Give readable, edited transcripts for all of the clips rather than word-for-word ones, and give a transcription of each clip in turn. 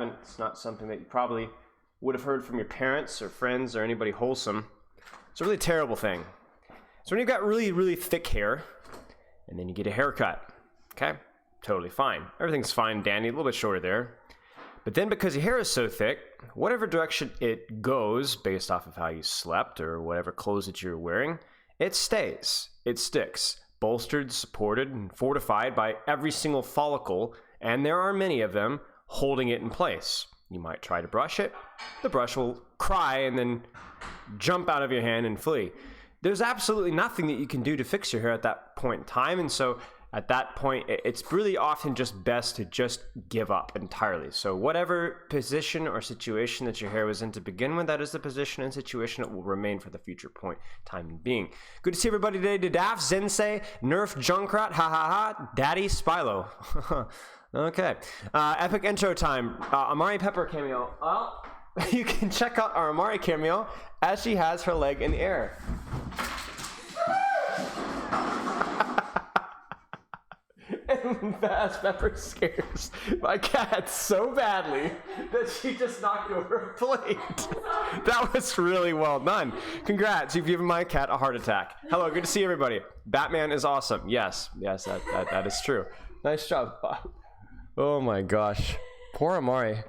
It's not something that you probably would have heard from your parents or friends or anybody wholesome. It's a really terrible thing. So when you've got really, really thick hair, and then you get a haircut, okay? Totally fine. Everything's fine, dandy, a little bit shorter there. But then because your hair is so thick, whatever direction it goes, based off of how you slept or whatever clothes that you're wearing, it stays. It sticks. Bolstered, supported, and fortified by every single follicle, and there are many of them, holding it in place. You might try to brush it. The brush will cry and then jump out of your hand and flee. There's absolutely nothing that you can do to fix your hair at that point in time, and so at that point, it's really often just best to just give up entirely. So whatever position or situation that your hair was in to begin with, that is the position and situation it will remain for the future point, time and being. Good to see everybody today. Daf, Zensei, Nerf, Junkrat, ha ha ha, Daddy, Spilo. Okay. Epic intro time. Amari Pepper cameo. Well, you can check out our Amari cameo as she has her leg in the air. And Fast Pepper scares my cat so badly that she just knocked over a plate. That was really well done. Congrats, you've given my cat a heart attack. Hello, good to see everybody. Batman is awesome. Yes, that is true. Nice job, Bob. Oh my gosh. Poor Amari. I did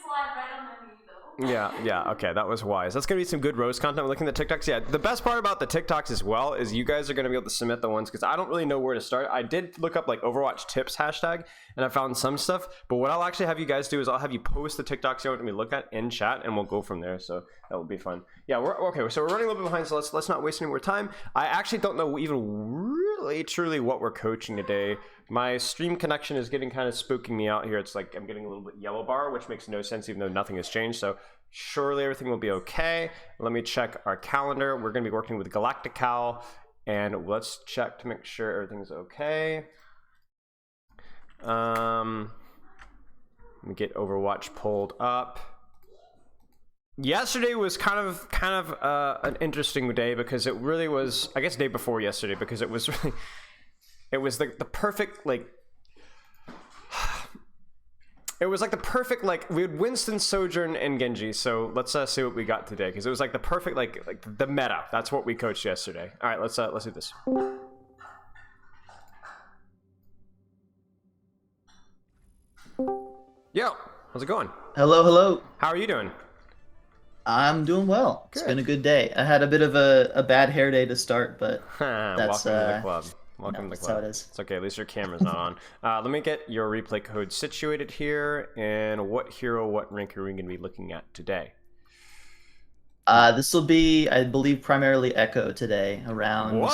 slide right on the knee though. Yeah, okay, that was wise. That's gonna be some good roast content. We're looking at the TikToks. Yeah, the best part about the TikToks as well is you guys are gonna be able to submit the ones because I don't really know where to start. I did look up like Overwatch tips hashtag and I found some stuff, but what I'll actually have you guys do is I'll have you post the TikToks you want me to look at in chat and we'll go from there. So that will be fun. Yeah, we're okay. So we're running a little bit behind, so let's not waste any more time. I actually don't know even really truly what we're coaching today. My stream connection is getting kind of spooking me out here. It's like I'm getting a little bit yellow bar, which makes no sense even though nothing has changed. So surely everything will be okay. Let me check our calendar. We're going to be working with Galactical, and let's check to make sure everything's okay. Let me get Overwatch pulled up. Yesterday was kind of an interesting day because it really was, I guess day before yesterday, because it was really, it was the perfect, like, it was like the perfect, like, we had Winston, Sojourn, and Genji, so let's see what we got today, because it was like the perfect, like the meta. That's what we coached yesterday. All right, let's do this. Yo, how's it going? Hello. How are you doing? I'm doing well. Good. It's been a good day. I had a bit of a bad hair day to start, but Welcome to the club. Welcome to the that's club. how it is. It's okay, at least your camera's not on. Let me get your replay code situated here, and what hero, what rank are we going to be looking at today? This will be, I believe, primarily Echo today, around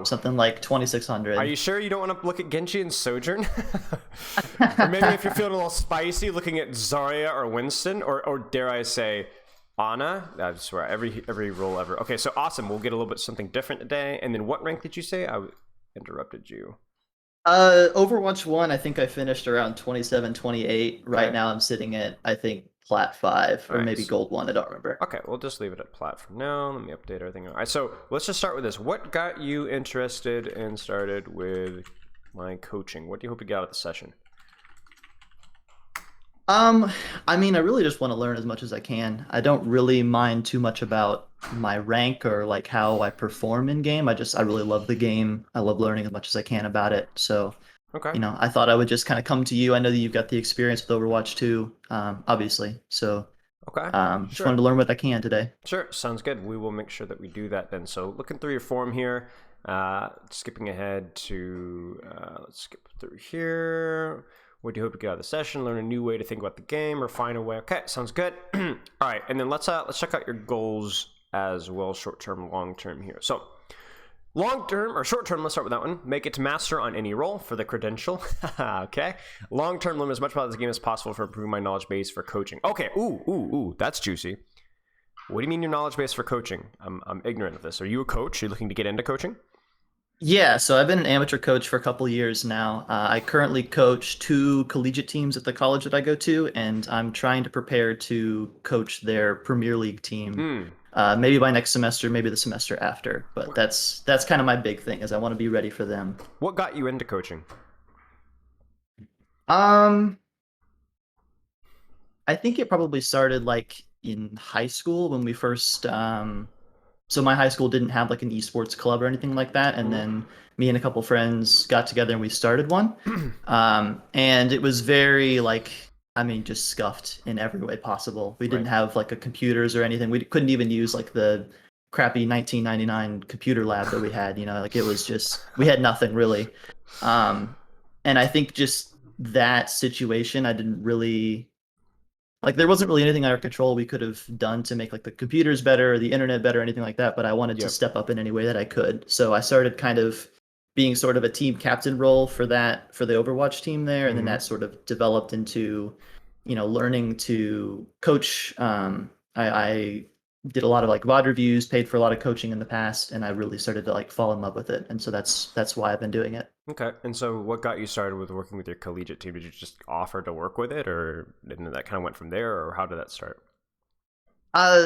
something like 2600. Are you sure you don't want to look at Genji and Sojourn? Or maybe if you're feeling a little spicy, looking at Zarya or Winston, or dare I say, Ana? I swear, every role ever. Okay, so awesome. We'll get a little bit something different today. And then what rank did you say? I interrupted you. Overwatch 1, I think I finished around 27, 28. Right now I'm sitting at, I think, Plat 5, or maybe Gold 1, I don't remember. Okay, we'll just leave it at Plat for now. Let me update everything. All right, so let's just start with this. What got you interested and started with my coaching? What do you hope to get out of the session? I mean, I really just want to learn as much as I can. I don't really mind too much about my rank or like how I perform in game. I really love the game. I love learning as much as I can about it. So, okay, you know, I thought I would just kind of come to you. I know that you've got the experience with Overwatch 2, obviously. So, okay, just wanted to learn what I can today. Sure, sounds good. We will make sure that we do that then. So, looking through your form here, skipping ahead to let's skip through here. What do you hope to get out of the session? Learn a new way to think about the game, or find a way. Okay, sounds good. All right, and then let's check out your goals as well, short term, long term here. So, long term or short term, let's start with that one. Make it to master on any role for the credential. Okay. Long term, learn as much about this game as possible for improving my knowledge base for coaching. Okay. Ooh, that's juicy. What do you mean your knowledge base for coaching? I'm ignorant of this. Are you a coach? Are you looking to get into coaching? Yeah, so I've been an amateur coach for a couple years now. I currently coach 2 collegiate teams at the college that I go to, and I'm trying to prepare to coach their Premier League team. Maybe by next semester, maybe the semester after. But that's kind of my big thing, is I want to be ready for them. What got you into coaching? I think it probably started like in high school when we first so my high school didn't have like an esports club or anything like that, and Mhm. then me and a couple friends got together and we started one. And it was very like, I mean, just scuffed in every way possible. We didn't Right. have like a computers or anything. We couldn't even use like the crappy 1999 computer lab that we had, like it was just we had nothing really. Um, and I think just that situation, I didn't really like there wasn't really anything under our control we could have done to make like the computers better or the internet better or anything like that, but I wanted to Yep. step up in any way that I could. So I started kind of being sort of a team captain role for the Overwatch team there, and then Hmm. that sort of developed into, learning to coach. I did a lot of like VOD reviews, paid for a lot of coaching in the past, and I really started to like fall in love with it. And so that's why I've been doing it. Okay. And so, what got you started with working with your collegiate team? Did you just offer to work with it, or didn't that kind of went from there, or how did that start?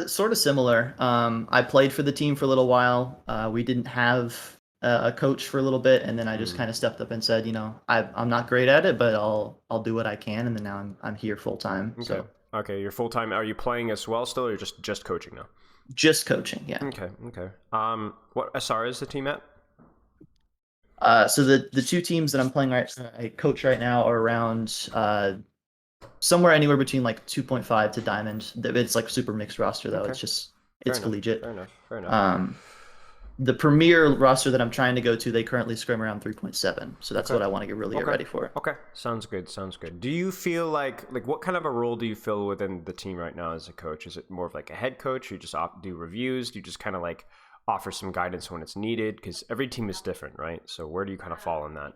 Sort of similar. I played for the team for a little while. We didn't have a coach for a little bit, and then I just Mm. kind of stepped up and said, I'm not great at it, but I'll do what I can. And then now I'm here full time. Okay. So Okay. You're full time. Are you playing as well still, or you're just coaching now? just coaching, yeah. Okay. Okay. What SR is the team at? So the two teams that I'm playing I coach right now are around somewhere anywhere between like 2.5 to diamond. It's like super mixed roster though. Okay. Fair It's enough. collegiate. Fair enough. Fair enough. Um, the premier roster that I'm trying to go to, they currently scrim around 3.7. So that's Okay. what I want to get Okay. ready for. Okay. Sounds good. Sounds good. Do you feel like what kind of a role do you feel within the team right now as a coach? Is it more of like a head coach? You just do reviews? Do you just kind of like offer some guidance when it's needed? Because every team is different, right? So where do you kind of fall in that?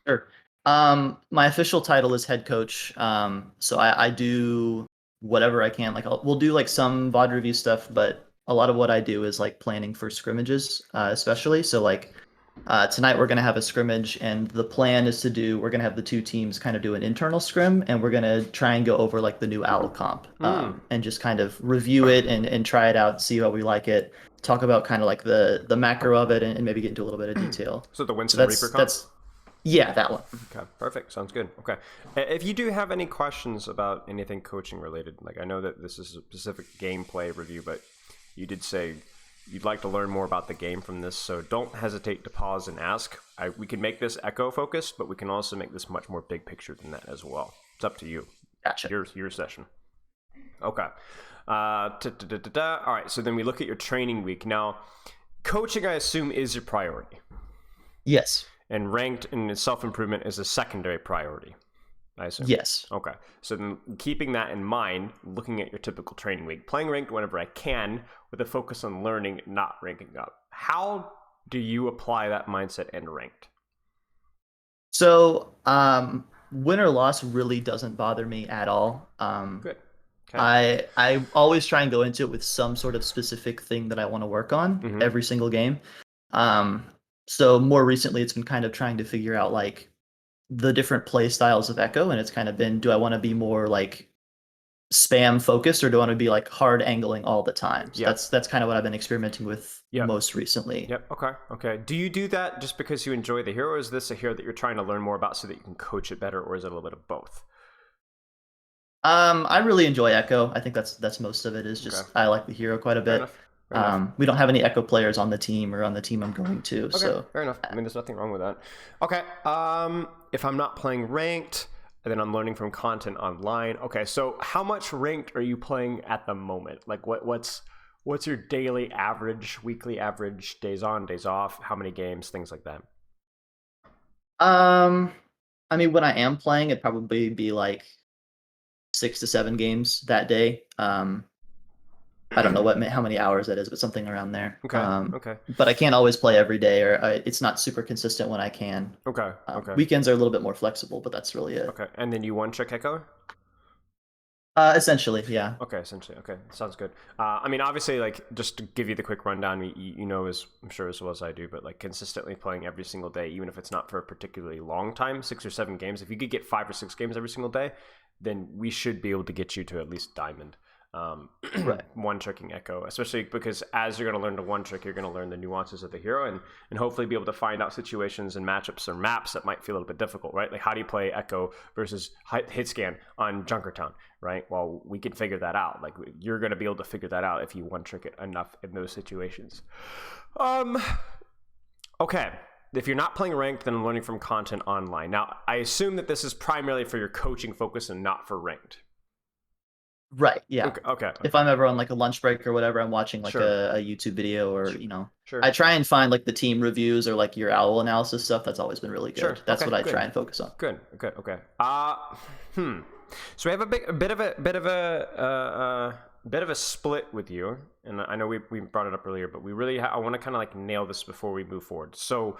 Sure. My official title is head coach. So I do whatever I can. Like we'll do like some VOD review stuff, but a lot of what I do is like planning for scrimmages, especially. So like tonight we're gonna have a scrimmage, and the plan is we're gonna have the two teams kind of do an internal scrim, and we're gonna try and go over like the new owl comp, Mm. and just kind of review it and try it out, see how we like it. Talk about kind of like the macro of it, and maybe get into a little bit of detail. So the So Winston Reaper that's comp? that's yeah, that one. Okay, perfect. Sounds good. Okay. If you do have any questions about anything coaching related, like I know that this is a specific gameplay review, but you did say you'd like to learn more about the game from this, so don't hesitate to pause and ask. We can make this echo focused, but we can also make this much more big picture than that as well. It's up to you. Gotcha. Your session. Okay. All right. So then we look at your training week. Now, coaching, I assume, is your priority, Yes. and ranked and self improvement is a secondary priority, I assume. Yes. Okay. So then keeping that in mind, looking at your typical training week, playing ranked whenever I can with a focus on learning, not ranking up. How do you apply that mindset in ranked? So, win or loss really doesn't bother me at all. Good. Okay. I always try and go into it with some sort of specific thing that I want to work on Mhm. every single game. Um, so more recently, it's been kind of trying to figure out like the different play styles of Echo, and it's kind of been, do I want to be more like spam focused, or do I want to be like hard angling all the time? So Yeah. that's kind of what I've been experimenting with Yep. most recently. Yep. Okay. Okay. Do you do that just because you enjoy the hero, or is this a hero that you're trying to learn more about so that you can coach it better, or is it a little bit of both? I really enjoy Echo. I think that's most of it. Is just Okay. I like the hero quite a Fair bit. enough. Fair enough. We don't have any Echo players on the team or on the team I'm going to, Okay, so fair enough. I mean, there's nothing wrong with that. Okay, if I'm not playing ranked, and then I'm learning from content online. Okay, so how much ranked are you playing at the moment? Like, what's your daily average, weekly average, days on, days off? How many games, things like that? um, I mean, when I am playing, it'd probably be like 6 to 7 games that day. I don't know how many hours that is, but something around there. Okay, okay, But I can't always play every day, or it's not super consistent when I can. okay, okay, Weekends are a little bit more flexible, but that's really it. okay. And then you one trick echo? Essentially, yeah. Okay, essentially. Okay, sounds good. I mean, obviously, like just to give you the quick rundown, you know, as I'm sure as well as I do, but like consistently playing every single day, even if it's not for a particularly long time, 6 or 7 games. If you could get 5 or 6 games every single day, then we should be able to get you to at least diamond. Right. one tricking Echo, especially because as you're going to learn the one trick, you're going to learn the nuances of the hero and hopefully be able to find out situations and matchups or maps that might feel a little bit difficult, right? Like how do you play Echo versus hit scan on Junkertown, right? Well, we can figure that out. Like you're going to be able to figure that out if you one trick it enough in those situations. Okay. If you're not playing ranked, then learning from content online. Now, I assume that this is primarily for your coaching focus and not for ranked. Right. Yeah. Okay. If I'm ever on like a lunch break or whatever, I'm watching like Sure. a YouTube video or, Sure. I try and find like the team reviews or like your owl analysis stuff. That's always been really good. Sure. That's Okay, what I good. try and focus on. Good. Okay. So we have a bit of a split with you, and I know we brought it up earlier, but we really I want to kind of like nail this before we move forward. So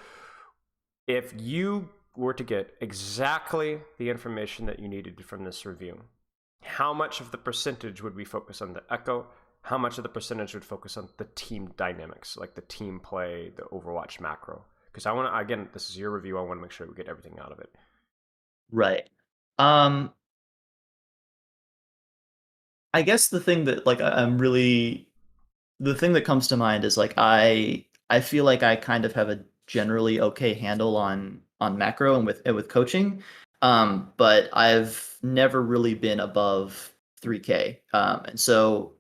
if you were to get exactly the information that you needed from this review, how much of the percentage would we focus on the Echo? How much of the percentage would focus on the team dynamics, like the team play, the Overwatch macro? Because I want to, again, this is your review. I want to make sure we get everything out of it. Right. I guess the thing that like the thing that comes to mind is like I feel like I kind of have a generally okay handle on macro and with coaching. But I've never really been above 3K. And so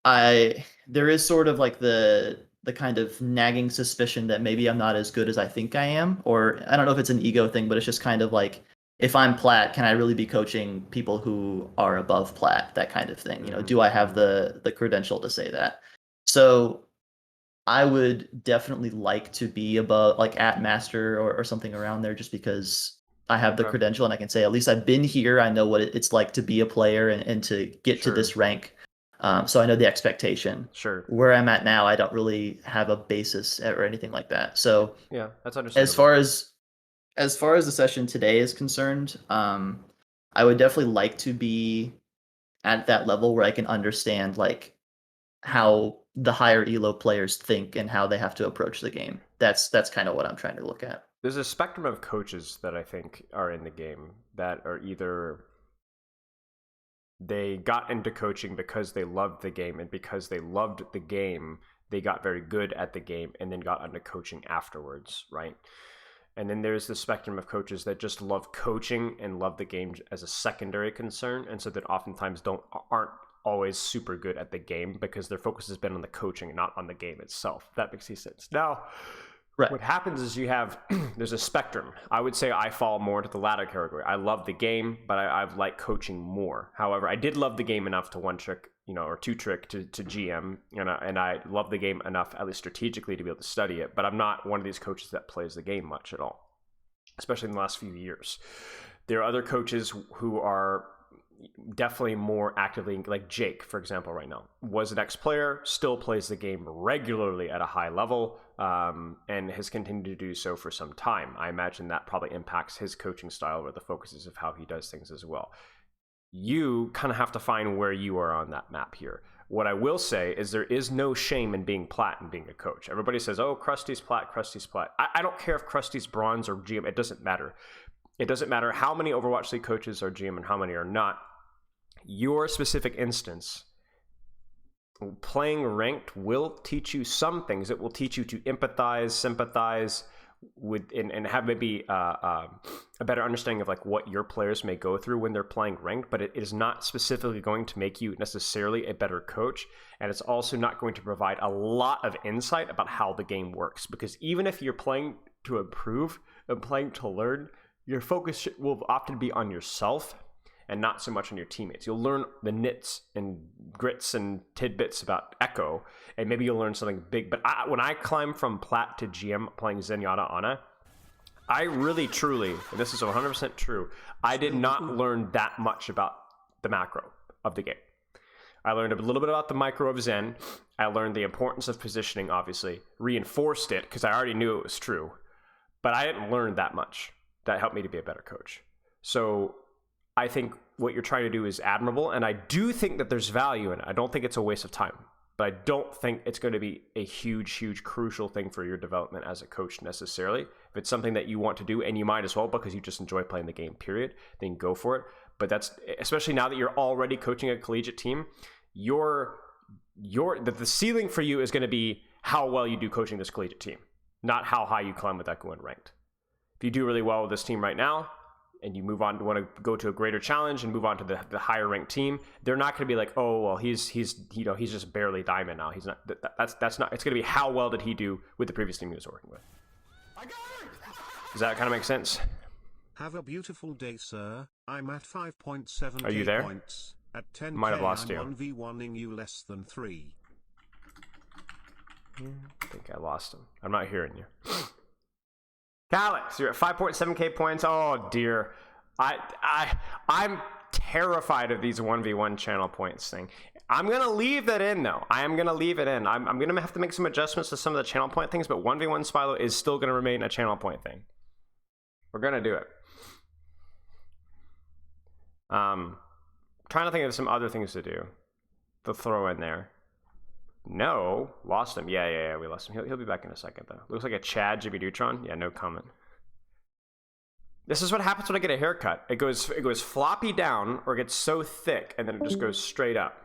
there is sort of like the kind of nagging suspicion that maybe I'm not as good as I think I am, or I don't know if it's an ego thing, but it's just kind of like if I'm Plat, can I really be coaching people who are above Plat? That kind of thing. Do I have the credential to say that? So I would definitely like to be above, like at master or something around there, just because I have the credential and I can say at least I've been here. I know what it's like to be a player and to get to this rank. So I know the expectation. Sure. Where I'm at now, I don't really have a basis or anything like that. So yeah, that's understandable. As far as the session today is concerned, I would definitely like to be at that level where I can understand like how the higher elo players think and how they have to approach the game. That's kind of what I'm trying to look at. There's a spectrum of coaches that I think are in the game that are either they got into coaching because they loved the game, and because they loved the game, they got very good at the game and then got into coaching afterwards, right? And then there's the spectrum of coaches that just love coaching and love the game as a secondary concern, and so that oftentimes aren't always super good at the game because their focus has been on the coaching and not on the game itself. If that makes any sense. Now, right. What happens is you have, there's a spectrum. I would say I fall more into the latter category. I love the game, but I've liked coaching more. However, I did love the game enough to one trick, or two trick to GM, and I love the game enough, at least strategically, to be able to study it. But I'm not one of these coaches that plays the game much at all, especially in the last few years. There are other coaches who are definitely more actively, like Jake, for example, right now, was an ex-player, still plays the game regularly at a high level, and has continued to do so for some time. I imagine that probably impacts his coaching style or the focuses of how he does things as well. You kind of have to find where you are on that map here. What I will say is there is no shame in being Plat and being a coach. Everybody says, oh, Krusty's Plat, Krusty's Plat. I don't care if Krusty's bronze or GM. It doesn't matter. It doesn't matter how many Overwatch League coaches are GM and how many are not. Your specific instance, playing ranked will teach you some things. It will teach you to empathize, sympathize with, and have maybe a better understanding of like what your players may go through when they're playing ranked, but it is not specifically going to make you necessarily a better coach. And it's also not going to provide a lot of insight about how the game works, because even if you're playing to improve and playing to learn, your focus will often be on yourself and not so much on your teammates. You'll learn the nits and grits and tidbits about Echo, and maybe you'll learn something big. But when I climb from Plat to GM playing Zenyatta Ana, I really, truly, and this is 100% true, I did not learn that much about the macro of the game. I learned a little bit about the micro of Zen. I learned the importance of positioning, obviously. Reinforced it, because I already knew it was true. But I didn't learn that much. That helped me to be a better coach. So I think what you're trying to do is admirable, and I do think that there's value in it. I don't think it's a waste of time, but I don't think it's going to be a huge, crucial thing for your development as a coach necessarily. If it's something that you want to do, and you might as well because you just enjoy playing the game, period, then go for it. But that's, especially now that you're already coaching a collegiate team, the ceiling for you is going to be how well you do coaching this collegiate team, not how high you climb with Echo and ranked. If you do really well with this team right now, and you move on to want to go to a greater challenge and move on to the higher ranked team, they're not going to be like, oh well, he's just barely diamond now. He's not. That's not. It's going to be how well did he do with the previous team he was working with. Does that kind of make sense? Have a beautiful day, sir. I'm at 5.7 Are you there? points. At 10 Might have lost you. 1v1ing you less than 3. I think I lost him. I'm not hearing you. Alex, you're at 5.7k points. Oh dear. I'm terrified of these 1v1 channel points thing. I'm going to leave that in though. I am going to leave it in. I'm going to have to make some adjustments to some of the channel point things, but 1v1 Spilo is still going to remain a channel point thing. We're going to do it. Trying to think of some other things to do. To throw in there. No, lost him. Yeah, we lost him. He'll be back in a second though. Looks like a Chad Jimmy Neutron. Yeah, no comment. This is what happens when I get a haircut. It goes floppy down or it gets so thick and then it just goes straight up.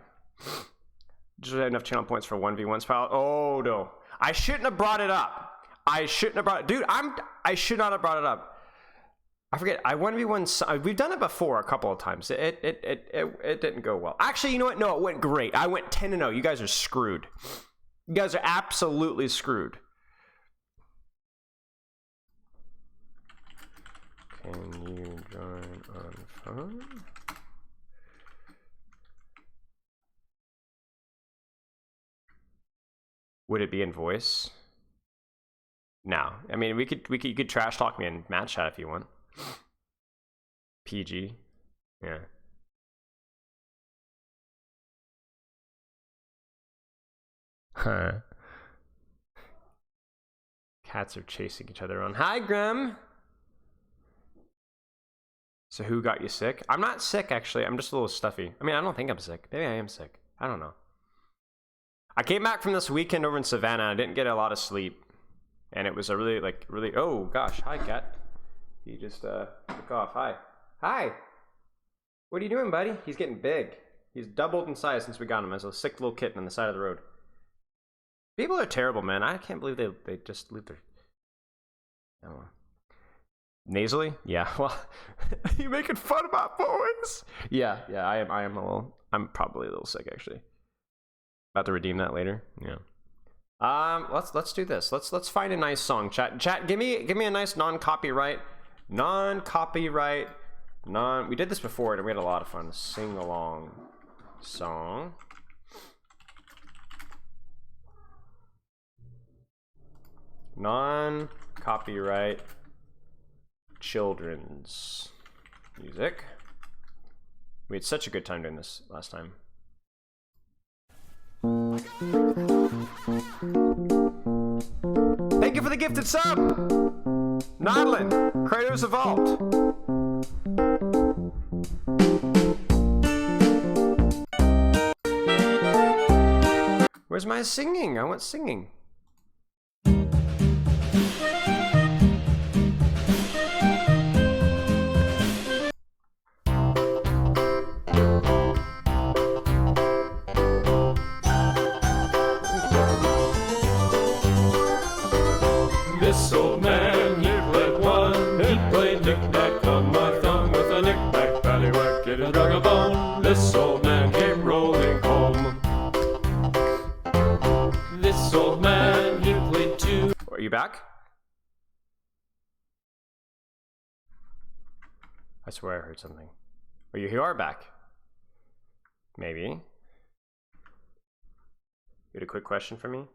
Just enough channel points for 1v1 Spile. Oh no. I shouldn't have brought it up. I should not have brought it up. I forget. I 1v1. We've done it before a couple of times. It didn't go well. Actually, you know what? No, it went great. I went 10-0. You guys are screwed. You guys are absolutely screwed. Can you join on phone? Would it be in voice? No. I mean, you could trash talk me in match chat if you want. PG. Yeah. Huh. Cats are chasing each other around. Hi, Grim. So who got you sick? I'm not sick, actually. I'm just a little stuffy. I mean, I don't think I'm sick. Maybe I am sick. I don't know. I came back from this weekend over in Savannah. I didn't get a lot of sleep. And it was a really... Oh, gosh. Hi, cat. He just took off. Hi. Hi. What are you doing, buddy? He's getting big. He's doubled in size since we got him as a sick little kitten on the side of the road. People are terrible, man. I can't believe they just leave their... I don't know. Nasally? Yeah. Well, you making fun of my voice? Yeah. I'm probably a little sick, actually. About to redeem that later. Yeah. Let's do this. Let's find a nice song. Chat. Give me a nice non-copyright. We did this before and we had a lot of fun. Sing along song. Non-copyright children's music. We had such a good time doing this last time. Thank you for the gifted sub, Nodlin, Kratos Vault. Where's my singing? I want singing. This old man, he played one. He played knick-knack on my thumb with a knick-knack, paddywhack, it a drug a bone. This old man came rolling home. This old man, he played two. Are you back? I swear I heard something. Oh, you are back. Maybe. You had a quick question for me?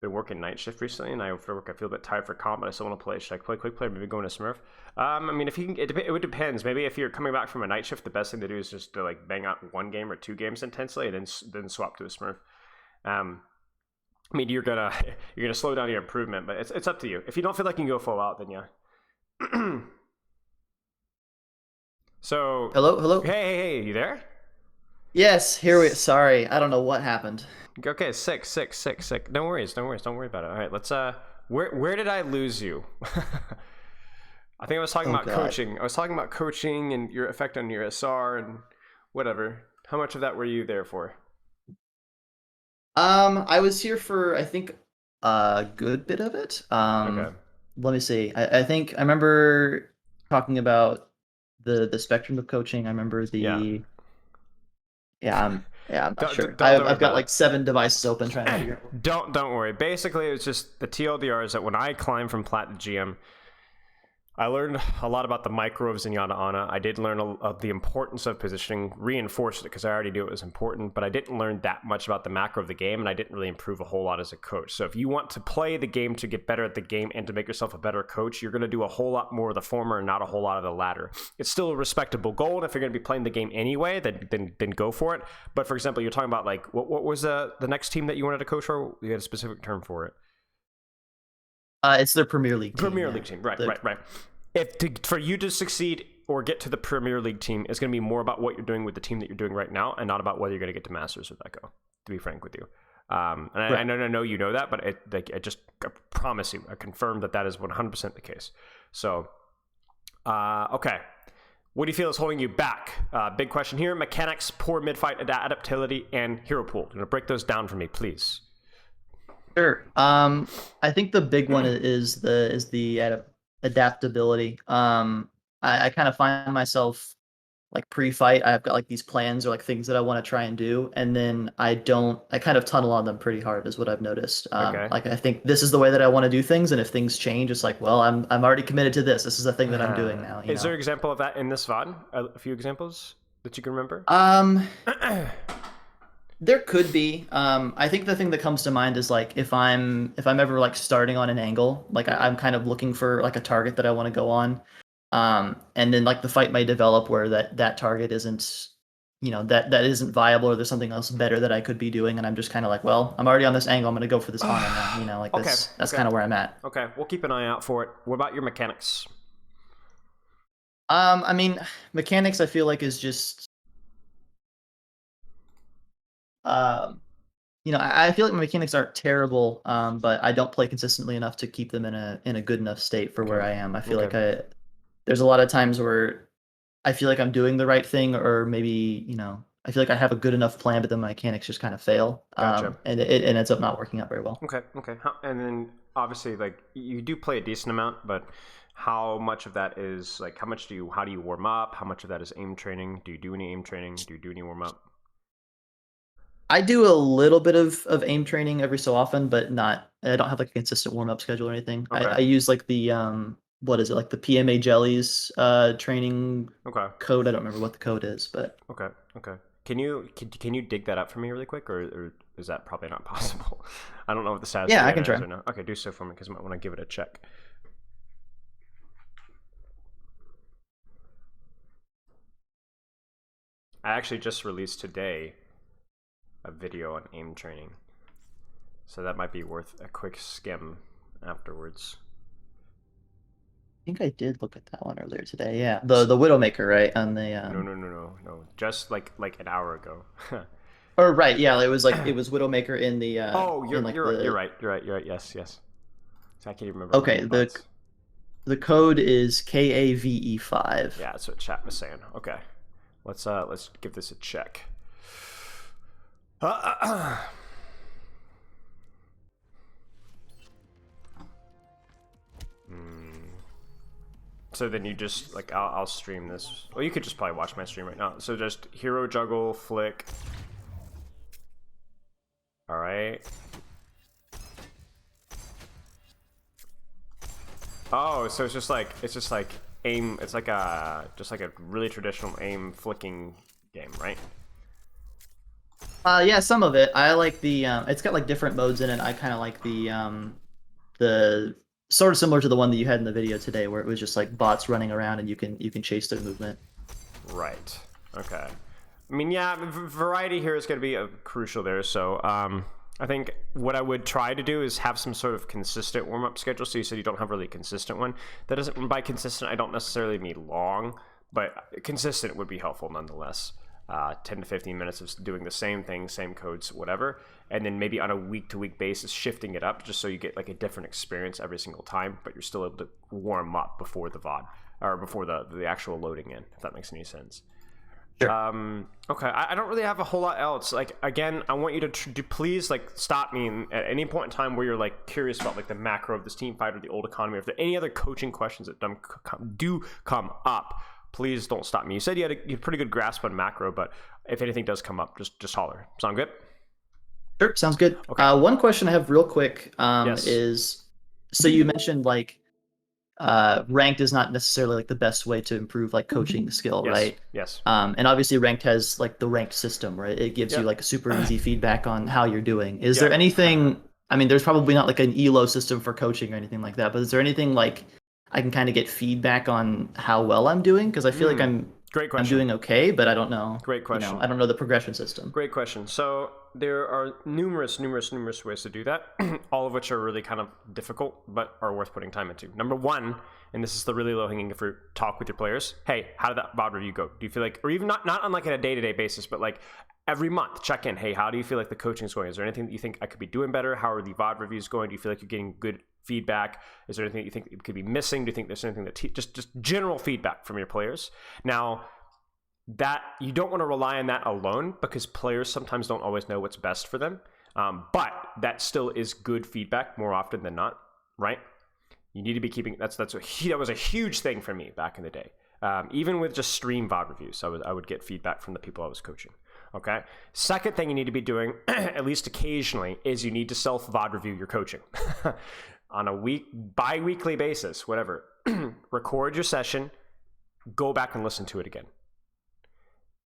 Been working night shift recently, and after work I feel a bit tired for comp, but I still want to play. Should I play quick play, maybe go into Smurf? I mean, if you can, it depends. Maybe if you're coming back from a night shift, the best thing to do is just to like bang out one game or two games intensely, and then swap to a Smurf. I mean, you're gonna slow down your improvement, but it's up to you. If you don't feel like you can go full out, then yeah. So Hello. Hey, you there? Yes, here we. Sorry, I don't know what happened. Okay, sick. Don't worry about it. All right, let's where did I lose you? I think I was talking about God. coaching. I was talking about coaching and your effect on your SR and whatever. How much of that were you there for? I was here for I think a good bit of it. Okay. Let me see. I think I remember talking about the spectrum of coaching. I remember Yeah. the yeah, I'm not sure. Don't worry I've got about like it. 7 devices open trying to figure out. Don't worry. Basically, it's just the TLDR is that when I climbed from Plat to GM, I learned a lot about the micros in Yada Ana. I did learn of the importance of positioning, reinforced it because I already knew it was important, but I didn't learn that much about the macro of the game, and I didn't really improve a whole lot as a coach. So if you want to play the game to get better at the game and to make yourself a better coach, you're going to do a whole lot more of the former and not a whole lot of the latter. It's still a respectable goal, and if you're going to be playing the game anyway, then go for it. But for example, you're talking about like, what was the next team that you wanted to coach for? You had a specific term for it. It's their Premier League team. Premier yeah. League team, right. For you to succeed or get to the Premier League team, it's going to be more about what you're doing with the team that you're doing right now, and not about whether you're going to get to Masters or Echo. To be frank with you, and Right. I know you know that, but I just promise you, I confirm that is 100% the case. So, okay. What do you feel is holding you back? Big question here: mechanics, poor mid-fight adaptability, and hero pool. You're gonna break those down for me, please. Sure. I think the big one is the adaptability. I kind of find myself like pre-fight, I've got like these plans or like things that I want to try and do, and then I kind of tunnel on them pretty hard is what I've noticed. Okay. Like I think this is the way that I want to do things, and if things change, it's like, well, I'm already committed to this. This is the thing that I'm doing now. Is there an example of that in this VOD? A few examples that you can remember? There could be. I think the thing that comes to mind is like if I'm ever like starting on an angle, like I'm kind of looking for like a target that I want to go on. And then like the fight may develop where that target isn't, that isn't viable, or there's something else better that I could be doing, and I'm just kind of like, well, I'm already on this angle, I'm gonna go for this honor now. Like Okay, that's okay. kind of where I'm at. Okay, we'll keep an eye out for it. What about your mechanics? I mean, mechanics I feel like is just I feel like my mechanics aren't terrible, but I don't play consistently enough to keep them in a good enough state for where I am. I feel Okay. like there's a lot of times where I feel like I'm doing the right thing, or maybe, I feel like I have a good enough plan, but then my mechanics just kind of fail. Gotcha. And it ends up not working out very well. Okay. And then obviously, like, you do play a decent amount, but how much of that is like, how do you warm up? How much of that is aim training? Do you do any aim training? Do you do any warm up? I do a little bit of aim training every so often, but I don't have like a consistent warm up schedule or anything. Okay. I use like the what is it, like the PMA jellies training code. I don't remember what the code is, but Okay. Can you dig that up for me really quick, or is that probably not possible? I don't know what the status. Yeah, of I can try. Or not. Okay, do so for me because I might want to give it a check. I actually just released today a video on aim training, so that might be worth a quick skim afterwards. I think I did look at that one earlier today. Yeah, the Widowmaker, right? On the No. Just like an hour ago. or right, yeah, it was Widowmaker in the you're right. Yes. So I can't even remember. Okay, the code is KAVE5. Yeah, that's what chat was saying. Okay, let's give this a check. So then you just like I'll stream this. Well, you could just probably watch my stream right now. So just hero juggle flick. All right. Oh, so it's just like aim. It's like just like a really traditional aim flicking game, right? Yeah, some of it. I like the it's got like different modes in it. I kind of like the sort of similar to the one that you had in the video today, where it was just like bots running around and you can chase their movement. Right. Okay. I mean, yeah, variety here is going to be crucial there. So, I think what I would try to do is have some sort of consistent warm-up schedule. So you said you don't have really a consistent one. That doesn't, by consistent, I don't necessarily mean long, but consistent would be helpful nonetheless. 10 to 15 minutes of doing the same thing, same codes, whatever. And then maybe on a week-to-week basis, shifting it up just so you get like a different experience every single time, but you're still able to warm up before the VOD, or before the actual loading in, if that makes any sense. Sure. Okay, I don't really have a whole lot else. Like, again, I want you to please like stop me at any point in time where you're like curious about like the macro of this team fight or the old economy. Or if there are any other coaching questions that do come up, please don't stop me. You said you had a pretty good grasp on macro, but if anything does come up, just holler. Sound good? Sure, sounds good. Okay. One question I have real quick Yes. is, so you mentioned like ranked is not necessarily like the best way to improve like coaching skill, Yes. right? Yes. And obviously ranked has like the ranked system, right? It gives you like a super easy feedback on how you're doing. Is there anything, I mean, there's probably not like an ELO system for coaching or anything like that, but is there anything like I can kind of get feedback on how well I'm doing? Because I feel like Great question. I'm doing okay, but I don't know. Great question. I don't know the progression system. Great question. So there are numerous ways to do that, all of which are really kind of difficult, but are worth putting time into. Number one, and this is the really low-hanging fruit, talk with your players. Hey, how did that VOD review go? Do you feel like, or even not on like a day-to-day basis, but like every month, check in. Hey, how do you feel like the coaching is going? Is there anything that you think I could be doing better? How are the VOD reviews going? Do you feel like you're getting good feedback? Is there anything that you think you could be missing? Do you think there's anything that just general feedback from your players? Now, that you don't want to rely on that alone because players sometimes don't always know what's best for them. But that still is good feedback more often than not, right? You need to be keeping that was a huge thing for me back in the day. Even with just stream VOD reviews, I would get feedback from the people I was coaching. Okay. Second thing you need to be doing, at least occasionally, is you need to self VOD review your coaching on a bi-weekly basis, whatever. Record your session, go back and listen to it again.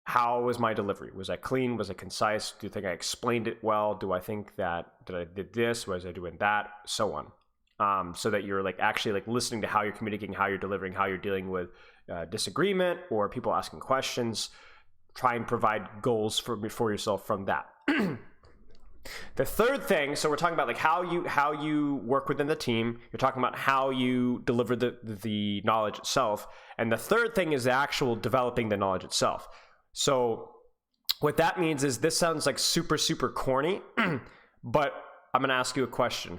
How was my delivery? Was I clean? Was I concise? Do you think I explained it well? Do I think that I did this? Was I doing that? So on. So that you're like actually like listening to how you're communicating, how you're delivering, how you're dealing with disagreement or people asking questions. Try and provide goals for yourself from that. The third thing, so we're talking about like how you work within the team. You're talking about how you deliver the knowledge itself, and the third thing is the actual developing the knowledge itself. So what that means is this sounds like super corny, but I'm gonna ask you a question.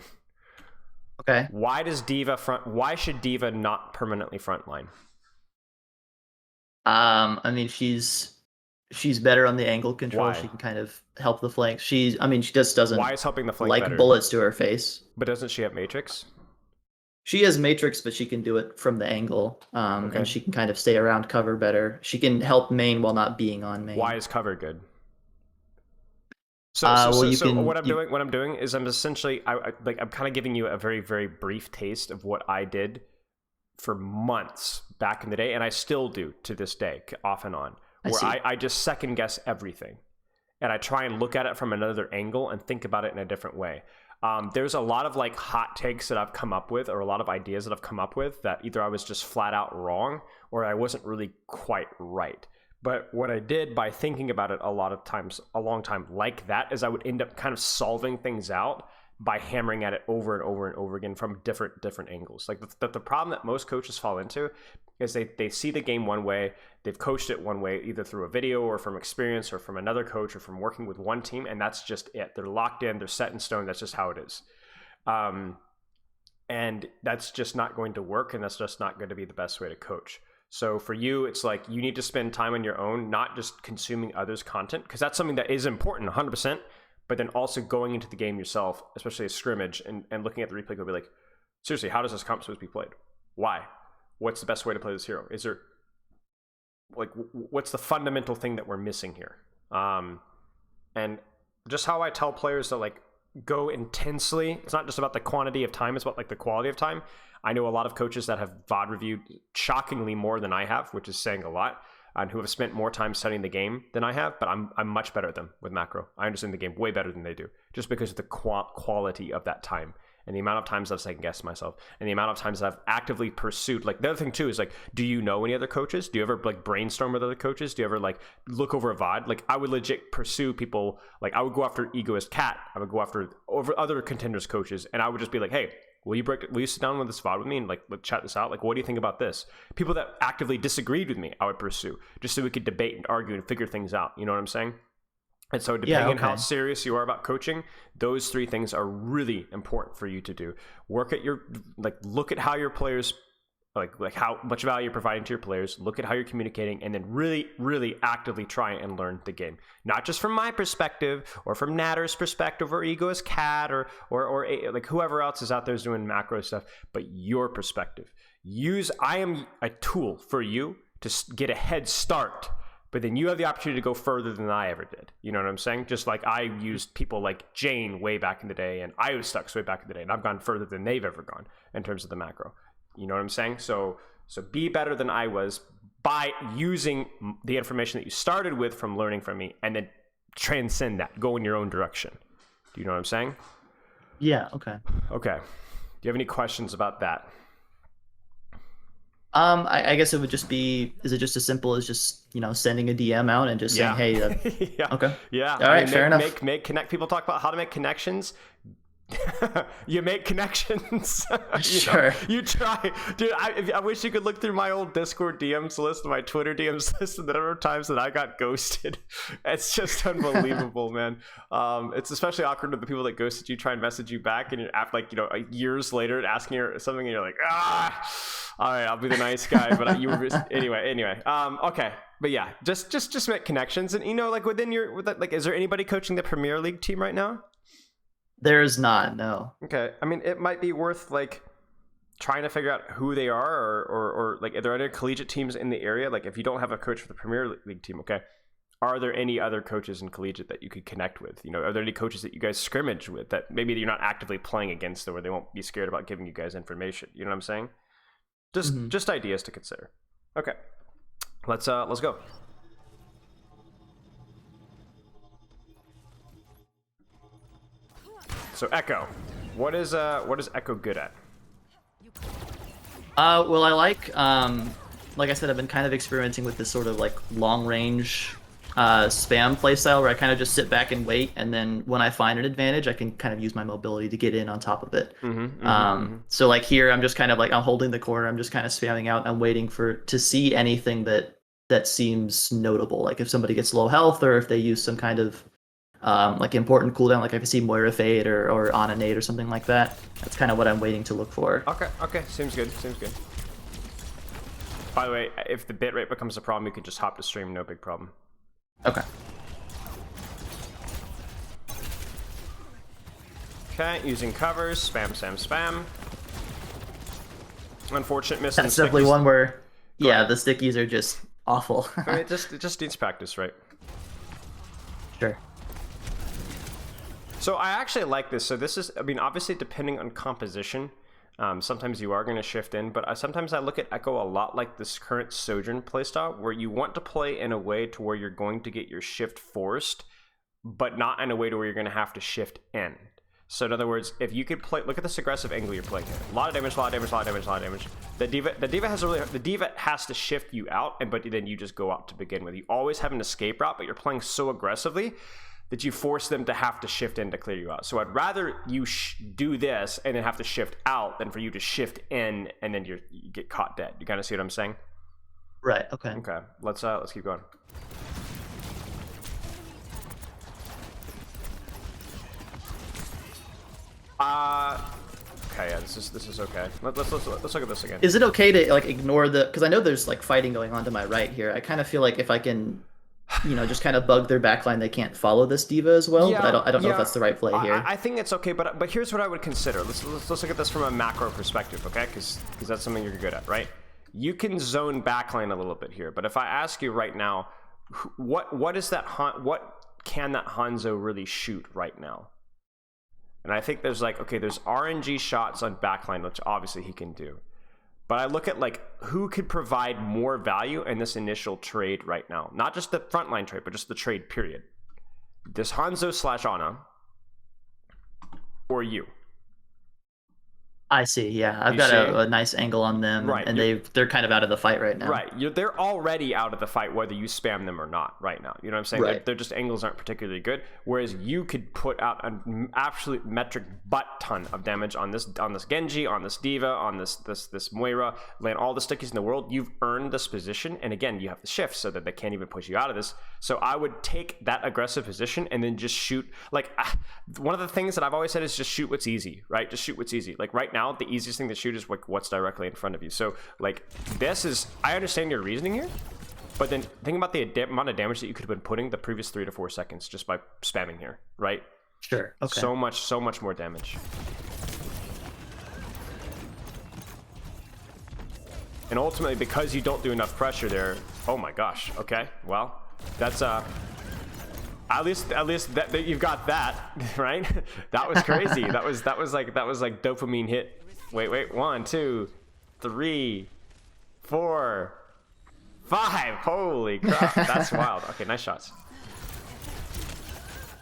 Okay. Why should Diva not permanently frontline? I mean, she's better on the angle control. Why? She can kind of help the flanks. She just doesn't Why is helping the flank like better? bullets to her face. But doesn't she have Matrix? She has Matrix, but she can do it from the angle, and she can kind of stay around cover better. She can help main while not being on main. Why is cover good? So what I'm doing is I'm essentially I'm kind of giving you a very, very brief taste of what I did for months back in the day, and I still do to this day, off and on, where I just second guess everything, and I try and look at it from another angle and think about it in a different way. There's a lot of like hot takes that I've come up with, or a lot of ideas that I've come up with that either I was just flat out wrong or I wasn't really quite right. But what I did by thinking about it a long time like that, is I would end up kind of solving things out by hammering at it over and over and over again from different angles. Like the problem that most coaches fall into is they see the game one way, they've coached it one way, either through a video or from experience or from another coach or from working with one team, and that's just it. They're locked in, they're set in stone, that's just how it is. And that's just not going to work, and that's just not going to be the best way to coach. So for you, it's like you need to spend time on your own, not just consuming others' content, because that's something that is important, 100%, but then also going into the game yourself, especially a scrimmage, and looking at the replay, go be like, seriously, how does this comp supposed to be played? Why? What's the best way to play this hero? Is there, like, what's the fundamental thing that we're missing here? And just how I tell players to, like, go intensely. It's not just about the quantity of time, it's about, like, the quality of time. I know a lot of coaches that have VOD reviewed shockingly more than I have, which is saying a lot, and who have spent more time studying the game than I have, but I'm much better at them with macro. I understand the game way better than they do, just because of the quality of that time and the amount of times I've second guessed myself and the amount of times I've actively pursued. Like, the other thing too is, like, do you know any other coaches? Do you ever like brainstorm with other coaches? Do you ever like look over a VOD? Like, I would legit pursue people. Like, I would go after Egoist Cat. I would go after over other contenders coaches, and I would just be like, hey, will you sit down with this VOD with me and like chat this out? Like, what do you think about this? People that actively disagreed with me, I would pursue, just so we could debate and argue and figure things out. You know what I'm saying? And so depending on how serious you are about coaching, those three things are really important for you to do. Look at how your players like how much value you're providing to your players, look at how you're communicating, and then really, really actively try and learn the game. Not just from my perspective or from Natter's perspective or Egoist Cat or like whoever else is out there is doing macro stuff, but your perspective. I am a tool for you to get a head start, but then you have the opportunity to go further than I ever did. You know what I'm saying? Just like I used people like Jane way back in the day and Iostux way back in the day, and I've gone further than they've ever gone in terms of the macro. You know what I'm saying? So be better than I was by using the information that you started with from learning from me, and then transcend that. Go in your own direction. Do you know what I'm saying? Yeah. Okay. Okay. Do you have any questions about that? I guess it would just be, is it just as simple as just, sending a DM out and just saying, hey, yeah. Okay. Yeah. All right, fair enough. People talk about how to make connections. You make connections. Sure. You try. Dude, I wish you could look through my old Discord DMs list and my Twitter DMs list and the number of times that I got ghosted. It's just unbelievable, man. It's especially awkward to the people that ghosted you try and message you back, and you're years later asking her something, and you're like, all right, I'll be the nice guy, but you were anyway. Okay. But yeah, just make connections, and within is there anybody coaching the Premier League team right now? There's not, no. Okay. I mean, it might be worth trying to figure out who they are, or are there other collegiate teams in the area? Like, if you don't have a coach for the Premier League team, okay, are there any other coaches in collegiate that you could connect with? Are there any coaches that you guys scrimmage with that maybe you're not actively playing against, or where they won't be scared about giving you guys information? You know what I'm saying? Just ideas to consider. Okay. Let's go. So Echo, what is Echo good at? Well, I like I said, I've been kind of experimenting with this sort of long range spam playstyle where I kind of just sit back and wait, and then when I find an advantage, I can kind of use my mobility to get in on top of it. So here, I'm just kind of I'm holding the corner, I'm just kind of spamming out, and I'm waiting to see anything that seems notable, like if somebody gets low health or if they use some kind of important cooldown, like if I see Moira Fade or Ana Nade or something like that. That's kind of what I'm waiting to look for. Okay, seems good. By the way, if the bitrate becomes a problem, you can just hop to stream, no big problem. Okay. Okay, using covers, spam. Unfortunate miss. That's definitely one where, the stickies are just awful. I mean, it just needs practice, right? Sure. So I actually like this. So this is, obviously depending on composition, sometimes you are going to shift in, but sometimes I look at Echo a lot like this current Sojourn playstyle, where you want to play in a way to where you're going to get your shift forced, but not in a way to where you're going to have to shift in. So in other words, if you could look at this aggressive angle you're playing here. A lot of damage. The diva has to shift you out, but then you just go out to begin with. You always have an escape route, but you're playing so aggressively that you force them to have to shift in to clear you out. So I'd rather you do this and then have to shift out than for you to shift in and then you get caught dead. You kind of see what I'm saying? Right. Okay. Okay. Let's keep going. Okay. Yeah. This is okay. Let's look at this again. Is it okay to ignore because I know there's fighting going on to my right here. I kind of feel like if I can, just kind of bug their backline, they can't follow this diva as well. Yeah, but I don't know if that's the right play here. I think it's okay, but here's what I would consider. Let's look at this from a macro perspective, okay? Because that's something you're good at, right? You can zone backline a little bit here, but if I ask you right now, what is that? What can that Hanzo really shoot right now? And I think there's there's RNG shots on backline, which obviously he can do. But I look at who could provide more value in this initial trade right now. Not just the frontline trade, but just the trade period. This Hanzo / Ana, or you. I see. Yeah, I've got a nice angle on them, right? And they're kind of out of the fight right now. Right, they're already out of the fight whether you spam them or not right now. You know what I'm saying? Right. They're just angles aren't particularly good. Whereas you could put out an absolute metric butt ton of damage on this Genji, on this Diva, on this Moira, land all the stickies in the world. You've earned this position, and again, you have the shift so that they can't even push you out of this. So I would take that aggressive position and then just shoot. One of the things that I've always said is just shoot what's easy, right? Just shoot what's easy. Right now, now, the easiest thing to shoot is like what's directly in front of you. So like this is, I understand your reasoning here, but then think about the amount of damage that you could have been putting the previous 3 to 4 seconds just by spamming here, right? Sure. Okay. So much more damage. And ultimately, because you don't do enough pressure there, oh my gosh, okay, well, that's at least that you've got that, right? That was crazy. that was like dopamine hit. Wait, 1, 2, 3, 4, 5. Holy crap, that's wild. Okay, nice shots.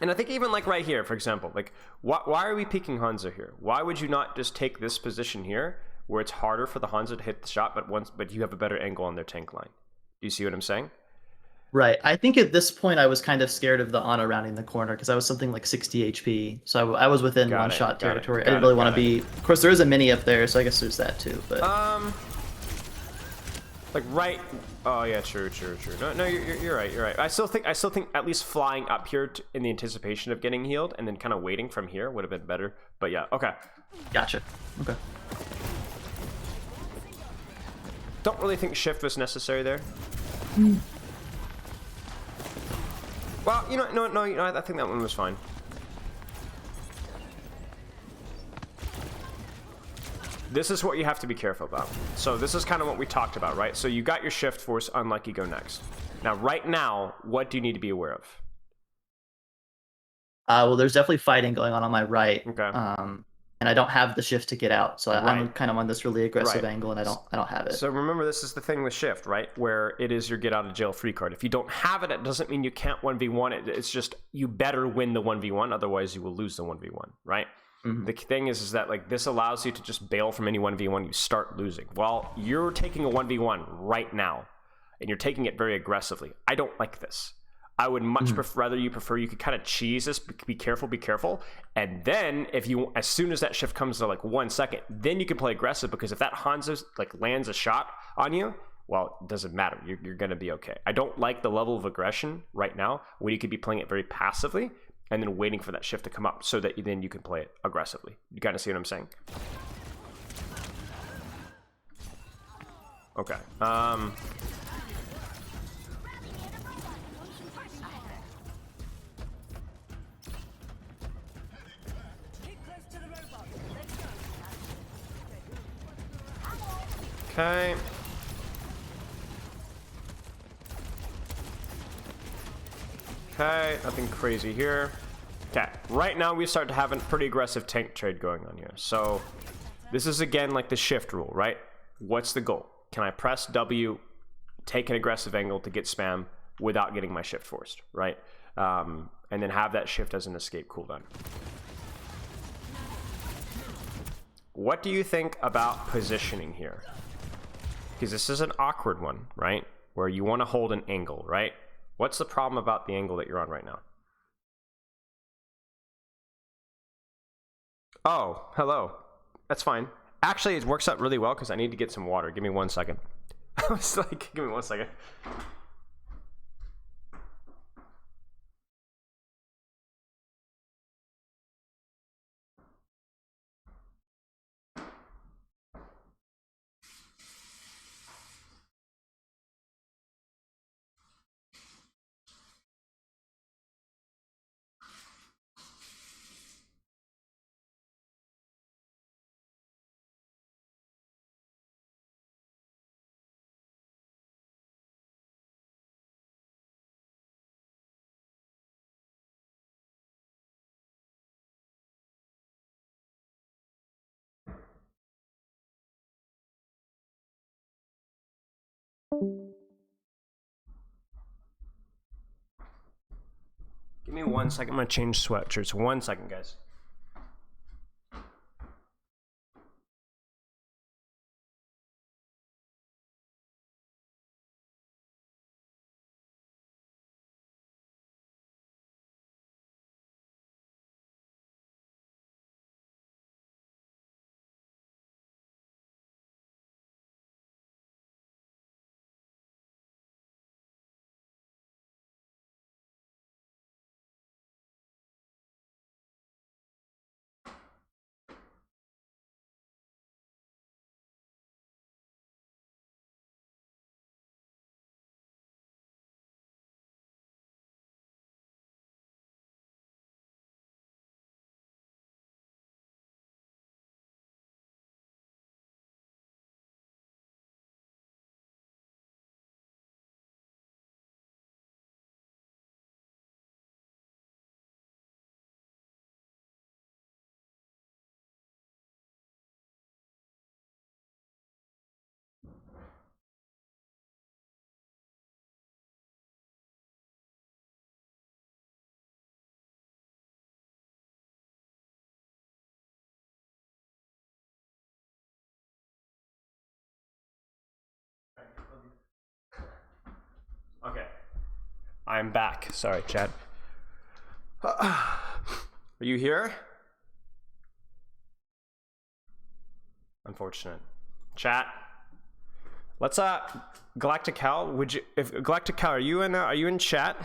And I think even like right here, for example, like why are we peeking Hanzo here? Why would you not just take this position here where it's harder for the Hanzo to hit the shot, but you have a better angle on their tank line? Do you see what I'm saying? Right. I think at this point I was kind of scared of the Ana rounding the corner because I was something like 60 HP. So I was within one-shot territory. I didn't really want to be... Of course, there is a mini up there, so I guess there's that too. But like right... Oh yeah, true. No, you're right. I still think at least flying up here in the anticipation of getting healed and then kind of waiting from here would have been better. But yeah, okay. Gotcha. Okay. Don't really think shift was necessary there. Well, no, I think that one was fine. This is what you have to be careful about. So this is kind of what we talked about, right? So you got your shift force, unlucky, go next. Now, right now, what do you need to be aware of? Well, there's definitely fighting going on my right. Okay. And I don't have the shift to get out, so I'm kind of on this really aggressive angle, and I don't have it. So remember, this is the thing with shift, right? Where it is your get out of jail free card. If you don't have it, it doesn't mean you can't 1v1 it. It's just you better win the 1v1, otherwise you will lose the 1v1, right? Mm-hmm. The thing is that like this allows you to just bail from any 1v1 you start losing. Well, you're taking a 1v1 right now, and you're taking it very aggressively. I don't like this. I would much rather you could kind of cheese this, be careful, and then as soon as that shift comes to like 1 second, then you can play aggressive, because if that Hanzo like lands a shot on you, well, it doesn't matter. You're gonna be okay. I don't like the level of aggression right now when you could be playing it very passively and then waiting for that shift to come up so that then you can play it aggressively. You kind of see what I'm saying? Okay. Okay. Okay, nothing crazy here. Okay, right now we start to have a pretty aggressive tank trade going on here. So this is again like the shift rule, right? What's the goal? Can I press W, take an aggressive angle to get spam without getting my shift forced, right? And then have that shift as an escape cooldown. What do you think about positioning here? Because this is an awkward one, right? Where you want to hold an angle, right? What's the problem about the angle that you're on right now? Oh, hello. That's fine. Actually, it works out really well because I need to get some water. Give me 1 second. I was like, give me 1 second. Give me 1 second. I'm going to change sweatshirts. 1 second, guys. Okay. I'm back. Sorry, chat. Are you here? Unfortunate. Chat. Let's Galactic Cal, if Galactic Cal, are you in chat?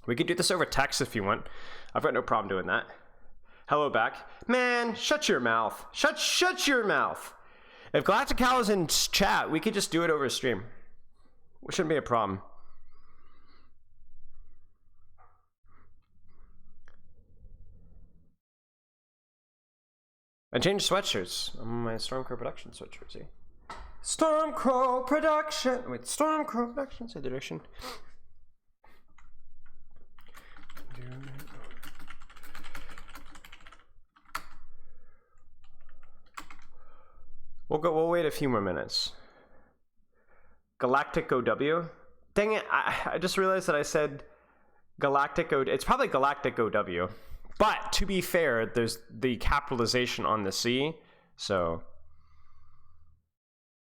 We could do this over text if you want. I've got no problem doing that. Hello back. Man, shut your mouth. Shut your mouth. If Galactic Cal is in chat, we could just do it over stream. It shouldn't be a problem. I changed sweatshirts. I'm on my Stormcrow Production sweatshirt, see? Stormcrow Production! Wait, Stormcrow Production, say the direction. We'll wait a few more minutes. Galactic OW? Dang it, I just realized that I said Galactic OW. It's probably Galactic OW. But to be fair, there's the capitalization on the C, so.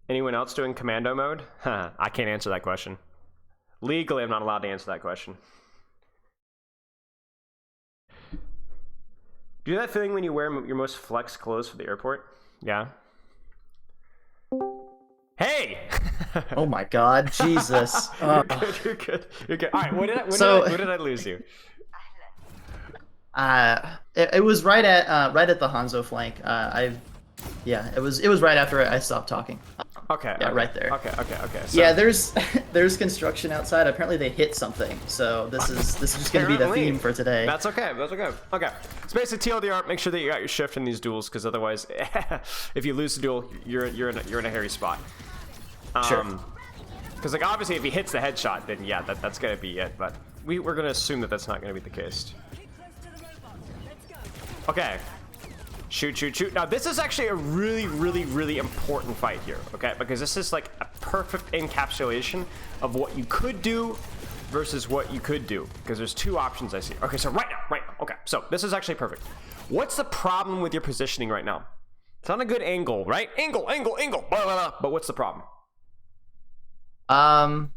Anyone else doing commando mode? I can't answer that question. Legally, I'm not allowed to answer that question. Do that feeling when you wear your most flex clothes for the airport? Yeah. Hey! Oh my God, Jesus. You're good. All right, what did I lose you? It was right at the Hanzo flank. It was right after I stopped talking. Okay. Yeah, okay, Okay. Right there. Okay. So, yeah, there's construction outside. Apparently they hit something. So this is just gonna be the theme for today. That's okay. Okay. So basically TLDR, make sure that you got your shift in these duels, because otherwise, if you lose the duel, you're in a hairy spot. Sure. Because like obviously if he hits the headshot, then yeah, that's gonna be it. But we're gonna assume that that's not gonna be the case. Okay. Shoot. Now, this is actually a really important fight here, okay? Because this is like a perfect encapsulation of what you could do versus what you could do. Because there's two options I see. Okay, so right now. Okay, so this is actually perfect. What's the problem with your positioning right now? It's not a good angle, right? Angle, blah, blah, blah. But what's the problem? Well,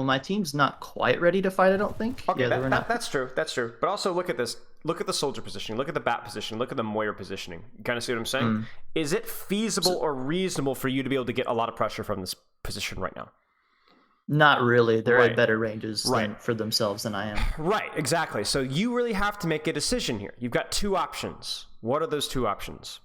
my team's not quite ready to fight, I don't think. Okay, yeah, that's true. But also look at this. Look at the soldier positioning. Look at the bat position. Look at the Moira positioning. You kind of see what I'm saying? Is it feasible or reasonable for you to be able to get a lot of pressure from this position right now? Not really. They're Right. at better ranges for themselves than I am. Right, exactly. So you really have to make a decision here. You've got two options. What are those two options?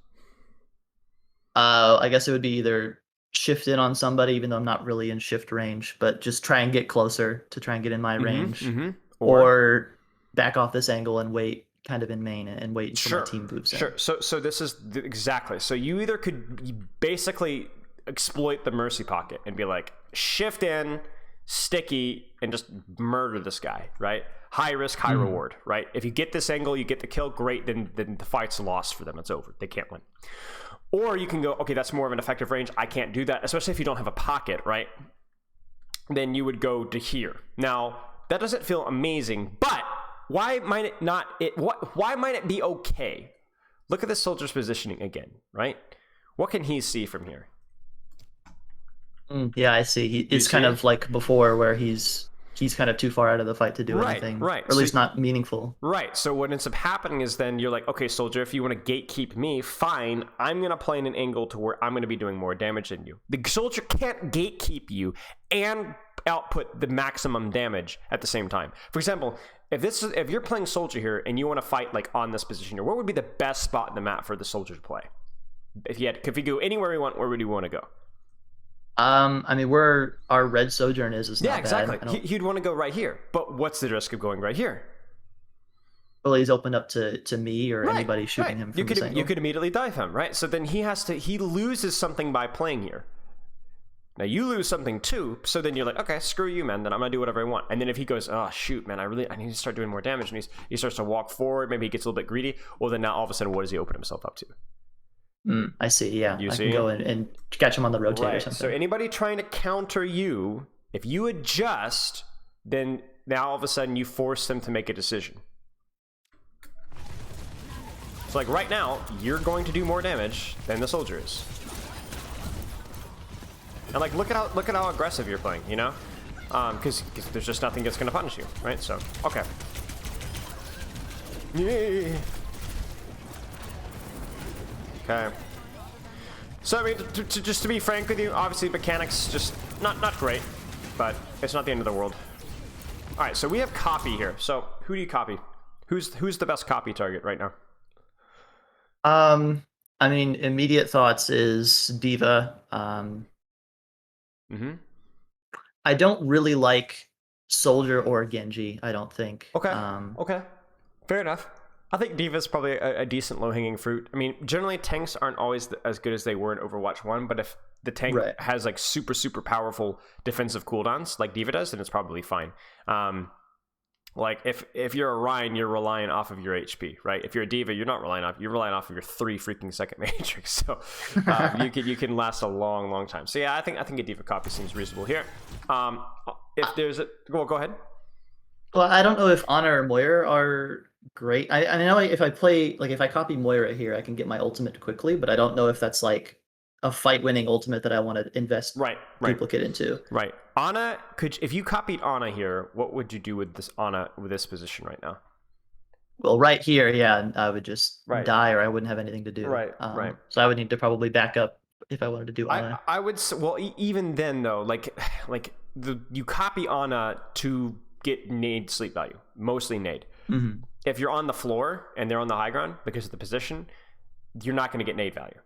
I guess it would be either shift in on somebody, even though I'm not really in shift range, but just try and get closer to try and get in my range. Or back off this angle and wait kind of in main and wait until my team moves in. Sure. So this is exactly. So you either could basically exploit the mercy pocket and be like, shift in, sticky, and just murder this guy, right? High risk, high reward, right? If you get this angle, you get the kill, great, then the fight's lost for them. It's over. They can't win. Or you can go, okay, that's more of an effective range. I can't do that, especially if you don't have a pocket, right? Then you would go to here. Now, that doesn't feel amazing, but why might it not? Why might it be okay? Look at the soldier's positioning again, right? What can he see from here? Yeah, I see. It's kind of like before, where he's kind of too far out of the fight to do anything, right? Or at least not meaningful. Right. So what ends up happening is then you're like, okay, soldier, if you want to gatekeep me, fine. I'm gonna play in an angle to where I'm gonna be doing more damage than you. The soldier can't gatekeep you and output the maximum damage at the same time. For example, if you're playing soldier here and you want to fight like on this position here, where would be the best spot in the map for the soldier to play? If you go anywhere you want, where would you want to go? I mean, where our red sojourn is not yeah, exactly. bad. He'd want to go right here, but what's the risk of going right here? Well, he's opened up to me or anybody shooting him from this angle. You could immediately dive him, right? So then he loses something by playing here. Now you lose something too, so then you're like, okay, screw you, man, then I'm gonna do whatever I want. And then if he goes, oh shoot, man, I need to start doing more damage, and he starts to walk forward, maybe he gets a little bit greedy, well then now all of a sudden what does he open himself up to? I see, yeah. I see? can go and catch him on the rotate or something. So anybody trying to counter you, if you adjust, then now all of a sudden you force them to make a decision. So like right now, you're going to do more damage than the soldier is. And like, look at how aggressive you're playing, you know? Because there's just nothing that's gonna punish you, right? So, okay. Yay. Okay. So I mean, just to be frank with you, obviously mechanics just not great, but it's not the end of the world. All right, so we have copy here. So who do you copy? Who's the best copy target right now? I mean, immediate thoughts is Diva. I don't really like Soldier or Genji, I don't think. Okay. Okay. Fair enough. I think Diva's probably a decent low-hanging fruit. I mean, generally tanks aren't always as good as they were in Overwatch 1, but if the tank has like super powerful defensive cooldowns like Diva does, then it's probably fine. Like if you're a Ryan, you're relying off of your HP, right? If you're a Diva, you're relying off of your 3 freaking second matrix. So you can last a long time. So yeah, I think a Diva copy seems reasonable here. If there's a go ahead. Well, I don't know if Ana or Moira are great. I know if I copy Moira here, I can get my ultimate quickly, but I don't know if that's like a fight-winning ultimate that I want to invest duplicate into. Right. Ana, if you copied Ana here, what would you do with this Ana with this position right now? Well, right here, yeah, I would just die, or I wouldn't have anything to do. Right. So I would need to probably back up if I wanted to do Ana. I would. Well, even then though, you copy Ana to get nade sleep value, mostly nade. If you're on the floor and they're on the high ground because of the position, you're not going to get nade value.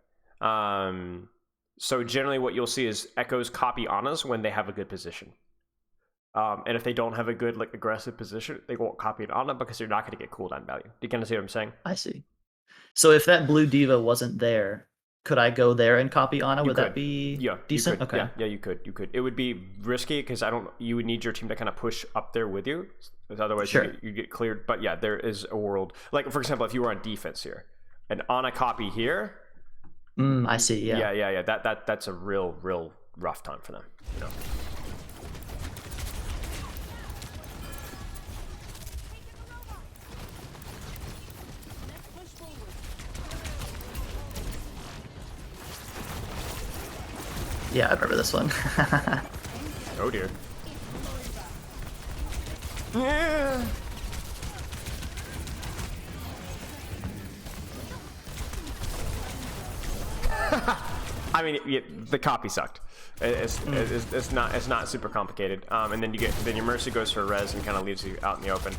So generally what you'll see is Echoes copy Anas when they have a good position. And if they don't have a good like aggressive position, they won't copy an Ana because they're not going to get cooldown value. Do you kind of see what I'm saying? I see. So if that blue Diva wasn't there, could I go there and copy Ana? Would that be decent? Okay. Yeah, you could. It would be risky because you would need your team to kind of push up there with you. Otherwise you get cleared. But yeah, there is a world. Like for example, if you were on defense here, an Ana copy here. I see. Yeah. Yeah. That's a real rough time for them. You know. Yeah, I remember this one. Oh dear. Yeah. I mean, the copy sucked. It's not super complicated. And then your Mercy goes for a res and kind of leaves you out in the open.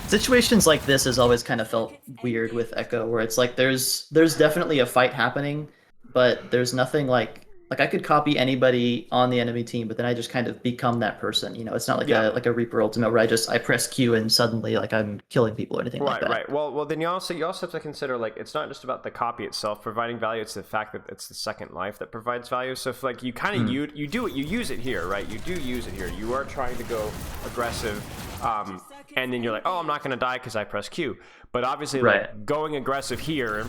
Situations like this has always kind of felt weird with Echo, where it's like there's definitely a fight happening, but there's nothing like I could copy anybody on the enemy team, but then I just kind of become that person. You know, it's not like a Reaper ultimate where I press Q and suddenly like I'm killing people or anything like that. Right. Well, then you also have to consider like it's not just about the copy itself providing value; it's the fact that it's the second life that provides value. So if like you kind of you use it here, right? You do use it here. You are trying to go aggressive. And then you're like, oh, I'm not going to die because I press Q. But obviously, like, going aggressive here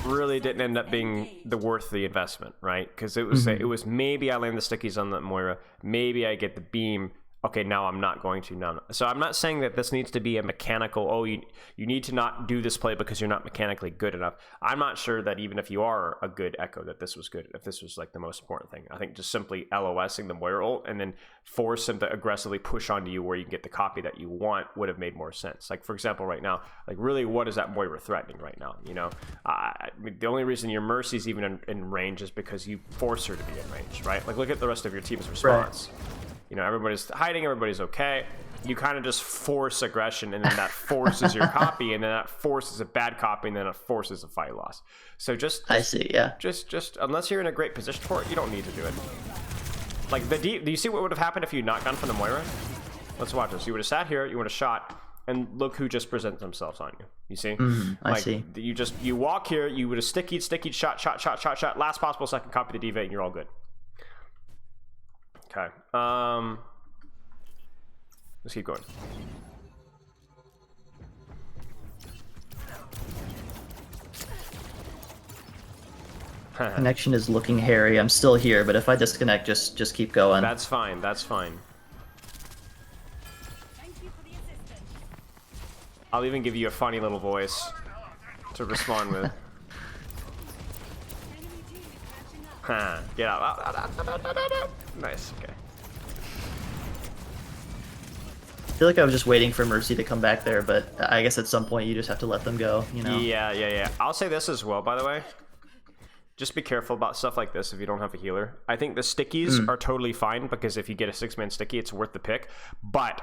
really didn't end up being worth the investment, right? Because it was maybe I land the stickies on the Moira, maybe I get the beam. Okay, now I'm not going to. Now, so I'm not saying that this needs to be a mechanical, oh, you need to not do this play because you're not mechanically good enough. I'm not sure that even if you are a good Echo, that this was good, if this was like the most important thing. I think just simply LOSing the Moira ult and then force him to aggressively push onto you where you can get the copy that you want would have made more sense. Like, for example, right now, like really what is that Moira threatening right now? You know, I mean, the only reason your Mercy's even in range is because you force her to be in range, right? Like, look at the rest of your team's response. You know, everybody's hiding, everybody's okay. You kind of just force aggression, and then that forces your copy, and then that forces a bad copy, and then it forces a fight loss. So just I see, yeah. Just unless you're in a great position for it, you don't need to do it. Like do you see what would have happened if you not gone for the Moira? Let's watch this. You would have sat here, you would have shot, and look who just presents themselves on you. You see? I see. You walk here, you would have stickied, shot. Last possible second, copy the D.Va, and you're all good. Okay. Let's keep going. Connection is looking hairy. I'm still here, but if I disconnect, just keep going. That's fine. That's fine. I'll even give you a funny little voice to respond with. Huh, get out. Nice, okay. I feel like I was just waiting for Mercy to come back there, but I guess at some point you just have to let them go, you know? Yeah. I'll say this as well, by the way. Just be careful about stuff like this if you don't have a healer. I think the stickies are totally fine because if you get a 6-man sticky, it's worth the pick. But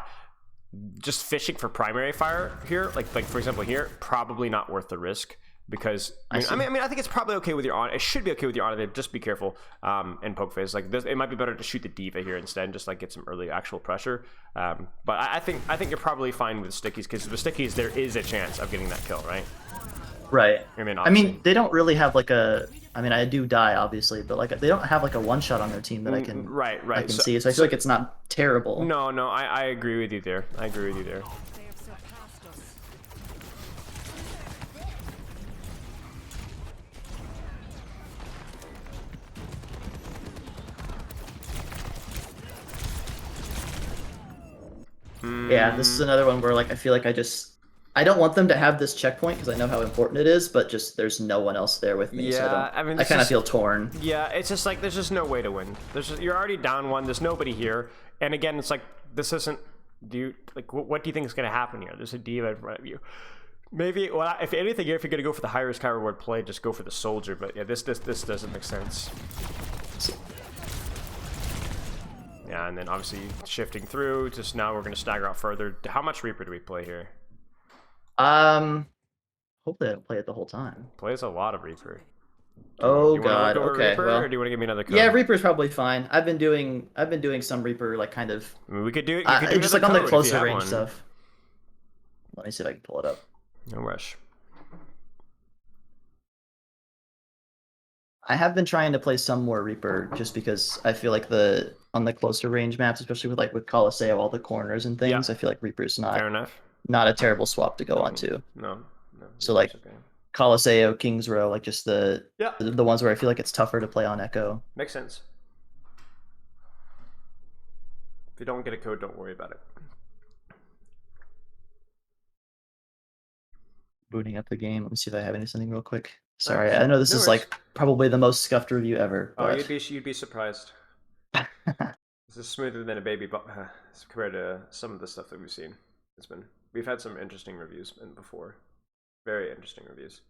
just fishing for primary fire here, like for example here, probably not worth the risk because I think it's probably okay with your on. It should be okay with your on. Just be careful and poke phase. Like this, it might be better to shoot the diva here instead, and just like get some early actual pressure. But I think you're probably fine with stickies because with stickies there is a chance of getting that kill, right? Right. I mean, they don't really have like a. I mean, I do die obviously, but like they don't have like a one shot on their team that I can I can see. So I feel like it's not terrible. No, I agree with you there. Yeah, this is another one where like I feel like I don't want them to have this checkpoint because I know how important it is, but just there's no one else there with me, so I kind of feel torn. Yeah, it's just like there's just no way to win. You're already down one. There's nobody here, and again, it's like this isn't. What do you think is going to happen here? There's a diva in front of you. Maybe, well, if anything, if you're going to go for the high risk, high reward play, just go for the soldier. But yeah, this doesn't make sense. Yeah, and then obviously shifting through. Just now we're going to stagger out further. How much Reaper do we play here? Hopefully I don't play it the whole time. Plays a lot of Reaper. Oh god, okay. Reaper, well, or do you want to give me another code? Yeah, Reaper's probably fine. I've been doing some Reaper like kind of. I mean, we could do it. Just like on the closer range stuff. Let me see if I can pull it up. No rush. I have been trying to play some more Reaper just because I feel like on the closer range maps, especially with Colosseo, all the corners and things, I feel like Reaper's not a terrible swap to go on to. No. So like okay. Colosseo, King's Row, like just the ones where I feel like it's tougher to play on Echo. Makes sense. If you don't get a code, don't worry about it. Booting up the game. Let me see if I have anything real quick. Sorry, I know this is like probably the most scuffed review ever. Oh, but... you'd be surprised. This is smoother than a baby, but compared to some of the stuff that we've seen. We've had some interesting reviews before. Very interesting reviews.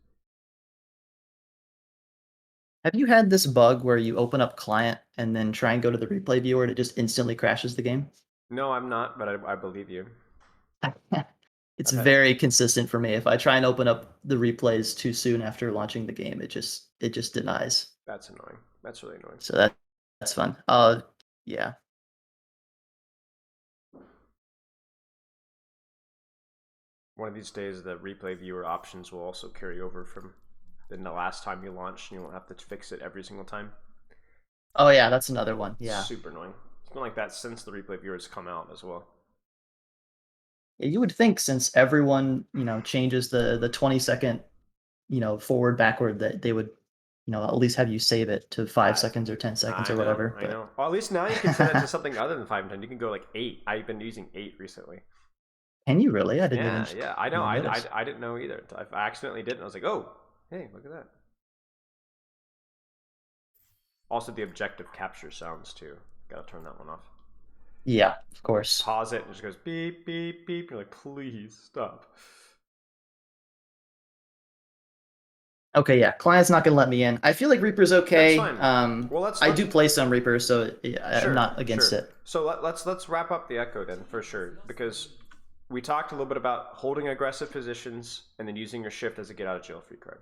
Have you had this bug where you open up client and then try and go to the replay viewer and it just instantly crashes the game? No, I'm not, but I believe you. It's very consistent for me. If I try and open up the replays too soon after launching the game, it just denies. That's annoying. That's really annoying. So that's fun. Yeah. One of these days, the replay viewer options will also carry over from the last time you launched, and you won't have to fix it every single time. Oh yeah, that's another one. Yeah. Super annoying. It's been like that since the replay viewers come out as well. You would think since everyone, changes the 20-second, forward backward that they would, at least have you save it to 5 seconds or 10 seconds or whatever. I know. Well, at least now you can set it to something other than 5 and 10. You can go like 8. I've been using 8 recently. Can you really? I didn't even. Yeah, I know. I didn't know either. I accidentally did, and I was like, oh, hey, look at that. Also, the objective capture sounds too. Gotta turn that one off. Yeah, of course. Pause it and it just goes beep, beep, beep. You're like, please stop. Okay, yeah. Client's not going to let me in. I feel like Reaper's okay. That's fine. I do play some Reaper, so I'm not against it. So let's wrap up the Echo then, for sure. Because we talked a little bit about holding aggressive positions and then using your shift as a get-out-of-jail-free card.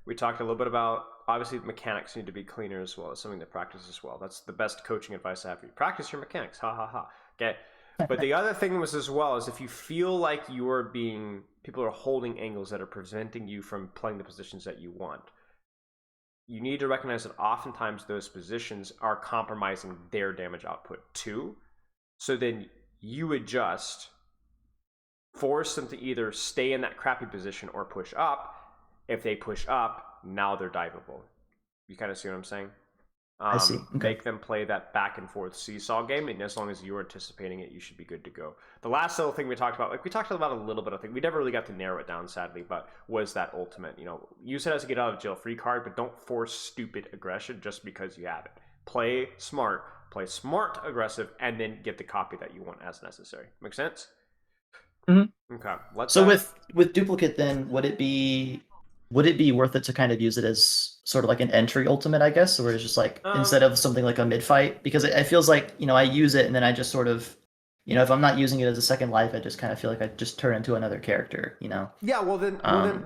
We talked a little bit about, obviously, mechanics need to be cleaner as well. It's something to practice as well. That's the best coaching advice I have for you. Practice your mechanics. Ha, ha, ha. Okay. But the other thing was as well is if you feel like people are holding angles that are preventing you from playing the positions that you want, you need to recognize that oftentimes those positions are compromising their damage output too. So then you adjust, force them to either stay in that crappy position or push up. If they push up, now they're diveable. You kind of see what I'm saying? I see. Okay. Make them play that back and forth seesaw game, and as long as you're anticipating it, you should be good to go. The last little thing we talked about, like we talked about a little bit, I think we never really got to narrow it down, sadly, but was that ultimate. You know, use it as a get out of jail free card, but don't force stupid aggression just because you have it. Play smart aggressive, and then get the copy that you want as necessary. Make sense? Mm-hmm. Okay. So with duplicate, then would it be worth it to kind of use it as sort of like an entry ultimate, I guess, or it's just like instead of something like a mid fight? Because it feels like, you know, I use it and then I just sort of, you know, if I'm not using it as a second life, I just kind of feel like I just turn into another character, you know? Yeah, well then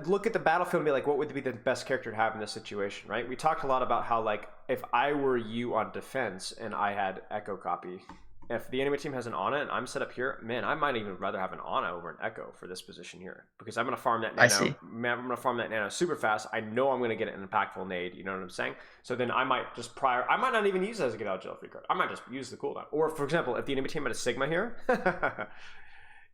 look at the battlefield and be like, what would be the best character to have in this situation, right? We talked a lot about how, like, if I were you on defense and I had Echo copy, if the enemy team has an Ana and I'm set up here, man, I might even rather have an Ana over an Echo for this position here, because I'm going to farm that nano. I see. Man, I'm going to farm that nano super fast. I know I'm going to get an impactful nade. You know what I'm saying? So then I might just I might not even use it as a get out of jail free card. I might just use the cooldown. Or for example, if the enemy team had a Sigma here,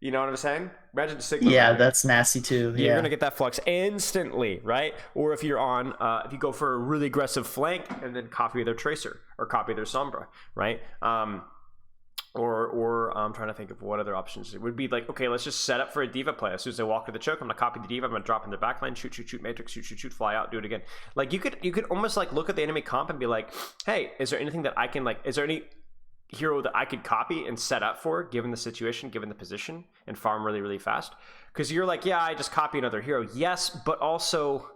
you know what I'm saying? Imagine Sigma. Yeah, that's nasty too. You're Yeah. going to get that flux instantly, right? Or if you're on, if you go for a really aggressive flank and then copy their Tracer or copy their Sombra, right? Or I'm trying to think of what other options. It would be like, okay, let's just set up for a diva play. As soon as they walk to the choke, I'm gonna copy the diva. I'm gonna drop in their backline, shoot, matrix, shoot, fly out, do it again. Like you could almost like look at the enemy comp and be like, hey, is there anything that I can like? Is there any hero that I could copy and set up for, given the situation, given the position, and farm really, really fast? Because you're like, yeah, I just copy another hero. Yes, but also,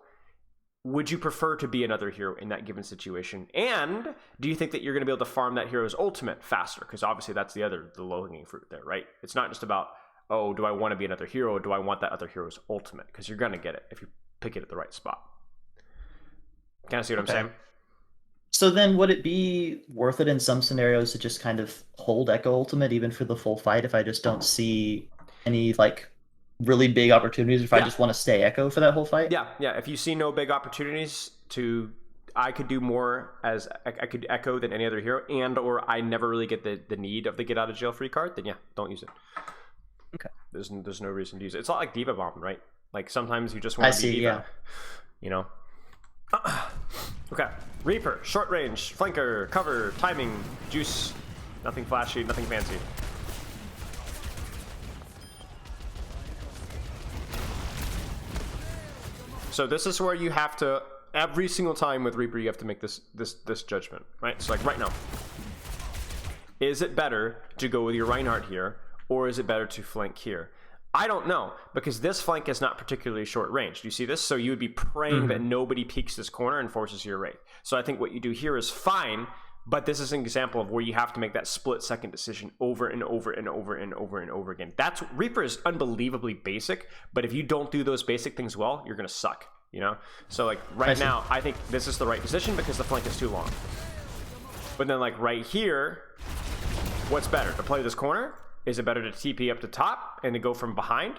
would you prefer to be another hero in that given situation? And do you think that you're going to be able to farm that hero's ultimate faster? Because obviously that's the low-hanging fruit there, right? It's not just about, oh, do I want to be another hero, or do I want that other hero's ultimate? Because you're going to get it if you pick it at the right spot. Kind of see what I'm saying? So then would it be worth it in some scenarios to just kind of hold Echo ultimate even for the full fight if I just don't see any like really big opportunities, if I just want to stay Echo for that whole fight? Yeah. If you see no big opportunities I could do more as I could Echo than any other hero, and or I never really get the need of the get out of jail free card, then yeah, don't use it. Okay. There's no reason to use it. It's not like Diva Bomb, right? Like sometimes you just want to be Diva. You know? Okay. Reaper, short range, flanker, cover, timing, juice. Nothing flashy, nothing fancy. So this is where you have to, every single time with Reaper, you have to make this judgment, right? So like right now, is it better to go with your Reinhardt here, or is it better to flank here? I don't know, because this flank is not particularly short range. Do you see this? So you would be praying that nobody peeks this corner and forces your Wraith. So I think what you do here is fine, but this is an example of where you have to make that split-second decision over and over and over and over and over again. That's Reaper is unbelievably basic, but if you don't do those basic things well, you're gonna suck, you know? So like right now, I think this is the right decision because the flank is too long. But then like right here, what's better, to play this corner? Is it better to TP up to top and to go from behind?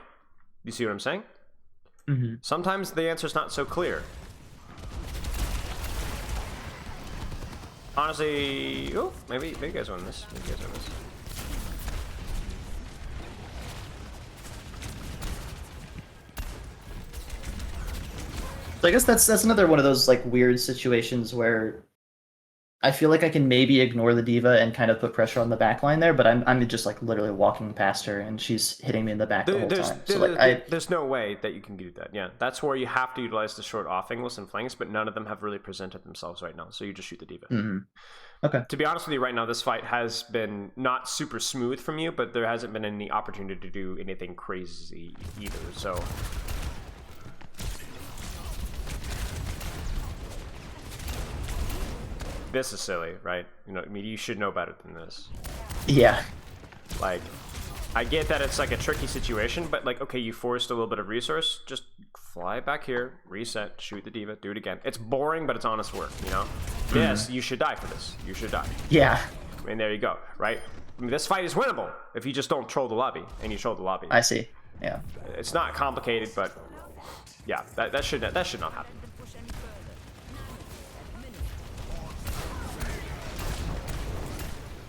You see what I'm saying? Sometimes the answer's not so clear. Honestly, oh, maybe you guys won this. So I guess that's another one of those like weird situations where I feel like I can maybe ignore the diva and kind of put pressure on the back line there, but I'm just like literally walking past her and she's hitting me in the back the whole time. So like there's no way that you can do that. Yeah, that's where you have to utilize the short off angles and flanks, but none of them have really presented themselves right now. So you just shoot the diva. Okay. To be honest with you, right now this fight has been not super smooth from you, but there hasn't been any opportunity to do anything crazy either. So. This is silly, right? You know, I mean, you should know better than this. Yeah. Like, I get that it's like a tricky situation, but like, okay, you forced a little bit of resource, just fly back here, reset, shoot the diva, do it again. It's boring, but it's honest work, you know? Yes, you should die for this. You should die. Yeah. And there you go, right? I mean, this fight is winnable if you just don't troll the lobby, and you troll the lobby. I see. Yeah. It's not complicated, but yeah, that should not happen.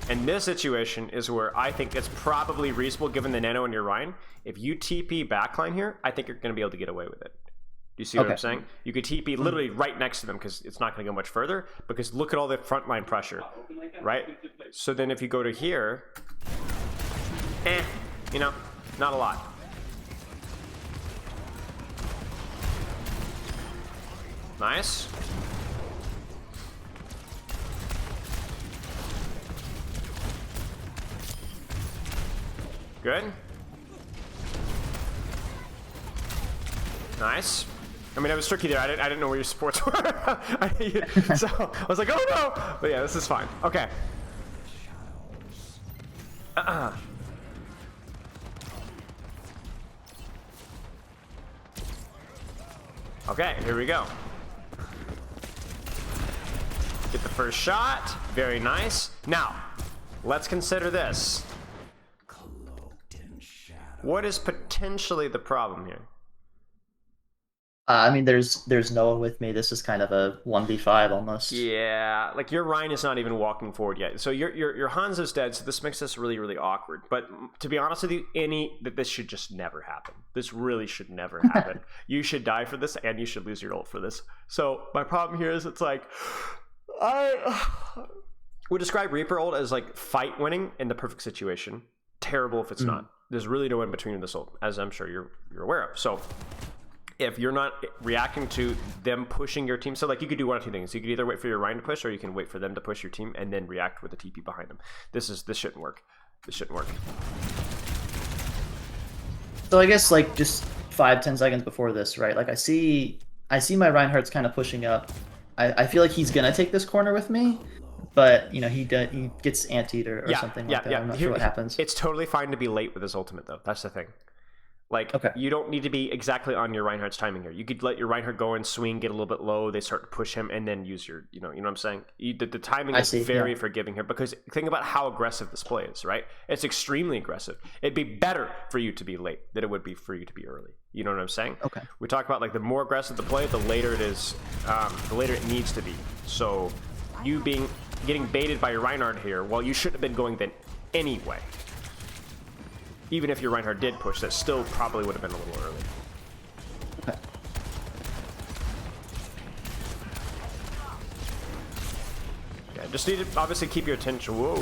And this situation is where I think it's probably reasonable, given the nano and your Ryan. If you TP backline here, I think you're going to be able to get away with it. Do you see what I'm saying? You could TP literally right next to them because it's not going to go much further. Because look at all the frontline pressure, right? So then if you go to here, you know, not a lot. Nice. Good. Nice. I mean, I was tricky there. I didn't know where your supports were. So I was like, oh no! But yeah, this is fine. Okay. Okay, here we go. Get the first shot. Very nice. Now, let's consider this. What is potentially the problem here? I mean, there's no one with me. This is kind of a 1v5 almost. Yeah, like your Ryan is not even walking forward yet. So your Hanzo's dead, so this makes this really, really awkward. But to be honest with you, this should just never happen. This really should never happen. You should die for this, and you should lose your ult for this. So my problem here is it's like, I would describe Reaper ult as like fight winning in the perfect situation. Terrible if it's not. There's really no in between in this ult, as I'm sure you're aware of. So if you're not reacting to them pushing your team, so like you could do one of two things. You could either wait for your Ryan to push, or you can wait for them to push your team and then react with a TP behind them. This shouldn't work. This shouldn't work. So I guess like just 5-10 seconds before this, right? Like I see my Reinhardt's kind of pushing up. I feel like he's gonna take this corner with me, but you know he gets antied or something like that. I'm not sure what happens. It's totally fine to be late with his ultimate though. That's the thing. Like, you don't need to be exactly on your Reinhardt's timing here. You could let your Reinhardt go and swing, get a little bit low. They start to push him, and then use your, you know what I'm saying? The timing is very forgiving here, because think about how aggressive this play is, right? It's extremely aggressive. It'd be better for you to be late than it would be for you to be early. You know what I'm saying? Okay. We talk about like the more aggressive the play, the later it is, the later it needs to be. So you getting baited by your Reinhardt here, well, you shouldn't have been going then anyway. Even if your Reinhardt did push, that still probably would have been a little early. Okay. Yeah, just need to obviously keep your attention. Whoa.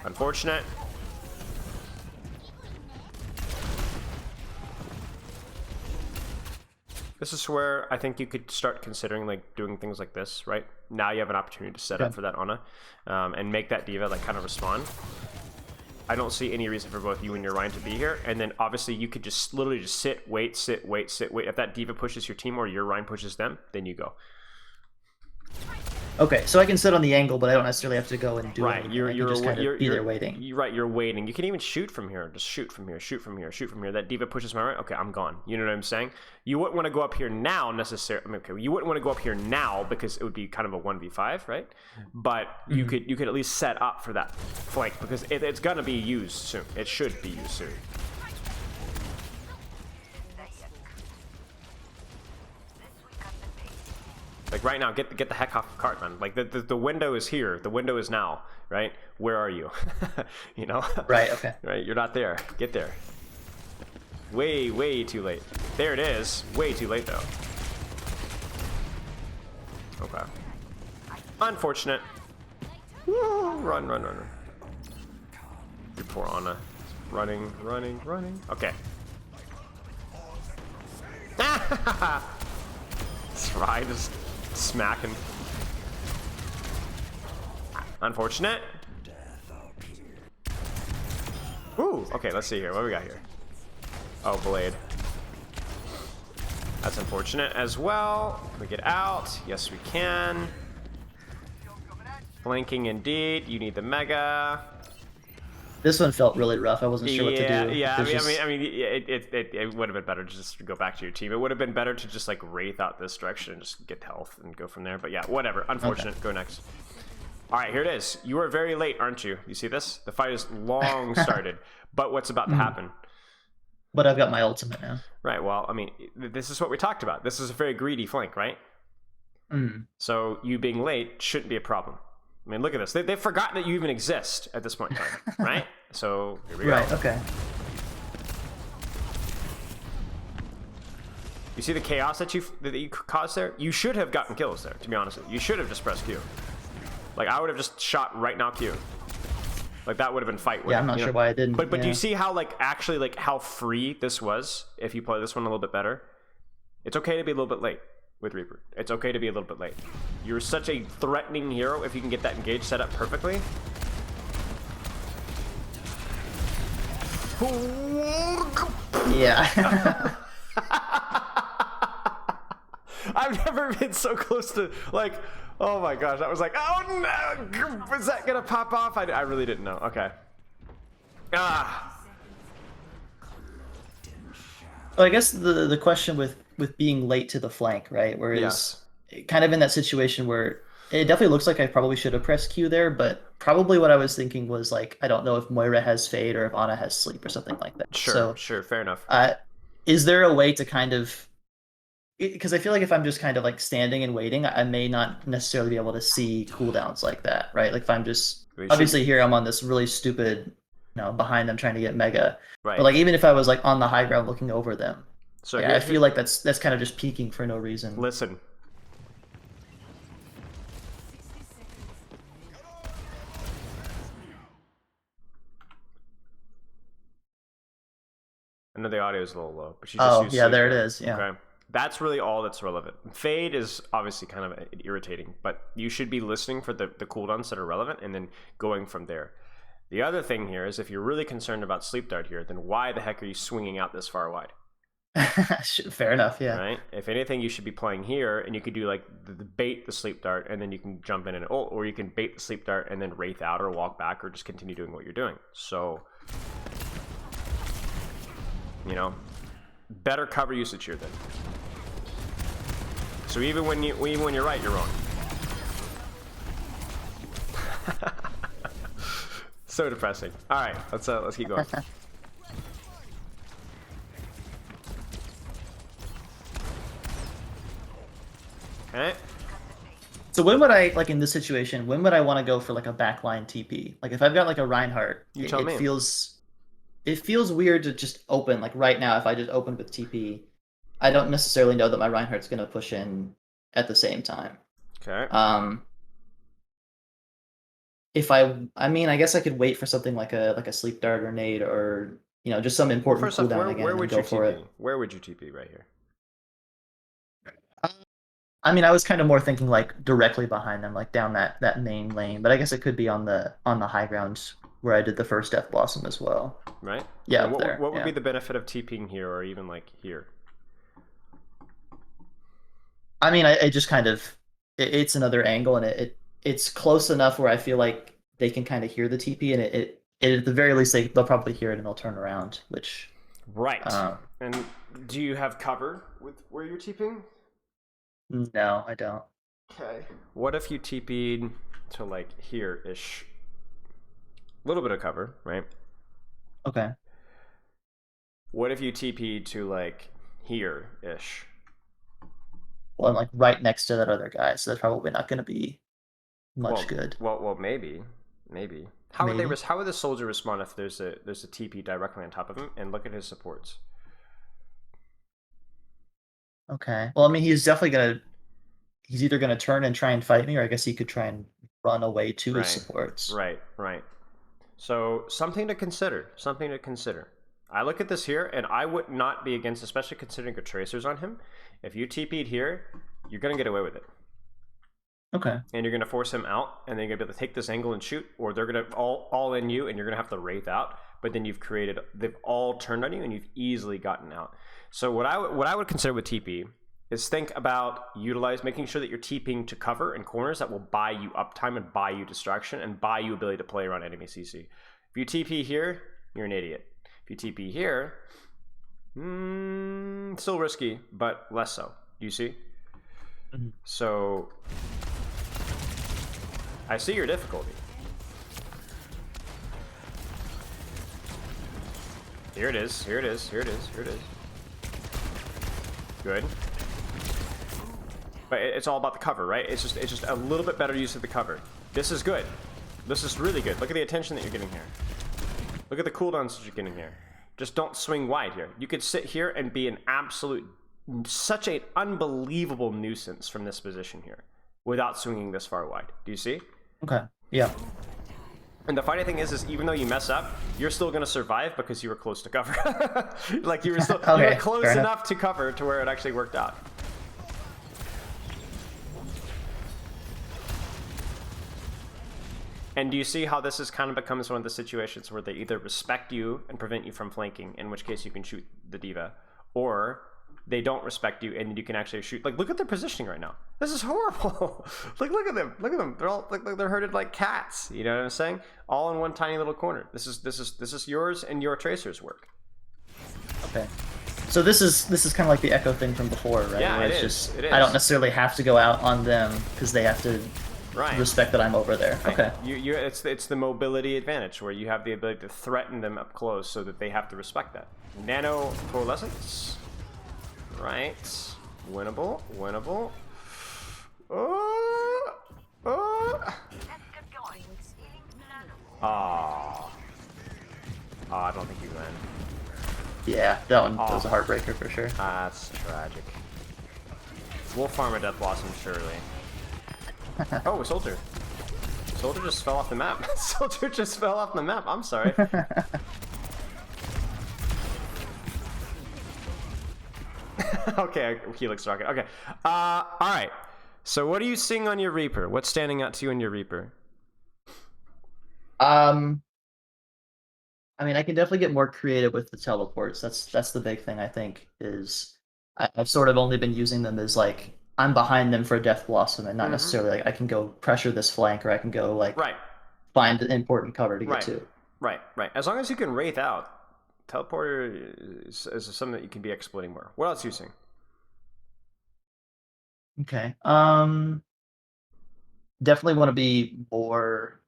Unfortunate. This is where I think you could start considering like doing things like this, right? Now you have an opportunity to set up for that Ana, and make that diva like kind of respond. I don't see any reason for both you and your Ryan to be here. And then obviously you could just literally just sit, wait. If that diva pushes your team or your Ryan pushes them, then you go. Okay, so I can sit on the angle, but I don't necessarily have to go and do it. You're just kind of be there waiting. You're waiting. You can even shoot from here. Just shoot from here, shoot from here, shoot from here. That diva pushes my right. Okay, I'm gone. You know what I'm saying? You wouldn't want to go up here now necessarily. I mean, okay, you wouldn't want to go up here now because it would be kind of a 1v5, right? But you could at least set up for that flank because it's gonna be used soon. It should be used soon. Like right now, get the heck off the cart, man. Like the window is here. The window is now, right? Where are you? You know? Right, okay. Right, you're not there. Get there. Way too late. There it is. Way too late, though. Okay. Unfortunate. Woo, run. Your poor Ana. Running. Okay. This ride is smacking. Unfortunate. Ooh, okay, let's see here. What do we got here? Oh, Blade. That's unfortunate as well. Can we get out? Yes, we can. Flanking indeed. You need the Mega. This one felt really rough. I wasn't sure what to do. Yeah, I mean, it would have been better to just go back to your team. It would have been better to just like wraith out this direction and just get health and go from there. But yeah, whatever. Unfortunate. Okay. Go next. All right, here it is. You are very late, aren't you? You see this? The fight is long started. But what's about to happen? But I've got my ultimate now. Right. Well, I mean, this is what we talked about. This is a very greedy flank, right? So you being late shouldn't be a problem. I mean, look at this. They've forgotten that you even exist at this point in time, right? So here we go. Right, okay. You see the chaos that you caused there? You should have gotten kills there, to be honest with you. You should have just pressed Q. Like, I would have just shot right now Q. Like, that would have been fight winning. Yeah, I'm not sure why I didn't. But yeah. do you see how, like, actually, like, how free this was if you play this one a little bit better? It's okay to be a little bit late with Reaper. It's okay to be a little bit late. You're such a threatening hero if you can get that engage set up perfectly. Yeah. I've never been so close to, like, oh my gosh, I was like, oh no, is that gonna pop off? I really didn't know. Okay. Ah. Well, I guess the question with being late to the flank, right? Whereas kind of in that situation where it definitely looks like I probably should have pressed Q there, but probably what I was thinking was like, I don't know if Moira has Fade or if Ana has Sleep or something like that. Sure, sure, fair enough. Is there a way to kind of, because I feel like if I'm just kind of like standing and waiting, I may not necessarily be able to see cooldowns like that, right? Like if I'm just, obviously here I'm on this really stupid, behind them trying to get Mega. Right. But like even if I was like on the high ground looking over them, so I feel like that's kind of just peeking for no reason. Listen. I know the audio is a little low, but she just used there it is. Yeah. Okay. That's really all that's relevant. Fade is obviously kind of irritating, but you should be listening for the cooldowns that are relevant and then going from there. The other thing here is if you're really concerned about Sleep Dart here, then why the heck are you swinging out this far wide? Fair enough, yeah. Right? If anything, you should be playing here, and you could do like the bait the Sleep Dart, and then you can jump in and ult, or you can bait the Sleep Dart and then wraith out or walk back or just continue doing what you're doing. So, better cover usage here then. So even when you're right, you're wrong. So depressing. All right, let's keep going. Okay. So when would I, like in this situation, when would I want to go for like a backline TP? Like if I've got like a Reinhardt, it feels weird to just open like right now. If I just open with TP, I don't necessarily know that my Reinhardt's gonna push in at the same time. Okay. I guess I could wait for something like a Sleep Dart or Nade or just some important cooldown again and go for it. Where would you TP right here? I was kind of more thinking like directly behind them, like down that main lane. But I guess it could be on the high ground where I did the first Death Blossom as well. Right. Yeah. What would be the benefit of TPing here or even like here? I just kind of it's another angle and it's close enough where I feel like they can kind of hear the TP and it at the very least they'll probably hear it and they'll turn around, which. Right. And do you have cover with where you're TPing? No, I don't. Okay. What if you TP'd to like here-ish? A little bit of cover, right? Okay. What if you TP'd to like here-ish? Well, I'm like right next to that other guy, so that's probably not going to be much good. Well, maybe. How would the soldier respond if there's a TP directly on top of him? And look at his supports. Okay. Well, he's definitely he's either gonna turn and try and fight me, or I guess he could try and run away to his supports. Right. So something to consider. I look at this here, and I would not be against, especially considering your tracers on him. If you TP'd here, you're gonna get away with it. Okay. And you're gonna force him out, and then you're gonna be able to take this angle and shoot, or they're gonna all in you, and you're gonna have to wraith out. But then they've all turned on you, and you've easily gotten out. So what I would consider with TP is think about making sure that you're TPing to cover and corners that will buy you uptime and buy you distraction and buy you ability to play around enemy CC. If you TP here, you're an idiot. If you TP here, still risky, but less so. Do you see? Mm-hmm. So I see your difficulty. Here it is. Good. But it's all about the cover, right? It's just a little bit better use of the cover. This is good. This is really good. Look at the attention that you're getting here. Look at the cooldowns that you're getting here. Just don't swing wide here. You could sit here and be an absolute such an unbelievable nuisance from this position here without swinging this far wide. Do you see? Okay. Yeah. And the funny thing is even though you mess up, you're still going to survive because you were close to cover. Like you were still you were close enough to cover to where it actually worked out. And do you see how this is kind of becomes one of the situations where they either respect you and prevent you from flanking, in which case you can shoot the diva, or they don't respect you and you can actually shoot. Like, look at their positioning right now. This is horrible. Like, look at them. Look at them. They're all like they're herded like cats. You know what I'm saying? All in one tiny little corner. This is yours and your Tracer's work. Okay. So this is kind of like the Echo thing from before, right? Yeah, Where it it's is. just It is. I don't necessarily have to go out on them because they have to respect that I'm over there. Right. Okay. It's the mobility advantage where you have the ability to threaten them up close so that they have to respect that. Nano coalescence. Right. Winnable. Oh. I don't think you win. Yeah, that one was a heartbreaker for sure. That's tragic. We'll farm a Death Blossom surely. Oh, a soldier. Soldier just fell off the map. Soldier just fell off the map. I'm sorry. Okay, Helix Rocket. Okay. All right. So what are you seeing on your Reaper? What's standing out to you on your Reaper? I mean, I can definitely get more creative with the teleports. That's the big thing, I think, is I've sort of only been using them as like I'm behind them for a Death Blossom and not necessarily like I can go pressure this flank or I can go like find an important cover to get to. Right. As long as you can Wraith out, Teleporter is something that you can be exploiting more. What else are you seeing? Okay. Definitely want to be more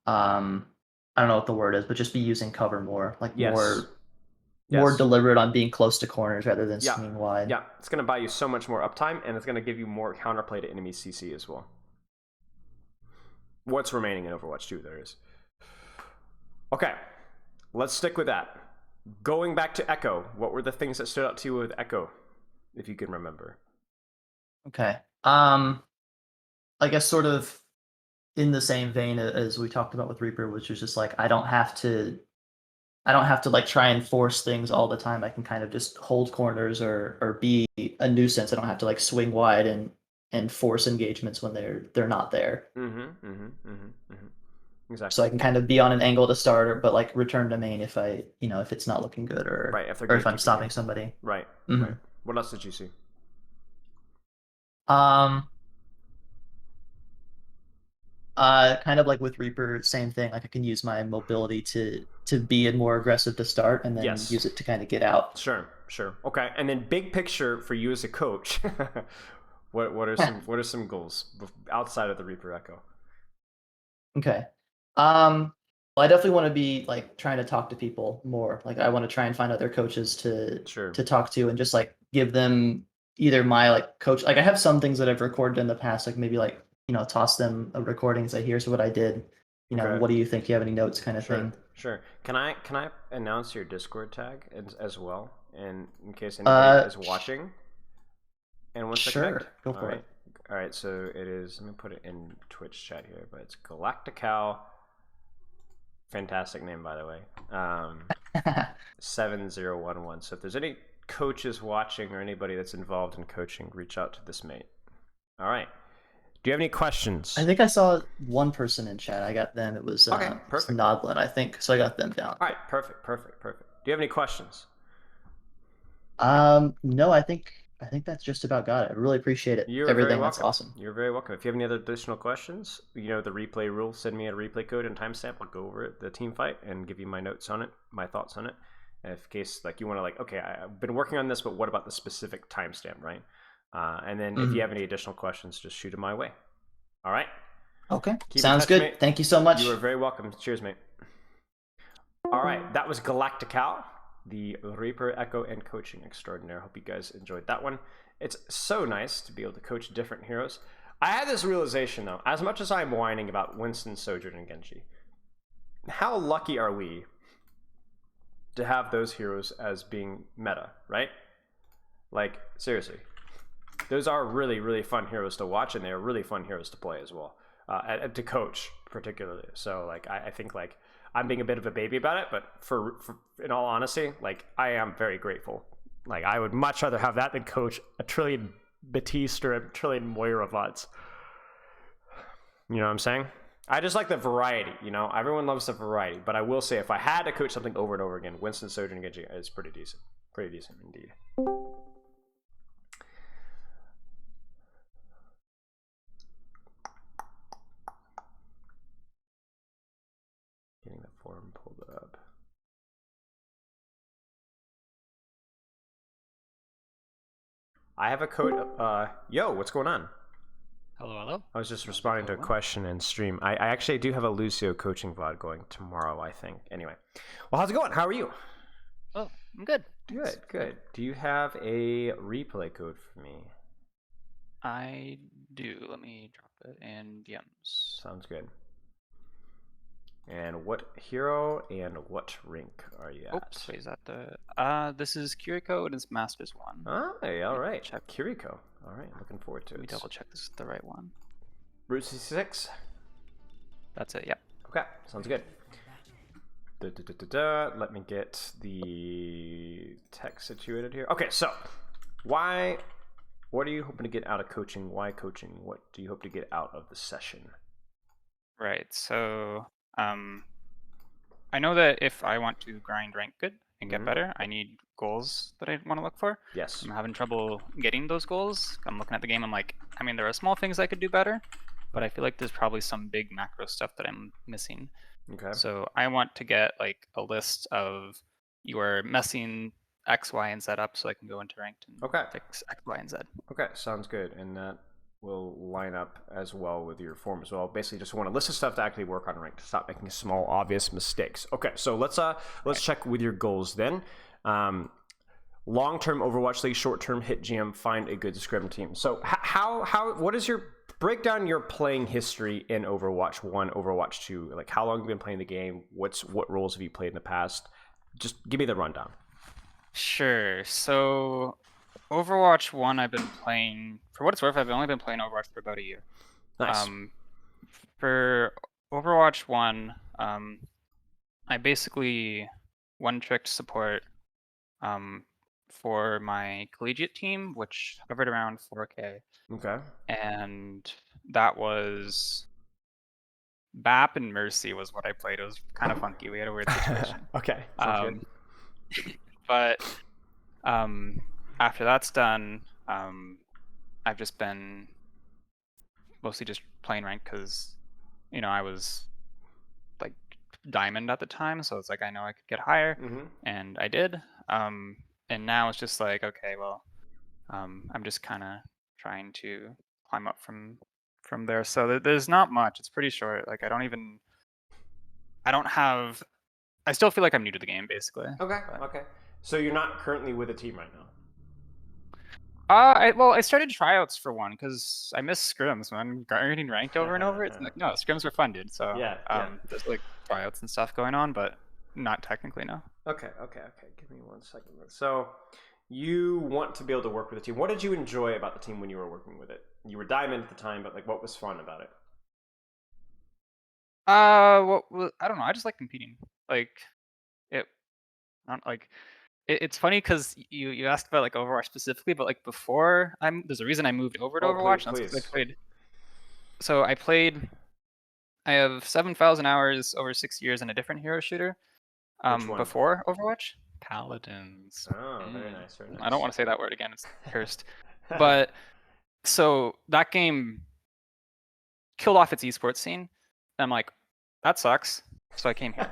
I don't know what the word is, but just be using cover more. Like more deliberate on being close to corners rather than swinging wide. Yeah, it's going to buy you so much more uptime, and it's going to give you more counterplay to enemy CC as well. What's remaining in Overwatch 2, there is. Okay, let's stick with that. Going back to Echo, what were the things that stood out to you with Echo, if you can remember? Okay. I guess sort of in the same vein as we talked about with Reaper, which is just like I don't have to like try and force things all the time. I can kind of just hold corners or be a nuisance. I don't have to like swing wide and force engagements when they're not there. Exactly. So I can kind of be on an angle to start, but like return to main if if it's not looking good or if I'm stopping somebody. Right. What else did you see? Kind of like with Reaper, same thing. Like I can use my mobility to be more aggressive to start, and then use it to kind of get out. Sure. Okay, and then big picture for you as a coach, what are some goals outside of the Reaper Echo? Okay. Well, I definitely want to be like trying to talk to people more. Like I want to try and find other coaches to talk to and just like give them either my like coach. Like I have some things that I've recorded in the past, like maybe like toss them a recording, say here's what I did. What do you think? You have any notes, kind of thing. Sure. Can I announce your Discord tag as well, and in case anybody is watching and wants to connect? Go for it. All right. So it is. Let me put it in Twitch chat here, but it's Galactical. Fantastic name, by the way. 7011. So if there's any coaches watching or anybody that's involved in coaching, reach out to this mate. All right. Do you have any questions? I think I saw one person in chat. I got them. It was perfect. Nodlin, I think. So I got them down. All right, perfect. Do you have any questions? No, I think that's just about got it. I really appreciate it. Everything. That's awesome. You're very welcome. If you have any other additional questions, the replay rule, send me a replay code and timestamp. I'll go over it, the team fight, and give you my notes on it, my thoughts on it. And if case like you want to okay, I've been working on this, but what about the specific timestamp, right? And then if you have any additional questions, just shoot them my way. All right? Okay. Sounds good. Mate. Thank you so much. You are very welcome. Cheers, mate. All right. That was Galactical, the Reaper Echo and coaching extraordinaire. Hope you guys enjoyed that one. It's so nice to be able to coach different heroes. I had this realization, though. As much as I'm whining about Winston, Sojourn, and Genji, how lucky are we to have those heroes as being meta, right? Like, seriously. those are really, really fun heroes to watch, and they're really fun heroes to play as well, and to coach particularly. So like I think like I'm being a bit of a baby about it, but for in all honesty, like I am very grateful. Like I would much rather have that than coach a trillion Batiste or a trillion Moira VODs. You know what I'm saying? I just like the variety, you know? Everyone loves the variety, but I will say if I had to coach something over and over again, Winston, Sojourn, and Genji is pretty decent. Pretty decent indeed. Getting the form pulled up. I have a code. Yo, what's going on? Hello, hello. I was just responding to a question in stream. I actually do have a Lucio coaching VOD going tomorrow, I think. Anyway. Well, how's it going? How are you? Oh, I'm good. Good, good. Do you have a replay code for me? I do. Let me drop it in DMs. Sounds good. And what hero and what rank are you at? Oops, wait, is that the... this is Kiriko, and it's Masters 1. Oh, hey, all right. Check. Kiriko. All right, looking forward to it. Let me double check this is the right one. Route 66? That's it, yep. Okay, sounds good. Let me get the text situated here. Okay, so what are you hoping to get out of coaching? Why coaching? What do you hope to get out of the session? Right, so I know that if I want to grind rank good and get better, I need goals that I want to look for. Yes. I'm having trouble getting those goals. I'm looking at the game, I'm like, I mean, there are small things I could do better, but I feel like there's probably some big macro stuff that I'm missing. Okay. So I want to get like a list of you are messing X, Y, and Z up so I can go into ranked and fix X, Y, and Z. Okay, sounds good. And that will line up as well with your form as well. Basically just want a list of stuff to actually work on ranked to stop making small obvious mistakes. Okay, so let's check with your goals then. Long-term Overwatch League, short-term hit GM, find a good scrim team. So what is your break down your playing history in Overwatch 1, Overwatch 2? Like how long have you been playing the game? What roles have you played in the past? Just give me the rundown. Sure. So Overwatch 1 I've been playing, for what it's worth, I've only been playing Overwatch for about a year. Nice. For Overwatch 1, I basically one-tricked support for my collegiate team, which hovered around 4K. Okay. And that was BAP and Mercy was what I played. It was kind of funky. We had a weird situation. Okay. Sounds good. But after that's done, I've just been mostly just playing rank because, you know, I was like diamond at the time, so it's like I know I could get higher, and I did. And now it's just like, okay, well, I'm just kind of trying to climb up from there. So there's not much. It's pretty short. Like I still feel like I'm new to the game, basically. Okay. Okay. So you're not currently with a team right now? I started tryouts for one because I miss scrims, man. Getting ranked over and over. It's like, no, scrims are fun, dude. So there's like tryouts and stuff going on, but not technically, no. Okay. Give me 1 second. So you want to be able to work with a team. What did you enjoy about the team when you were working with it? You were diamond at the time, but like, what was fun about it? Well, I don't know. I just like competing. Like, it's funny because you asked about like Overwatch specifically, but like before there's a reason I moved over to Overwatch. Please. That's 'cause I played. So I have 7,000 hours over 6 years in a different hero shooter. Which one? Before Overwatch, Paladins. Oh, very nice, very nice. I don't want to say that word again. It's cursed. But so that game killed off its esports scene. And I'm like, that sucks. So I came here.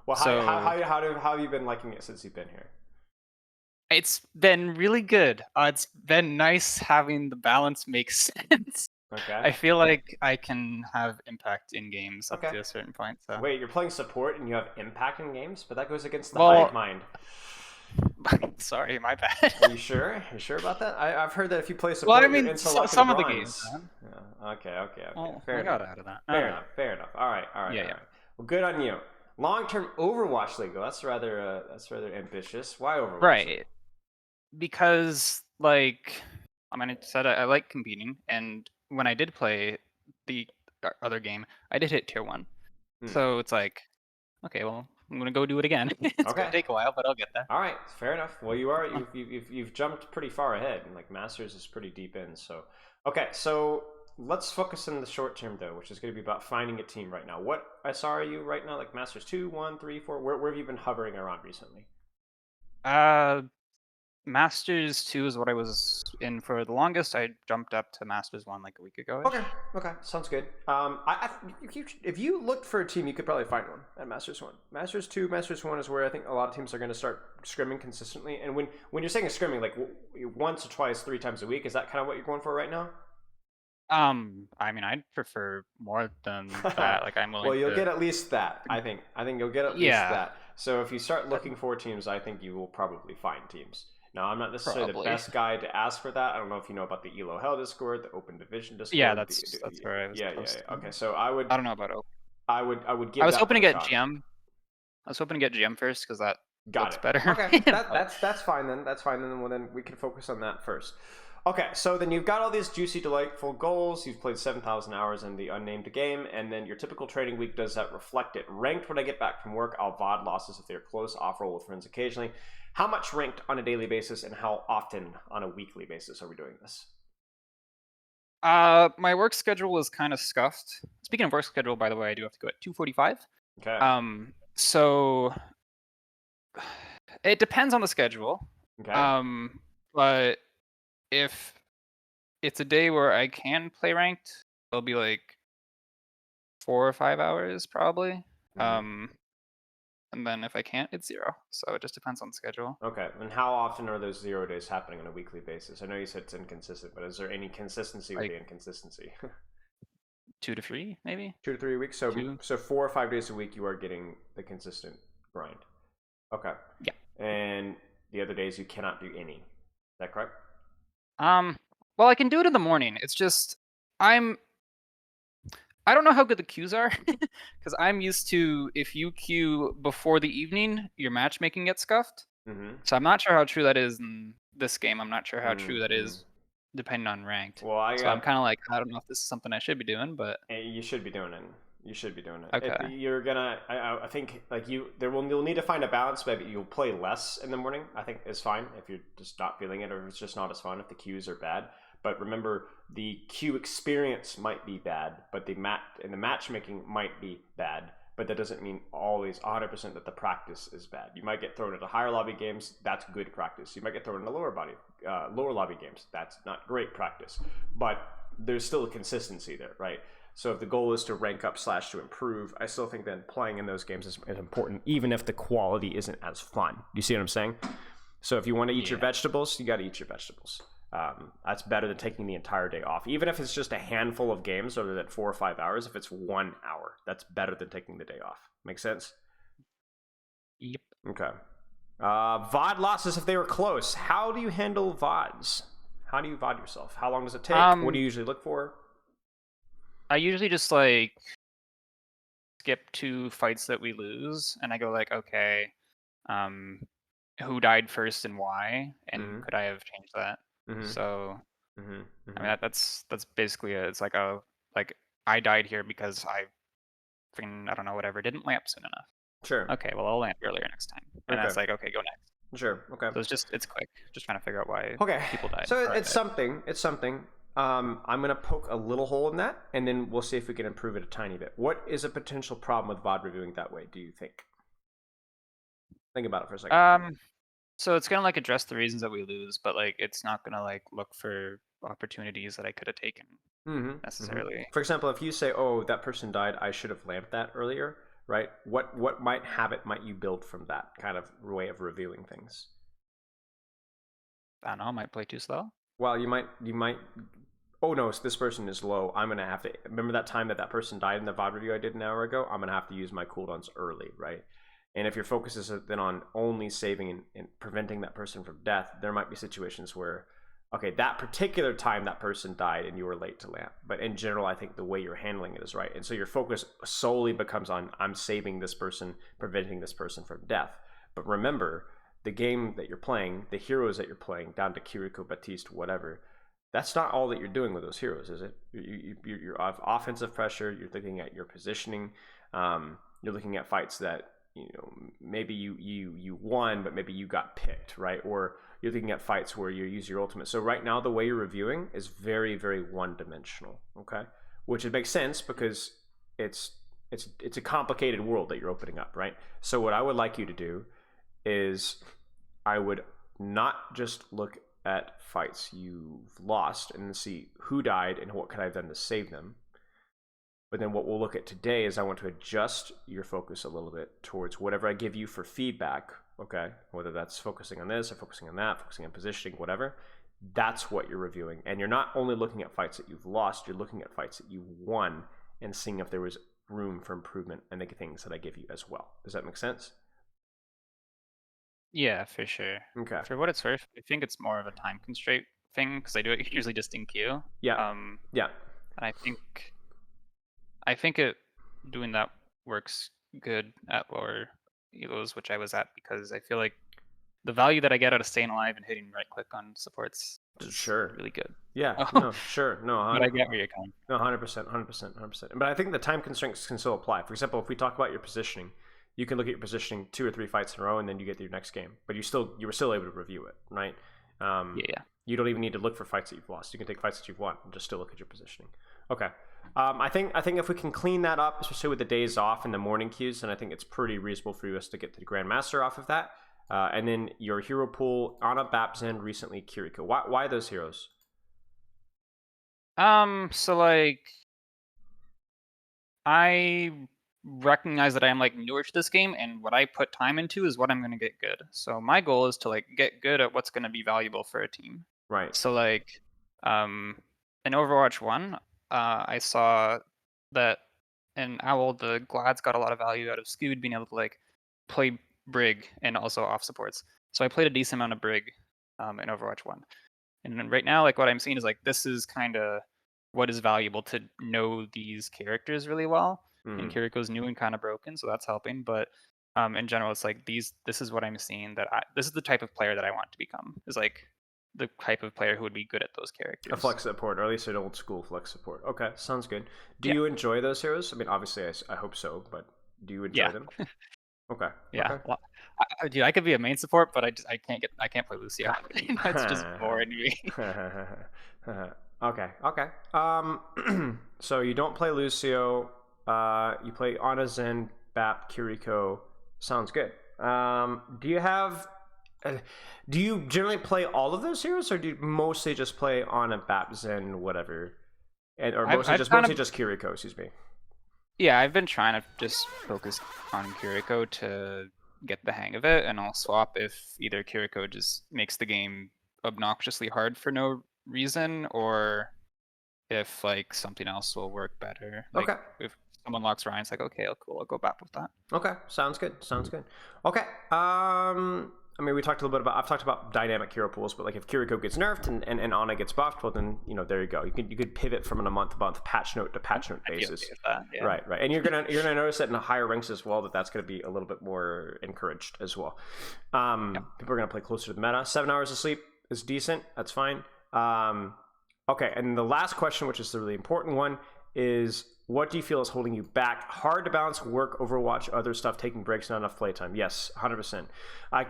Well, how have you been liking it since you've been here? It's been really good. It's been nice having the balance make sense. Okay. I feel like I can have impact in games up to a certain point. So. Wait, you're playing support and you have impact in games, but that goes against the hive mind. Sorry, my bad. Are you sure? You sure about that? I've heard that if you play support, well, I mean, you're some of the games. Yeah. Okay. Well, Fair enough. Out of that. Fair enough. All right. Yeah. Well, good on you. Long-term Overwatch League, though. That's rather ambitious. Why Overwatch? Right. Because like I mean, I said I like competing, and when I did play the other game, I did hit tier 1. So it's like, okay, well, I'm gonna go do it again. It's Okay. gonna take a while, but I'll get there. All right, fair enough. Well, you've jumped pretty far ahead, and like Masters is pretty deep in. So, okay, so let's focus on the short term though, which is going to be about finding a team right now. What SR are you right now? Like Masters 2, 1, 3, 4? Where have you been hovering around recently? Masters 2 is what I was in for the longest. I jumped up to Masters 1 like a week ago. Okay, sounds good. If you looked for a team, you could probably find one at Masters 1. Masters 2, Masters 1 is where I think a lot of teams are going to start scrimming consistently. And when you're saying a scrimming, like once or twice, 3 times a week, is that kind of what you're going for right now? I mean, I'd prefer more than that. Like, I'm willing. Well, you'll to... get at least that. I think you'll get at least that. So if you start looking for teams, I think you will probably find teams. Now, I'm not necessarily the best guy to ask for that. I don't know if you know about the ELO Hell Discord, the Open Division Discord. Yeah, that's where I was. Yeah. Okay, so I don't know about Open. I would give. I was hoping to get GM. I was hoping to get GM first because that looks better. Okay, that's fine then. That's fine then. Well, then we can focus on that first. Okay, so then you've got all these juicy, delightful goals. You've played 7,000 hours in the unnamed game, and then your typical training week, does that reflect it? Ranked when I get back from work, I'll VOD losses if they're close, off-roll with friends occasionally. How much ranked on a daily basis, and how often on a weekly basis are we doing this? My work schedule is kind of scuffed. Speaking of work schedule, by the way, I do have to go at 2:45. Okay. So it depends on the schedule. Okay. But if it's a day where I can play ranked, it'll be like 4 or 5 hours probably. And then if I can't, it's 0. So it just depends on the schedule. Okay. And how often are those 0 days happening on a weekly basis? I know you said it's inconsistent, but is there any consistency with the inconsistency? 2 to 3, maybe. 2 to 3 weeks. So 4 or 5 days a week, you are getting the consistent grind. Okay. Yeah. And the other days you cannot do any. Is that correct? Well, I can do it in the morning. It's just I don't know how good the queues are because I'm used to if you queue before the evening, your matchmaking gets scuffed. So I'm not sure how true that is in this game. I'm not sure how true that is depending on ranked. Well, I'm kind of like, I don't know if this is something I should be doing, but you should be doing it. You should be doing it. Okay. You're gonna. I think like you'll need to find a balance. Maybe you'll play less in the morning. I think is fine if you're just not feeling it, or if it's just not as fun if the queues are bad. But remember, the queue experience might be bad, but the matchmaking might be bad. But that doesn't mean always 100% that the practice is bad. You might get thrown into higher lobby games. That's good practice. You might get thrown into lower lobby games. That's not great practice. But there's still a consistency there, right? So if the goal is to rank up / to improve, I still think that playing in those games is important, even if the quality isn't as fun. You see what I'm saying? So if you want to eat your vegetables, you got to eat your vegetables. That's better than taking the entire day off. Even if it's just a handful of games rather than 4 or 5 hours, if it's 1 hour, that's better than taking the day off. Make sense? Yep. Okay. VOD losses if they were close. How do you handle VODs? How do you VOD yourself? How long does it take? What do you usually look for? I usually just like skip 2 fights that we lose, and I go like, okay, who died first and why, and could I have changed that? So I mean that's basically it. It's like I died here because I don't know, whatever, didn't lamp soon enough. Sure. Okay, well I'll lamp earlier next time. And that's like, okay, go next. Sure. Okay. So it's quick. Just trying to figure out why people died. So it's something. I'm gonna poke a little hole in that, and then we'll see if we can improve it a tiny bit. What is a potential problem with VOD reviewing that way, do you think? Think about it for a second. So it's gonna like address the reasons that we lose, but like it's not gonna like look for opportunities that I could have taken necessarily. For example, if you say, "Oh, that person died, I should have lamped that earlier," right? What habit might you build from that kind of way of reviewing things? I don't know. I might play too slow. Well, you might. Oh no, so this person is low. I'm gonna have to remember that time that person died in the VOD review I did an hour ago. I'm gonna have to use my cooldowns early, right? And if your focus is then on only saving and preventing that person from death, there might be situations where, okay, that particular time that person died and you were late to lamp. But in general, I think the way you're handling it is right. And so your focus solely becomes on, I'm saving this person, preventing this person from death. But remember, the game that you're playing, the heroes that you're playing, down to Kiriko, Baptiste, whatever, that's not all that you're doing with those heroes, is it? You're offensive pressure. You're looking at your positioning. You're looking at fights that maybe you won, but maybe you got picked, right? Or you're looking at fights where you use your ultimate. So right now, the way you're reviewing is very, very one-dimensional. Okay, which it makes sense because it's a complicated world that you're opening up, right? So what I would like you to do is I would not just look at fights you've lost and see who died and what could I have done to save them. But then what we'll look at today is I want to adjust your focus a little bit towards whatever I give you for feedback, okay? Whether that's focusing on this or focusing on that, focusing on positioning, whatever. That's what you're reviewing. And you're not only looking at fights that you've lost, you're looking at fights that you won and seeing if there was room for improvement and the things that I give you as well. Does that make sense? Yeah, for sure. Okay. For what it's worth, I think it's more of a time constraint thing because I do it usually just in queue. Yeah. Yeah. And I think it doing that works good at lower elos, which I was at, because I feel like the value that I get out of staying alive and hitting right click on supports is Sure. really good. Yeah. No, sure. No, But I get where you're coming. No, 100%. But I think the time constraints can still apply. For example, if we talk about your positioning, you can look at your positioning 2 or 3 fights in a row, and then you get to your next game. But you were still able to review it, right? Yeah. You don't even need to look for fights that you've lost. You can take fights that you've won and just still look at your positioning. Okay. I think if we can clean that up, especially with the days off and the morning queues, then I think it's pretty reasonable for us to get to the Grandmaster off of that. And then your hero pool, Ana, Babzen, recently Kiriko. Why those heroes? So like I recognize that I am like newer to this game, and what I put time into is what I'm gonna get good. So my goal is to like get good at what's gonna be valuable for a team. Right. So like in Overwatch 1, I saw that in Owl the Glads got a lot of value out of Scoot being able to like play Brig and also off supports. So I played a decent amount of Brig in Overwatch 1. And then right now, like what I'm seeing is like this is kind of what is valuable to know these characters really well. And Kiriko's new and kind of broken, so that's helping. But in general, it's like this is what I'm seeing this is the type of player that I want to become. Is like the type of player who would be good at those characters. A flex support, or at least an old school flex support. Okay, sounds good. Do you enjoy those heroes? I mean, obviously, I hope so, but do you enjoy them? Okay. Yeah. Okay. Well, dude, I could be a main support, but I can't play Lucio. That's just boring to me. Okay. So you don't play Lucio. You play Ana, Zen, Bap, Kiriko. Sounds good. Do you generally play all of those heroes, or do you mostly just play Ana, Bap, Zen, whatever, or mostly just Kiriko? Excuse me. Yeah, I've been trying to just focus on Kiriko to get the hang of it, and I'll swap if either Kiriko just makes the game obnoxiously hard for no reason, or if like something else will work better. Like, okay. If someone locks Ryan, it's like, okay, cool, I'll go back with that. Okay, sounds good. Okay. I mean, I've talked about dynamic hero pools, but like if Kiriko gets nerfed and Ana gets buffed, well then, there you go. You could pivot from a month-to-month patch note to patch note basis. Yeah. Right. And you're gonna notice that in the higher ranks as well, that's gonna be a little bit more encouraged as well. People are gonna play closer to the meta. 7 hours of sleep is decent. That's fine. Okay, and the last question, which is the really important one, is what do you feel is holding you back? Hard to balance work, Overwatch, other stuff, taking breaks, not enough playtime. Yes, 100%. I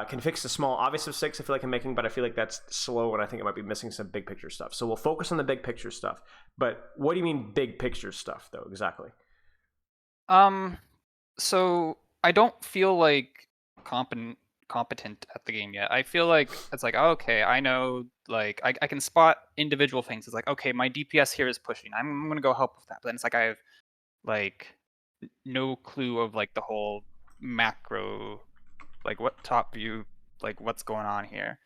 can fix the small obvious mistakes I feel like I'm making, but I feel like that's slow, and I think I might be missing some big picture stuff. So we'll focus on the big picture stuff. But what do you mean big picture stuff, though, exactly? So I don't feel like competent at the game yet. I feel like it's like, oh, okay, I know, like I can spot individual things. It's like, okay, my DPS here is pushing, I'm gonna go help with that. But then it's like I have like no clue of like the whole macro, like what top view, like what's going on here.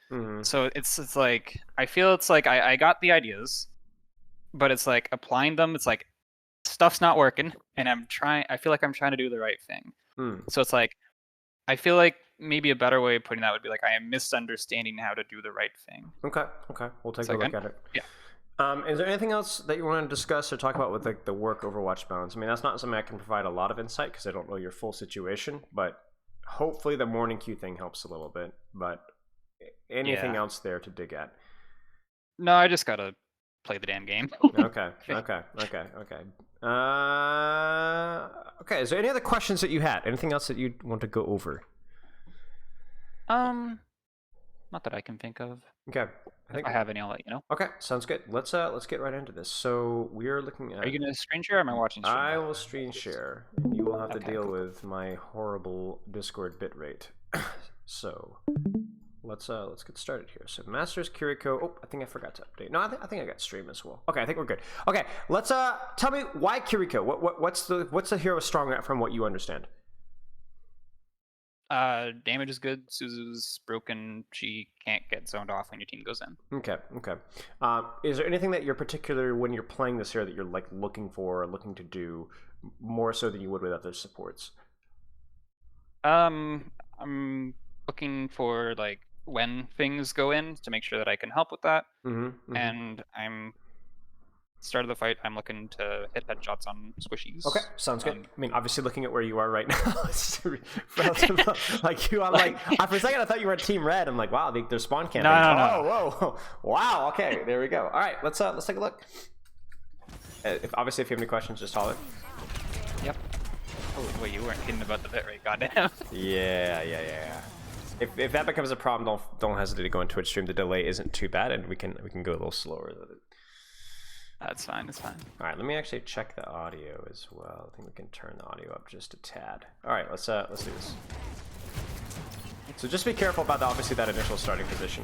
So it's like I feel it's like I got the ideas, but it's like applying them, it's like stuff's not working, and I feel like I'm trying to do the right thing. So it's like I feel like maybe a better way of putting that would be like I am misunderstanding how to do the right thing. Okay. We'll take a look at it. Yeah. Is there anything else that you want to discuss or talk about with like the work Overwatch balance? I mean, that's not something I can provide a lot of insight because I don't know your full situation, but hopefully the morning queue thing helps a little bit. But anything else there to dig at? No, I just gotta play the damn game. Okay. Okay. Is there any other questions that you had? Anything else that you want to go over? Not that I can think of. Okay. If I have any, I'll let you know. Okay, sounds good. Let's get right into this. So we are looking at. Are you gonna screen share or am I watching stream? I will screen share. And you will have to Okay, deal cool. with my horrible Discord bitrate. So let's get started here. So Masters Kiriko. Oh, I think I forgot to update. No, I think I got stream as well. Okay, I think we're good. Okay, let's tell me why Kiriko. What's the hero strong at from what you understand? Damage is good. Suzu's broken. She can't get zoned off when your team goes in. Okay. Is there anything that you're particular when you're playing this hero that you're like looking for or looking to do more so than you would with other supports? I'm looking for like when things go in to make sure that I can help with that. And I'm start of the fight. I'm looking to hit headshots on squishies. Okay, sounds good. I mean, obviously, looking at where you are right now, like you, I'm like, for a second, I thought you were Team Red. I'm like, wow, they're spawn camping. No. Whoa, wow. Okay, there we go. All right, let's take a look. If you have any questions, just holler. Yep. Oh wait, you weren't kidding about the bit rate, goddamn. Yeah. If that becomes a problem, don't hesitate to go on Twitch stream. The delay isn't too bad, and we can go a little slower with it. That's fine. It's fine. All right, let me actually check the audio as well. I think we can turn the audio up just a tad. All right, let's do this. So just be careful about obviously that initial starting position.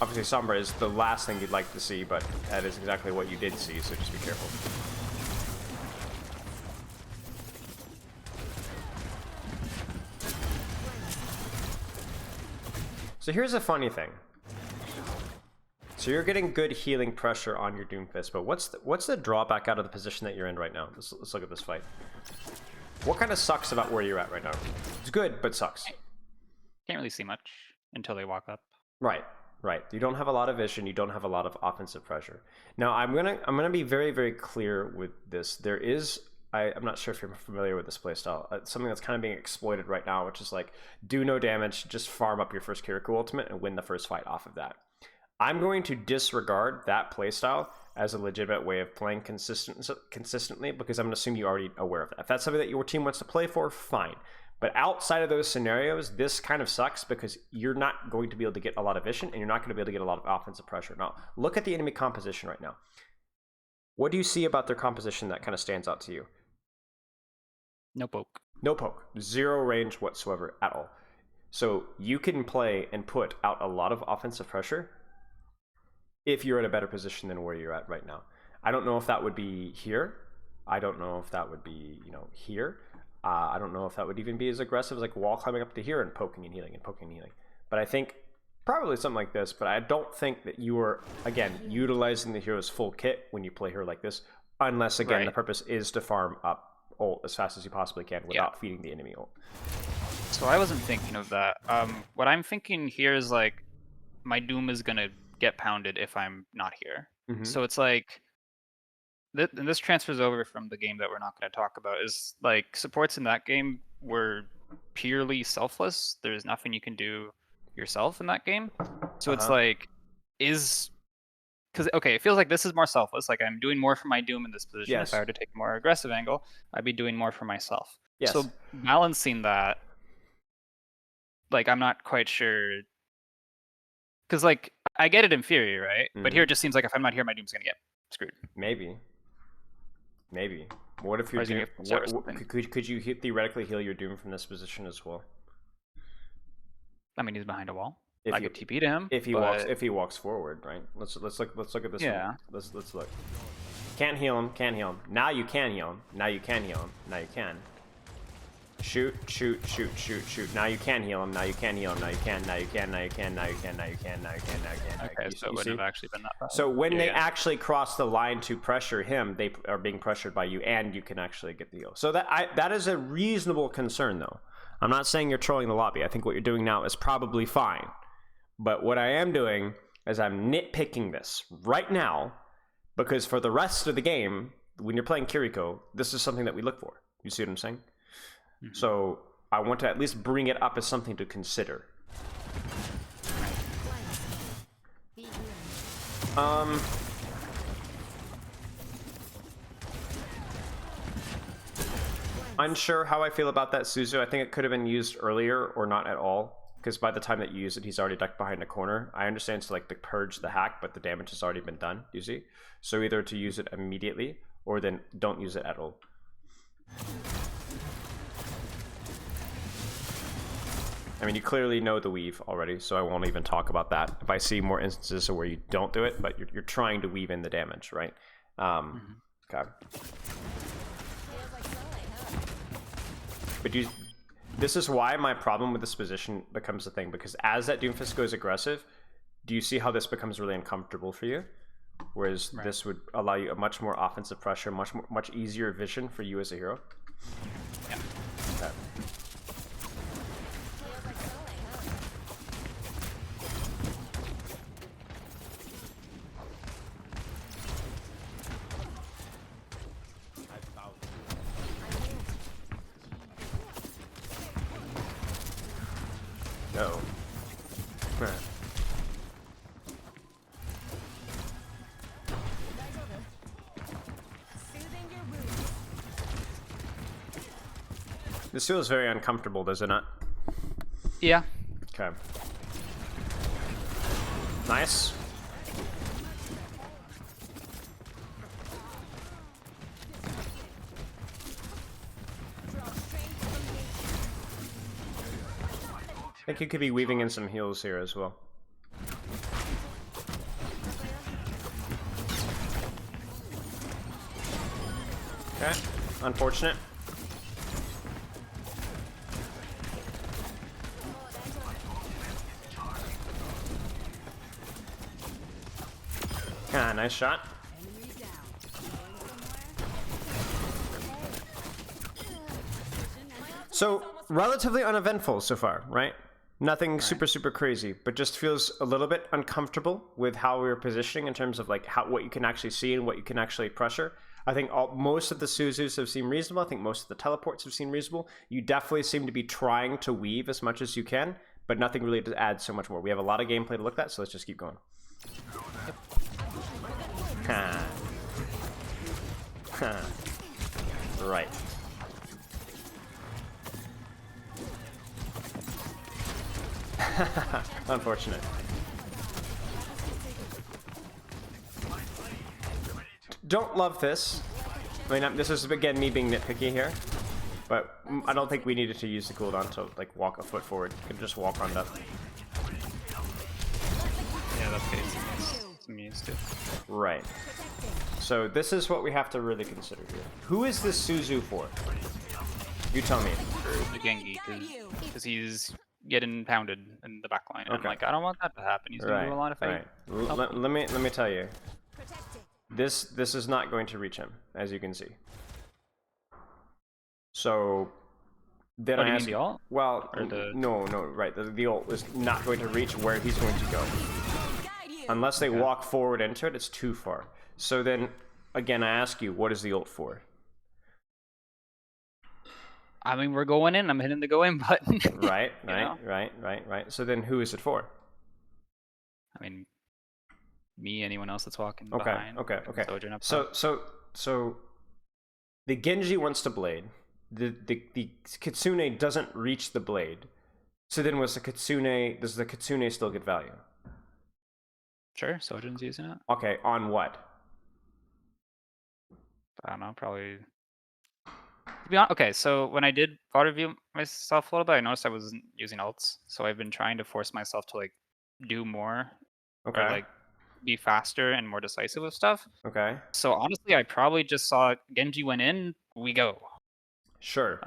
Obviously, Sombra is the last thing you'd like to see, but that is exactly what you did see. So just be careful. So here's a funny thing. So you're getting good healing pressure on your Doomfist, but what's the drawback out of the position that you're in right now? Let's look at this fight. What kind of sucks about where you're at right now? It's good, but sucks. Can't really see much until they walk up. Right. You don't have a lot of vision. You don't have a lot of offensive pressure. Now I'm gonna be very, very clear with this. There is. I'm not sure if you're familiar with this playstyle. Something that's kind of being exploited right now, which is like do no damage, just farm up your first Kiriko ultimate and win the first fight off of that. I'm going to disregard that playstyle as a legitimate way of playing consistently because I'm going to assume you're already aware of that. If that's something that your team wants to play for, fine. But outside of those scenarios, this kind of sucks because you're not going to be able to get a lot of vision and you're not going to be able to get a lot of offensive pressure. Now, look at the enemy composition right now. What do you see about their composition that kind of stands out to you? No poke. No poke. Zero range whatsoever at all. So you can play and put out a lot of offensive pressure if you're in a better position than where you're at right now. I don't know if that would be here. I don't know if that would be, here. I don't know if that would even be as aggressive as like wall climbing up to here and poking and healing. But I think probably something like this, but I don't think that you are, again, utilizing the hero's full kit when you play her like this, unless, again, the purpose is to farm up ult as fast as you possibly can without feeding the enemy ult. So I wasn't thinking of that. What I'm thinking here is like my Doom is going to get pounded if I'm not here. So it's like, and this transfers over from the game that we're not going to talk about, is like supports in that game were purely selfless. There's nothing you can do yourself in that game. So it's like, because it feels like this is more selfless. Like I'm doing more for my Doom in this position. If I were to take a more aggressive angle, I'd be doing more for myself. So balancing that, like I'm not quite sure, because like I get it in theory, right? But here it just seems like if I'm not here, my Doom's gonna get screwed. Maybe. What if you're doing? Could you theoretically heal your Doom from this position as well? I mean, he's behind a wall. I could TP to him if he walks forward, right? Let's look at this. Yeah. One. Let's look. Can't heal him. Now you can heal him. Now you can. Shoot. Now you can heal him. Now you can. Okay, so it wouldn't have actually been that bad. So when they actually cross the line to pressure him, they are being pressured by you, and you can actually get the heal. So that is a reasonable concern, though. I'm not saying you're trolling the lobby. I think what you're doing now is probably fine. But what I am doing is I'm nitpicking this right now, because for the rest of the game, when you're playing Kiriko, this is something that we look for. You see what I'm saying? So I want to at least bring it up as something to consider. Unsure how I feel about that Suzu. I think it could have been used earlier or not at all, because by the time that you use it, he's already ducked behind a corner. I understand it's like to purge the hack, but the damage has already been done, you see? So either to use it immediately, or then don't use it at all. I mean, you clearly know the weave already, so I won't even talk about that. If I see more instances where you don't do it, but you're trying to weave in the damage, right? Okay. But this is why my problem with this position becomes a thing, because as that Doomfist goes aggressive, do you see how this becomes really uncomfortable for you? Whereas this would allow you a much more offensive pressure, much easier vision for you as a hero. Yeah. Okay. No. This feels very uncomfortable, does it not? Yeah. Okay. Nice. I think you could be weaving in some heals here as well. Okay, unfortunate. Ah, nice shot. So, relatively uneventful so far, right? Nothing super crazy, but just feels a little bit uncomfortable with how we're positioning in terms of like what you can actually see and what you can actually pressure. I think most of the Suzus have seemed reasonable. I think most of the teleports have seemed reasonable. You definitely seem to be trying to weave as much as you can, but nothing really to add so much more. We have a lot of gameplay to look at, so let's just keep going. Right. Unfortunate. Don't love this. I mean, this is again me being nitpicky here, but I don't think we needed to use the cooldown to like walk a foot forward. You can just walk on that. Yeah, that's getting some used to. Right. So this is what we have to really consider here. Who is this Suzu for? You tell me. For the Gengi, because he's getting pounded in the back line. And I'm like, I don't want that to happen. He's gonna do a lot of fighting. Right. Let me tell you. This is not going to reach him, as you can see. So then I ask, the ult? well, the... no, right. The ult is not going to reach where he's going to go. Unless they walk forward into it, it's too far. So then, again, I ask you, what is the ult for? I mean, we're going in. I'm hitting the go in button. Right. know? Right. So then, who is it for? I mean, me, anyone else that's walking Okay. behind. So the Genji wants to blade. The Kitsune doesn't reach the blade. So then, does the Kitsune still get value? Sure, Sojin's using it. Okay, on what? I don't know, probably. To be honest, okay, so when I did VOD review myself a little bit, I noticed I wasn't using ults. So I've been trying to force myself to like do more, Okay. or like be faster and more decisive with stuff. Okay. So honestly, I probably just saw Genji went in, we go. Sure.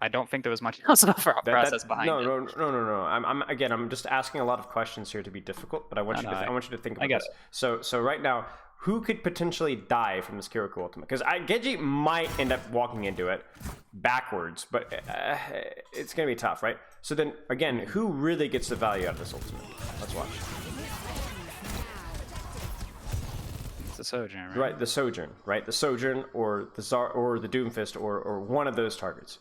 I don't think there was much else of a process behind it. No. I'm just asking a lot of questions here to be difficult, but I want I want you to think about this. So right now, who could potentially die from this Kiriko ultimate? Because Genji might end up walking into it backwards, but it's gonna be tough, right? So then again, who really gets the value out of this ultimate? Let's watch. The Sojourn, right? Right, the Sojourn, right? The Sojourn or the Zar or the Doomfist or one of those targets.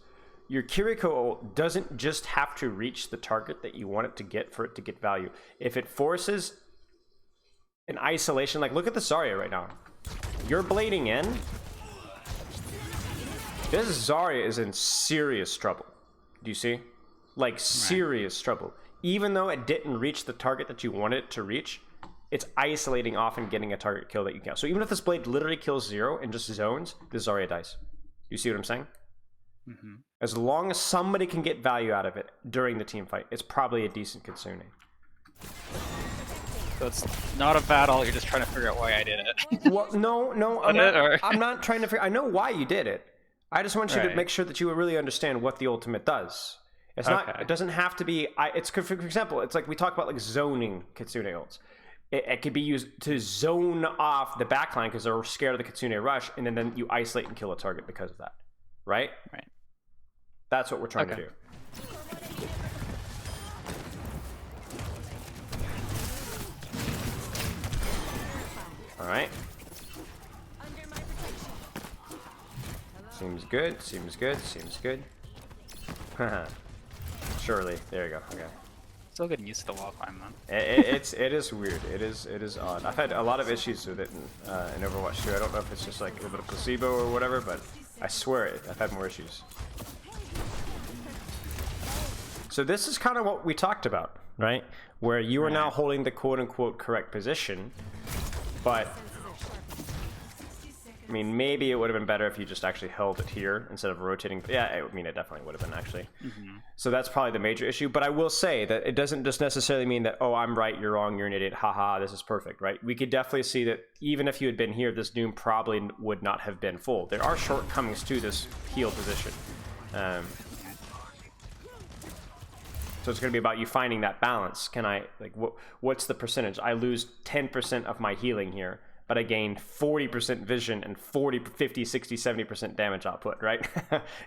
Your Kiriko ult doesn't just have to reach the target that you want it to get for it to get value. If it forces in isolation, like look at the Zarya right now. You're blading in. This Zarya is in serious trouble. Do you see? Like serious trouble. Even though it didn't reach the target that you wanted it to reach, it's isolating off and getting a target kill that you can. So even if this blade literally kills 0 and just zones, this Zarya dies. You see what I'm saying? Mm-hmm. As long as somebody can get value out of it during the team fight, it's probably a decent Kitsune. So it's not a battle, you're just trying to figure out why I did it. Well, no, I'm not trying to figure. I know why you did it. I just want you to make sure that you really understand what the ultimate does. It's not. It doesn't have to be. It's for example. It's like we talk about like zoning Kitsune ults. It could be used to zone off the backline because they're scared of the Kitsune rush, and then you isolate and kill a target because of that. Right. Right. That's what we're trying to do. All right. Seems good. Seems good. Seems good. Surely. There you go. Okay. Still getting used to the wall climb, man. It is weird. It is odd. I've had a lot of issues with it in Overwatch 2. I don't know if it's just like a bit of placebo or whatever, but I swear I've had more issues. So this is kind of what we talked about, right? Where you are now holding the quote-unquote correct position, but I mean, maybe it would have been better if you just actually held it here instead of rotating. Yeah, I mean, it definitely would have been actually. Mm-hmm. So that's probably the major issue. But I will say that it doesn't just necessarily mean that, oh, I'm right, you're wrong, you're an idiot, haha, this is perfect, right? We could definitely see that even if you had been here, this Doom probably would not have been full. There are shortcomings to this heal position. So it's going to be about you finding that balance. Can I, like, what's the percentage? I lose 10% of my healing here, but I gain 40% vision and 40, 50, 60, 70% damage output, right?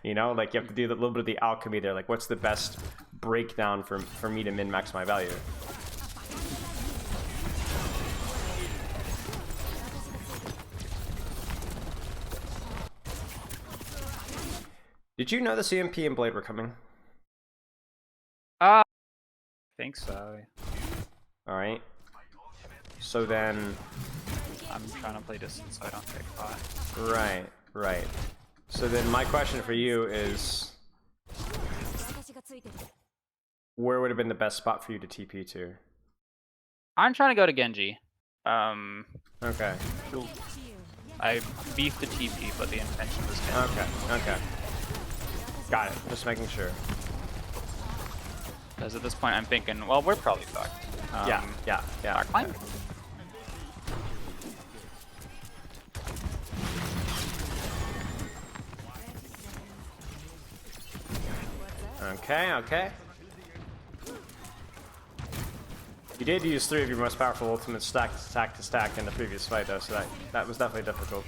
You know, like you have to do a little bit of the alchemy there. Like, what's the best breakdown for me to min-max my value? Did you know the CMP and Blade were coming? I think so. All right. So then, I'm trying to play distance so I don't take Plat. Right, right. So then my question for you is, where would have been the best spot for you to TP to? I'm trying to go to Genji. Okay. I beefed the TP, but the intention was Genji. Okay. Got it. Just making sure. Because at this point I'm thinking, well, we're probably fucked. Yeah. Backline? Okay. You did use 3 of your most powerful ultimates stack to stack in the previous fight, though, so that was definitely difficult.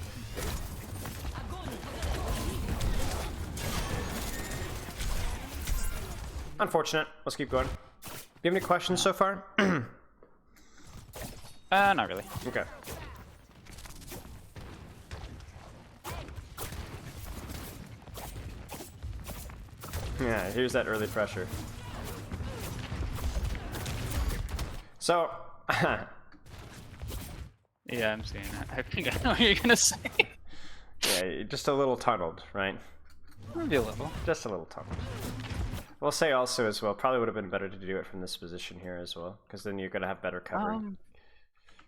Unfortunate. Let's keep going. Do you have any questions so far? Not really. Okay. Yeah, here's that early pressure. So, Yeah, I'm seeing it. I think I know what you're gonna say. yeah, just a little tunneled, right? Maybe a little. Just a little tunneled. We'll say also as well, probably would have been better to do it from this position here as well, because then you're gonna have better cover.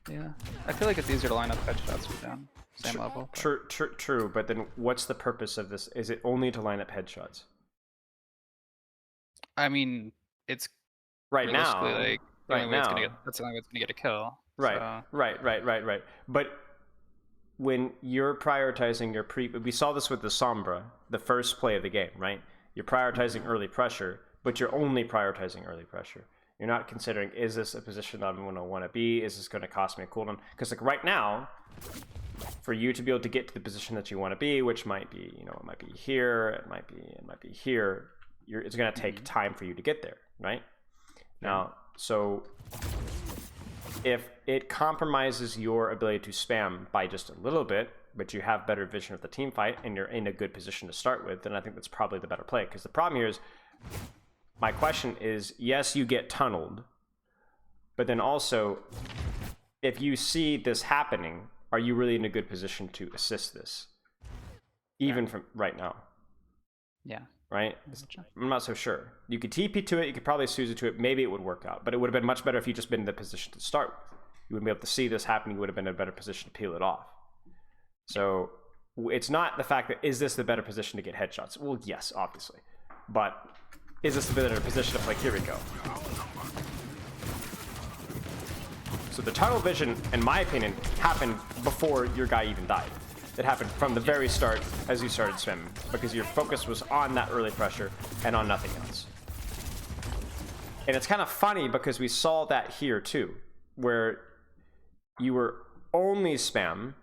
Yeah. I feel like it's easier to line up headshots with them. Same level. But... True, but then what's the purpose of this? Is it only to line up headshots? I mean, it's right now. Like, right now. That's the only way it's gonna get a kill. Right, so. right. But when you're prioritizing your we saw this with the Sombra, the first play of the game, right? You're prioritizing early pressure, but you're only prioritizing early pressure. You're not considering, is this a position that I'm going to want to be? Is this going to cost me a cooldown? Because like right now, for you to be able to get to the position that you want to be, which might be, you know, it might be here, it might be here. It's going to take time for you to get there, right? Now, so if it compromises your ability to spam by just a little bit, but you have better vision of the team fight and you're in a good position to start with, then I think that's probably the better play. Because the problem here is, my question is, yes, you get tunneled, but then also if you see this happening, are you really in a good position to assist this? Even from right now. Yeah. Right? I'm not so sure. You could TP to it, you could probably Suzu to it, maybe it would work out, but it would have been much better if you just been in the position to start with. You wouldn't be able to see this happening, you would have been in a better position to peel it off. So it's not the fact that, is this the better position to get headshots? Well, yes, obviously. But is this the better position to play Kiriko? So the tunnel vision, in my opinion, happened before your guy even died. It happened from the very start as you started swimming, because your focus was on that early pressure and on nothing else. And it's kind of funny because we saw that here too, where you were only spam,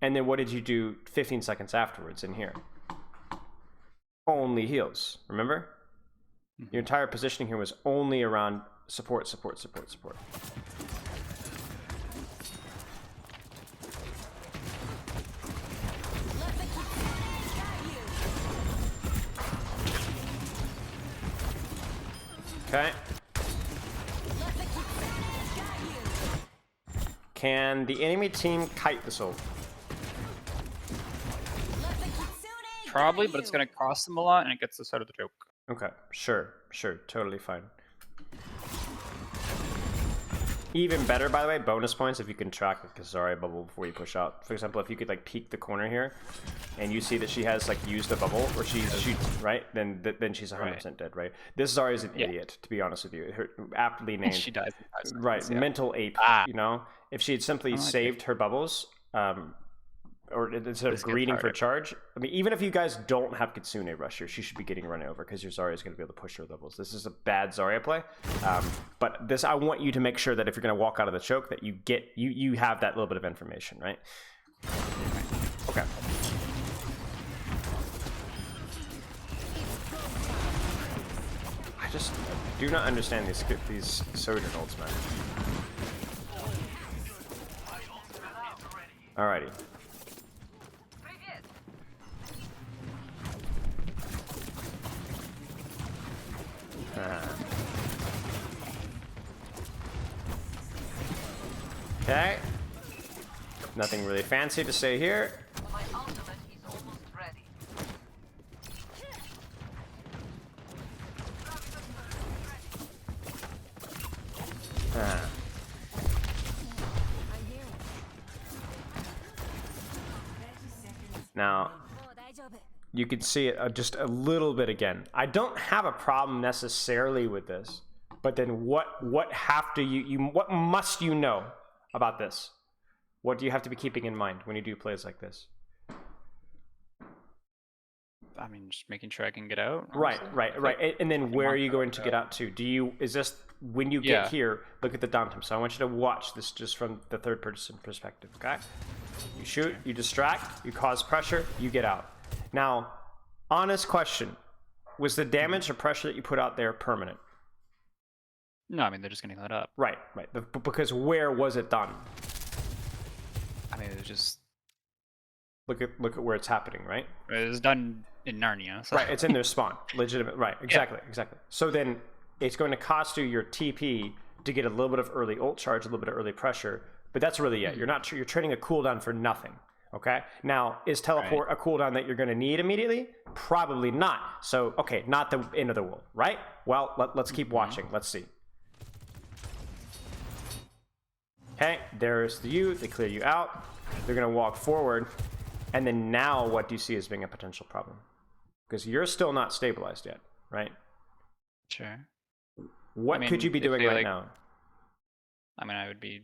and then what did you do 15 seconds afterwards in here? Only heals, remember? Your entire positioning here was only around support, support, support, support. Okay. Can the enemy team kite this ult? Probably, but it's going to cost them a lot, and it gets us out of the joke. Okay, sure, totally fine. Even better, by the way, bonus points if you can track the Kazari bubble before you push out. For example, if you could like peek the corner here, and you see that she has like used a bubble, or she right, then she's 100% dead, right? This Zarya is an idiot, to be honest with you. Her aptly named. She dies in 5 seconds, right, mental ape. You know, if she had simply saved her bubbles, or instead of greeting for charge, I mean, even if you guys don't have Kitsune rush here, she should be getting run over because your Zarya is going to be able to push her levels. This is a bad Zarya play, but this I want you to make sure that if you're going to walk out of the choke, that you have that little bit of information, right? Okay. I just do not understand these Sojourn ults, man. Alrighty. Okay. Nothing really fancy to say here. My ultimate is almost ready. Now, you can see it just a little bit again. I don't have a problem necessarily with this, but then what must you know about this? What do you have to be keeping in mind when you do plays like this? I mean, just making sure I can get out. Right. And then where are you going to get out to? Is this when you get here, look at the downtime. So I want you to watch this just from the third person perspective, okay? You shoot, you distract, you cause pressure, you get out. Now, honest question, was the damage or pressure that you put out there permanent? No, I mean, they're just getting lit up. Right. Because where was it done? I mean, it was just... Look at where it's happening, right? It was done in Narnia. So. Right, it's in their spawn. Legitimate. Right, exactly. So then it's going to cost you your TP to get a little bit of early ult charge, a little bit of early pressure, but that's really it. You're trading a cooldown for nothing. Okay? Now, is teleport a cooldown that you're going to need immediately? Probably not. So, okay, not the end of the world, right? Well, let's keep watching. Let's see. Okay, there's the U. They clear you out. They're going to walk forward. And then now what do you see as being a potential problem? Because you're still not stabilized yet, right? Sure. What could you be doing right now? I mean, I would be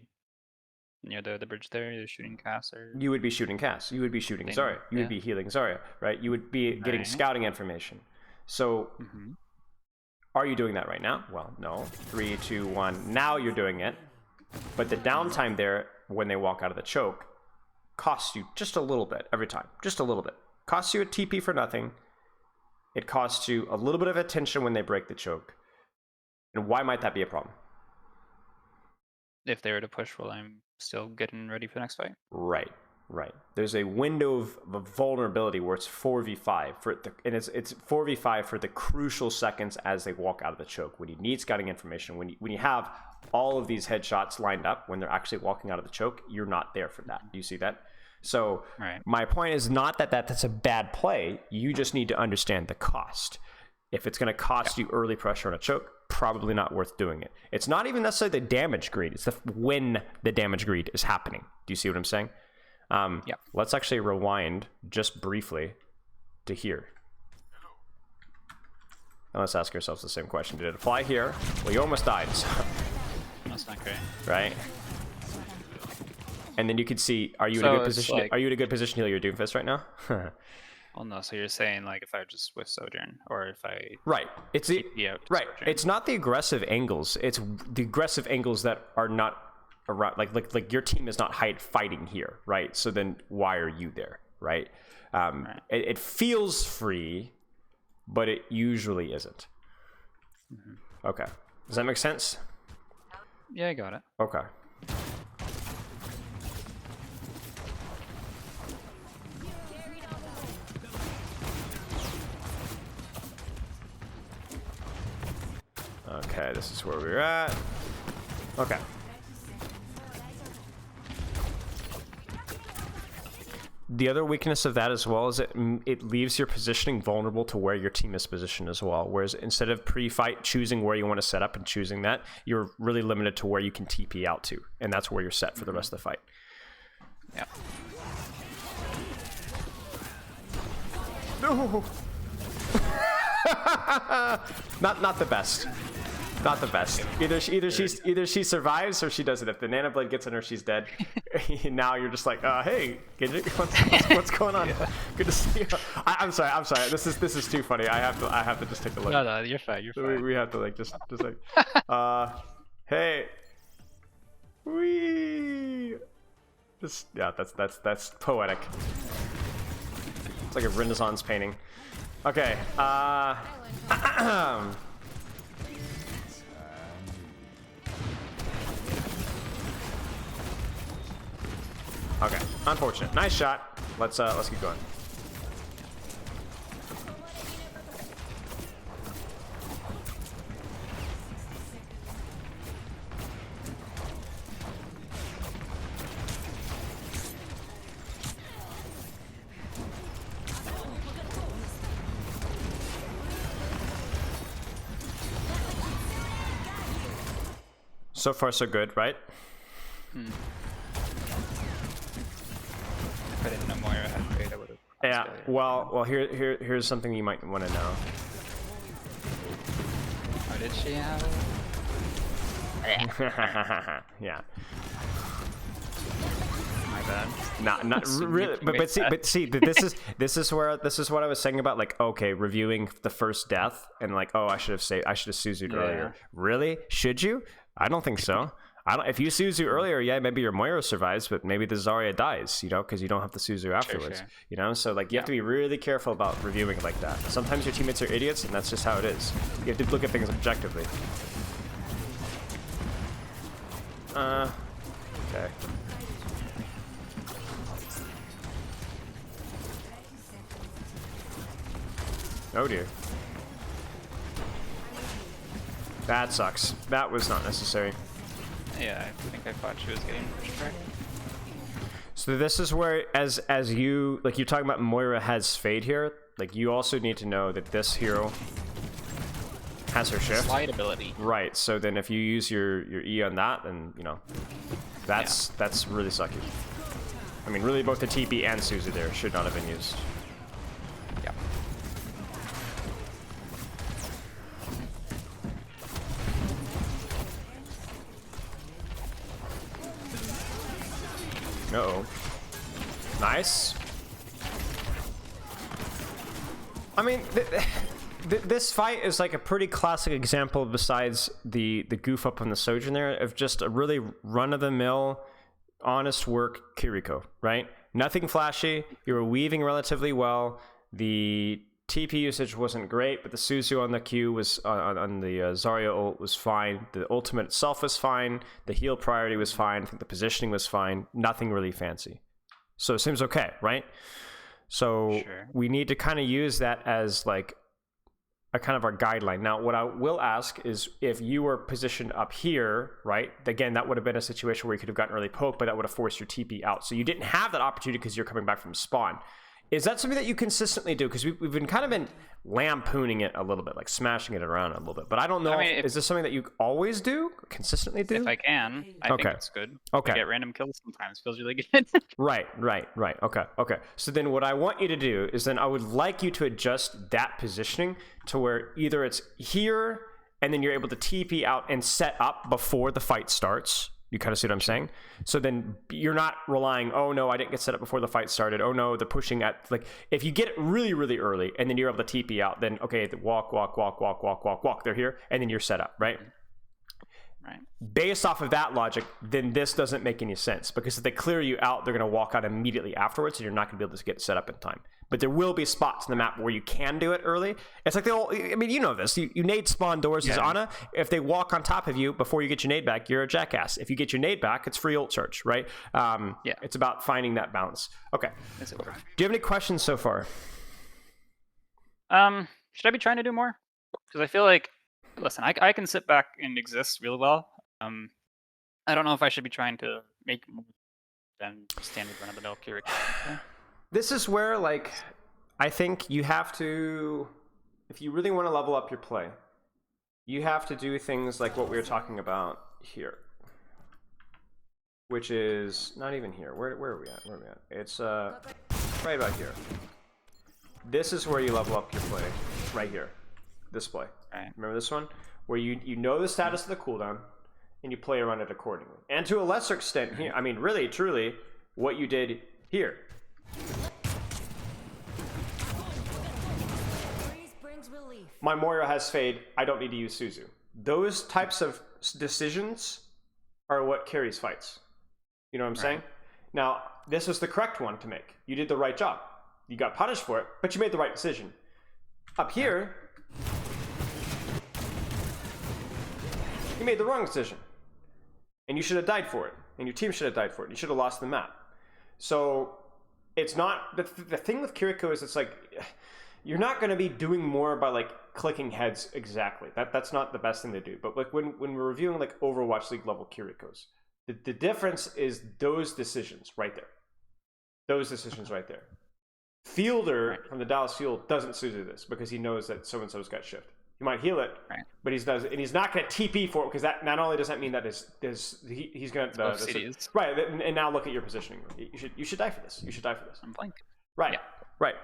near the bridge there, either shooting Cass or... You would be shooting Cass. You would be shooting Zarya. You would be healing Zarya, right? You would be getting scouting information. So, are you doing that right now? Well, no. 3, 2, 1. Now you're doing it. But the downtime there, when they walk out of the choke, costs you just a little bit every time. Just a little bit. Costs you a TP for nothing. It costs you a little bit of attention when they break the choke. And why might that be a problem? If they were to push while I'm still getting ready for the next fight. Right. There's a window of vulnerability where it's 4v5 and it's 4v5 for the crucial seconds as they walk out of the choke. When you need scouting information, when you have all of these headshots lined up when they're actually walking out of the choke. You're not there for that. Do you see that? So my point is not that that's a bad play. You just need to understand the cost. If it's going to cost you early pressure on a choke, probably not worth doing it. It's not even necessarily the damage greed. It's when the damage greed is happening. Do you see what I'm saying? Let's actually rewind just briefly to here. And let's ask ourselves the same question. Did it apply here? Well, you almost died. So. That's not great. Right? And then you can see, are you in a good position? Are you in a good position to heal your Doomfist right now? Well, no. So you're saying like if I just with Sojourn, or if I It's the Sojourn. It's not the aggressive angles. It's the aggressive angles that are not around. Like your team is not fighting here, right? So then why are you there, right? It feels free, but it usually isn't. Okay, does that make sense? Yeah, I got it. Okay. Okay, this is where we're at. Okay. The other weakness of that as well is it leaves your positioning vulnerable to where your team is positioned as well. Whereas instead of pre-fight choosing where you want to set up and choosing that, you're really limited to where you can TP out to. And that's where you're set for the rest of the fight. Yeah. No. Not the best. Not the best. Either she survives or she doesn't. If the Nana Blade gets in her, she's dead. Now you're just like, hey, what's going on? Yeah. Good to see you. I'm sorry. This is too funny. I have to just take a look. No, you're fine. You're fine. We have to like just like, hey, wee. That's poetic. It's like a Renaissance painting. Okay. Okay, unfortunate. Nice shot. Let's keep going. So far, so good, right? If I didn't know Moira had great, I would have. Yeah. Well. Here's something you might want to know. Oh, did she have it? Yeah. My bad. Not really. But see. This is what I was saying about like reviewing the first death and like I should have Suzu'd earlier. Really? Should you? I don't think so. If you Suzu earlier, maybe your Moira survives, but maybe the Zarya dies, because you don't have the Suzu afterwards, sure. So like you have to be really careful about reviewing it like that. Sometimes your teammates are idiots, and that's just how it is. You have to look at things objectively. Okay. Oh dear. That sucks. That was not necessary. Yeah, I think I thought she was getting pushed back. So this is where, as you, like you're talking about Moira has Fade here, like you also need to know that this hero has her shift. Slide ability. Right, so then if you use your E on that, then, that's really sucky. I mean, really both the TP and Suzu there should not have been used. Yep. Uh-oh. Nice. I mean, this fight is like a pretty classic example, besides the goof up on the Sojourn there, of just a really run-of-the-mill, honest work Kiriko, right? Nothing flashy. You were weaving relatively well. The TP usage wasn't great, but the Suzu on the Q was on the Zarya ult was fine. The ultimate itself was fine. The heal priority was fine. I think the positioning was fine. Nothing really fancy. So it seems okay, right? So Sure. We need to kind of use that as like a kind of our guideline. Now, what I will ask is if you were positioned up here, right? Again, that would have been a situation where you could have gotten early poke, but that would have forced your TP out. So you didn't have that opportunity because you're coming back from spawn. Is that something that you consistently do? Because we've been kind of been lampooning it a little bit, like smashing it around a little bit. But I don't know. Is this something that you always do, consistently do? If I can, I think it's good. Okay. I get random kills sometimes. Feels really good. Right. Okay. So then what I want you to do is then I would like you to adjust that positioning to where either it's here and then you're able to TP out and set up before the fight starts. You kind of see what I'm saying? So then you're not relying, oh no, I didn't get set up before the fight started. Oh no, they're pushing at, like, if you get it really, really early and then you're able to TP out, then okay, walk, they're here, and then you're set up, right? Right. Based off of that logic, then this doesn't make any sense because if they clear you out, they're going to walk out immediately afterwards and you're not going to be able to get set up in time. But there will be spots in the map where you can do it early. It's like I mean, you know this. You nade spawn doors as Ana. If they walk on top of you before you get your nade back, you're a jackass. If you get your nade back, it's free ult charge, right? It's about finding that balance. Okay. Do you have any questions so far? Should I be trying to do more? Because I feel like, listen, I can sit back and exist really well. I don't know if I should be trying to make more than standard run-of-the-mill Kiriko. This is where, like, I think you have to, if you really want to level up your play, you have to do things like what we were talking about here, which is not even here. Where are we at? It's right about here. This is where you level up your play, right here. This play. Right. Remember this one? Where you know the status of the cooldown, and you play around it accordingly. And to a lesser extent here, I mean, really, truly, what you did here. My Moira has Fade, I don't need to use Suzu. Those types of decisions are what carries fights. You know what I'm saying? Now, this was the correct one to make. You did the right job. You got punished for it, but you made the right decision. Up here, you made the wrong decision. And you should have died for it. And your team should have died for it. You should have lost the map. So, it's not... The thing with Kiriko is it's like... You're not going to be doing more by, like, clicking heads exactly. That's not the best thing to do. But, like, when we're reviewing, like, Overwatch League level Kirikos, the difference is those decisions right there. Those decisions right there. Fielder from the Dallas Fuel doesn't Suzu this because he knows that so-and-so's got shift. He might heal it, but he's not going to TP for it because that not only does that mean that he's going to... Right, and now look at your positioning. You should die for this. You should die for this. I'm blank. Right, right.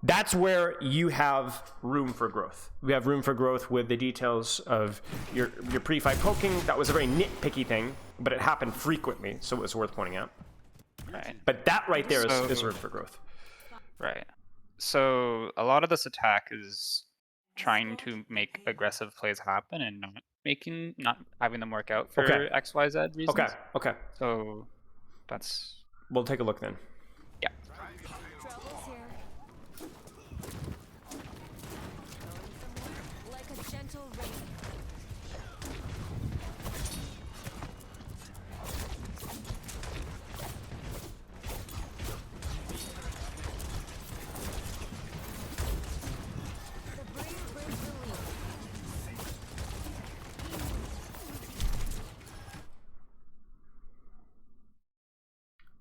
That's where you have room for growth. We have room for growth with the details of your pre-fight poking. That was a very nitpicky thing, but it happened frequently, so it was worth pointing out. Right. But that right there is room for growth. Right. So a lot of this attack is trying to make aggressive plays happen and not having them work out for XYZ reasons. Okay. So that's... We'll take a look then. Yeah.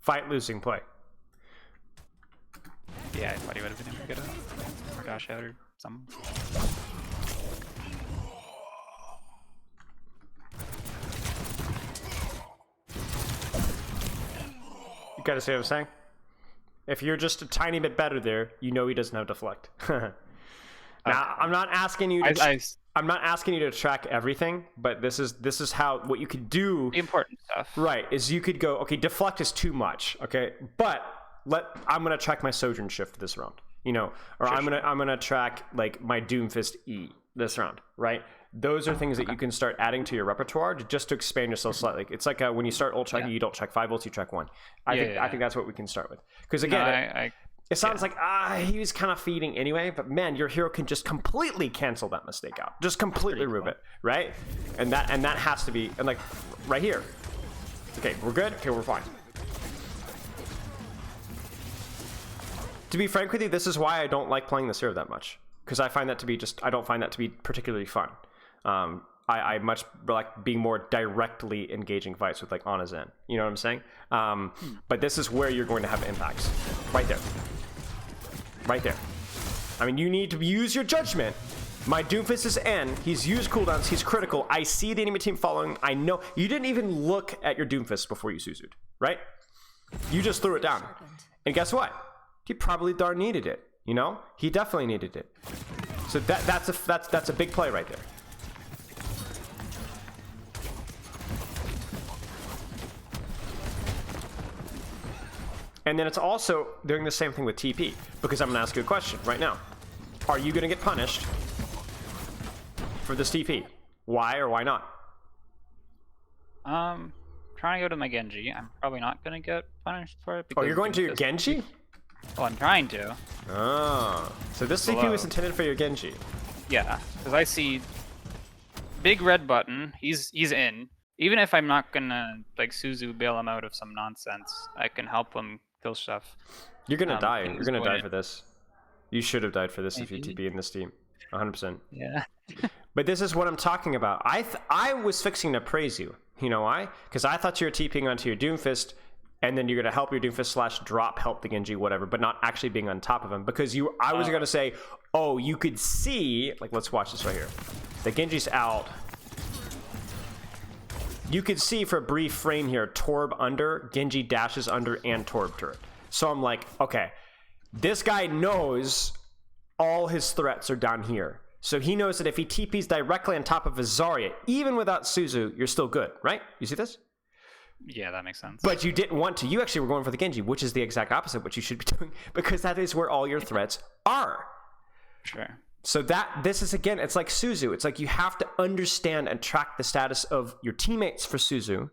Fight losing play. Yeah, I thought he would have been able to get a dash out or something. You gotta see what I'm saying? If you're just a tiny bit better there, you know he doesn't have deflect. Now, I'm not asking you to I'm not asking you to track everything, but this is how what you could do. The important stuff. Right, is you could go, okay, deflect is too much, okay? But I'm gonna track my Sojourn Shift this round, you know, or I'm gonna track like my Doomfist E this round, right? Those are things that you can start adding to your repertoire just to expand yourself slightly. It's like when you start ult tracking, you don't track 5 ults, you track 1. I think that's what we can start with. Because again, it sounds like he was kind of feeding anyway, but man, your hero can just completely cancel that mistake out, just completely remove it, right? And that has to be, and like right here. Okay, we're good. Okay, we're fine. To be frank with you, this is why I don't like playing this hero that much. because I find that to be I don't find that to be particularly fun. I much like being more directly engaging fights with like on a Zen. You know what I'm saying? But this is where you're going to have impacts. Right there. Right there. I mean, you need to use your judgment. My Doomfist is N. He's used cooldowns. He's critical. I see the enemy team following. I know. You didn't even look at your Doomfist before you Suzu'd, right? You just threw it down. And guess what? He probably darn needed it. You know? He definitely needed it. So that's a big play right there. And then it's also doing the same thing with TP, because I'm going to ask you a question right now. Are you going to get punished for this TP? Why or why not? Trying to go to my Genji. I'm probably not going to get punished for it. Oh, you're going to your Genji? Well, I'm trying to. Oh, so this TP was intended for your Genji. Yeah, because I see big red button. He's in. Even if I'm not gonna like Suzu bail him out of some nonsense, I can help him kill stuff. You're gonna die. You're gonna die for this. You should have died for this if you TP in this team. 100%. Yeah. But this is what I'm talking about. I was fixing to praise you. You know why? Because I thought you were TPing onto your Doomfist, and then you're gonna help your Doomfist / drop help the Genji, whatever, but not actually being on top of him. Because I was gonna say, oh, you could see, like, let's watch this right here. The Genji's out. You could see for a brief frame here, Torb under, Genji dashes under, and Torb turret. So I'm like, okay, this guy knows all his threats are down here. So he knows that if he TPs directly on top of his Zarya, even without Suzu, you're still good, right? You see this? Yeah, that makes sense. But you didn't want to. You actually were going for the Genji, which is the exact opposite of what you should be doing, because that is where all your threats are. Sure. So this is, again, it's like Suzu. It's like you have to understand and track the status of your teammates for Suzu,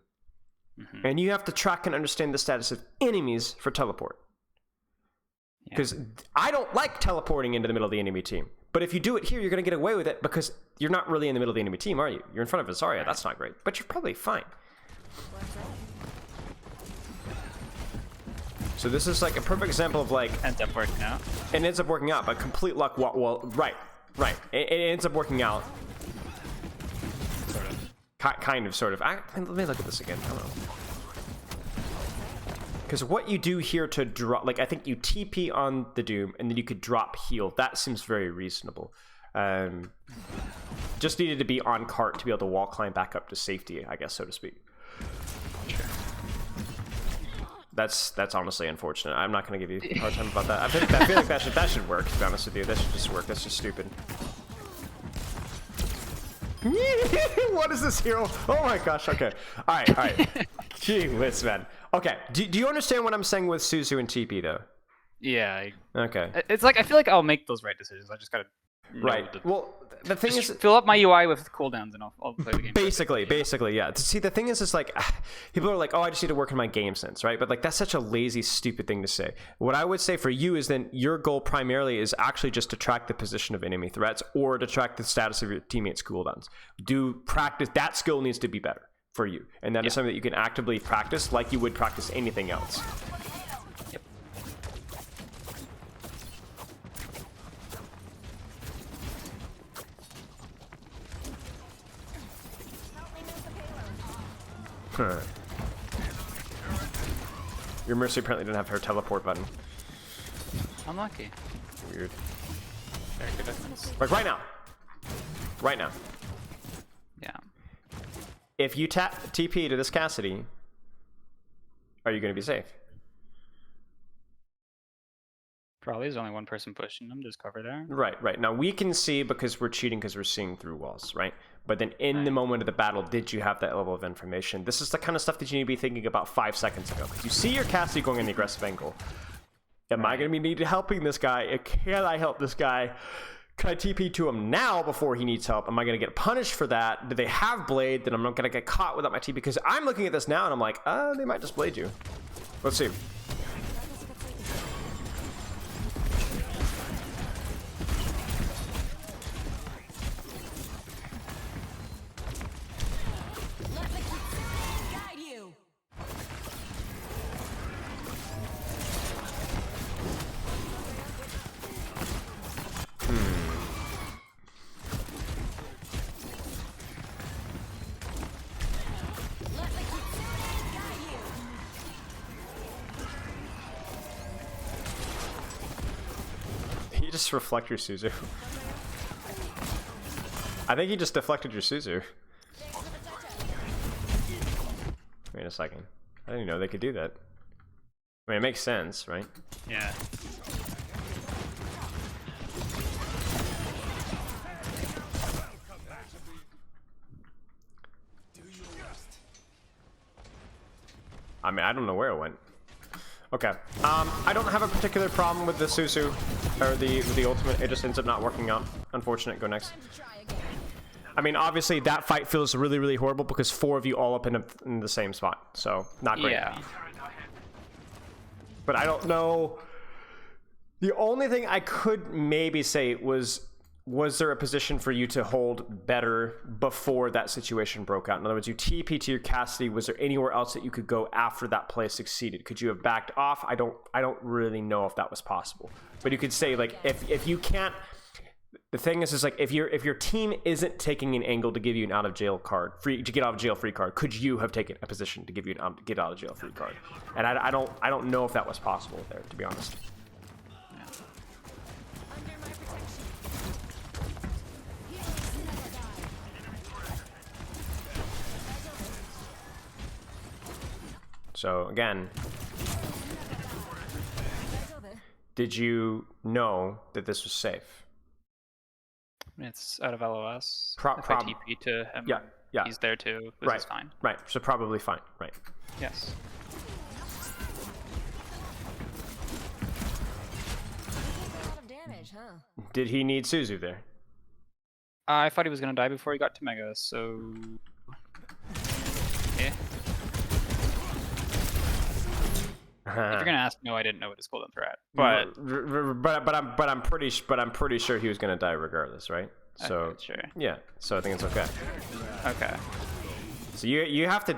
and you have to track and understand the status of enemies for teleport. Because I don't like teleporting into the middle of the enemy team. But if you do it here, you're going to get away with it because you're not really in the middle of the enemy team, are you? You're in front of Zarya. That's not great. But you're probably fine. So this is like a perfect example of like... Ends up working out. It ends up working out, but complete luck. Well, right. It ends up working out. Sort of. Kind of, sort of. Let me look at this again. I don't know. Because what you do here to drop... Like, I think you TP on the Doom, and then you could drop heal. That seems very reasonable. Just needed to be on cart to be able to wall climb back up to safety, I guess, so to speak. That's honestly unfortunate. I'm not going to give you a hard time about that. I feel like that should work, to be honest with you. That should just work. That's just stupid. What is this hero? Oh my gosh, okay. Alright. Gee whiz, man. Okay, do you understand what I'm saying with Suzu and TP, though? Yeah. Okay. It's like, I feel like I'll make those right decisions. I just gotta... Right. Well, the thing is... Fill up my UI with cooldowns and I'll play the game. Basically, yeah. See, the thing is like, people are like, oh, I just need to work on my game sense, right? But like, that's such a lazy, stupid thing to say. What I would say for you is then your goal primarily is actually just to track the position of enemy threats or to track the status of your teammates' cooldowns. Do practice. That skill needs to be better for you. And that is something that you can actively practice like you would practice anything else. Yep. Your Mercy apparently didn't have her teleport button. Unlucky. Weird. Very good defense. Like right now. Right now. Yeah. If you tap TP to this Cassidy, are you going to be safe? Probably there's only one person pushing them. Just cover there. Right. Now we can see because we're cheating because we're seeing through walls, right? But then in the moment of the battle, did you have that level of information? This is the kind of stuff that you need to be thinking about 5 seconds ago. Because you see your Cassidy going in the aggressive angle. Am I going to be needed helping this guy? Can I help this guy? Can I TP to him now before he needs help? Am I going to get punished for that? Do they have blade? Then I'm not going to get caught without my TP. Because I'm looking at this now and I'm like, they might just blade you. Let's see. just reflect your Suzu? I think he just deflected your Suzu. Wait a second. I didn't know they could do that. I mean, it makes sense, right? Yeah. I mean, I don't know where it went. Okay. I don't have a particular problem with the Suzu or the ultimate. It just ends up not working out. Unfortunate. Go next. I mean, obviously that fight feels really, really horrible because 4 of you all up in the same spot. So not great. Yeah. But I don't know. The only thing I could maybe say was there a position for you to hold better before that situation broke out? In other words, you TP to your Cassidy. Was there anywhere else that you could go after that play succeeded? Could you have backed off? I don't really know if that was possible. But you could say, like, if you can't. The thing is like if your team isn't taking an angle to give you an out of jail card, get out of jail free card, could you have taken a position to give you an get out of jail free card? And I don't know if that was possible there, to be honest. So again, did you know that this was safe? It's out of LOS. If I Prob- TP to him, yeah. he's there too. This Right. is fine. Right. So probably fine. Right. Yes. A lot of damage, huh? Did he need Suzu there? I thought he was gonna die before he got to Mega, so yeah. If you're gonna ask, no, I didn't know what his cooldown threat, but I'm pretty sure he was gonna die regardless, right? So okay, sure. yeah. So I think it's okay. Okay. So you have to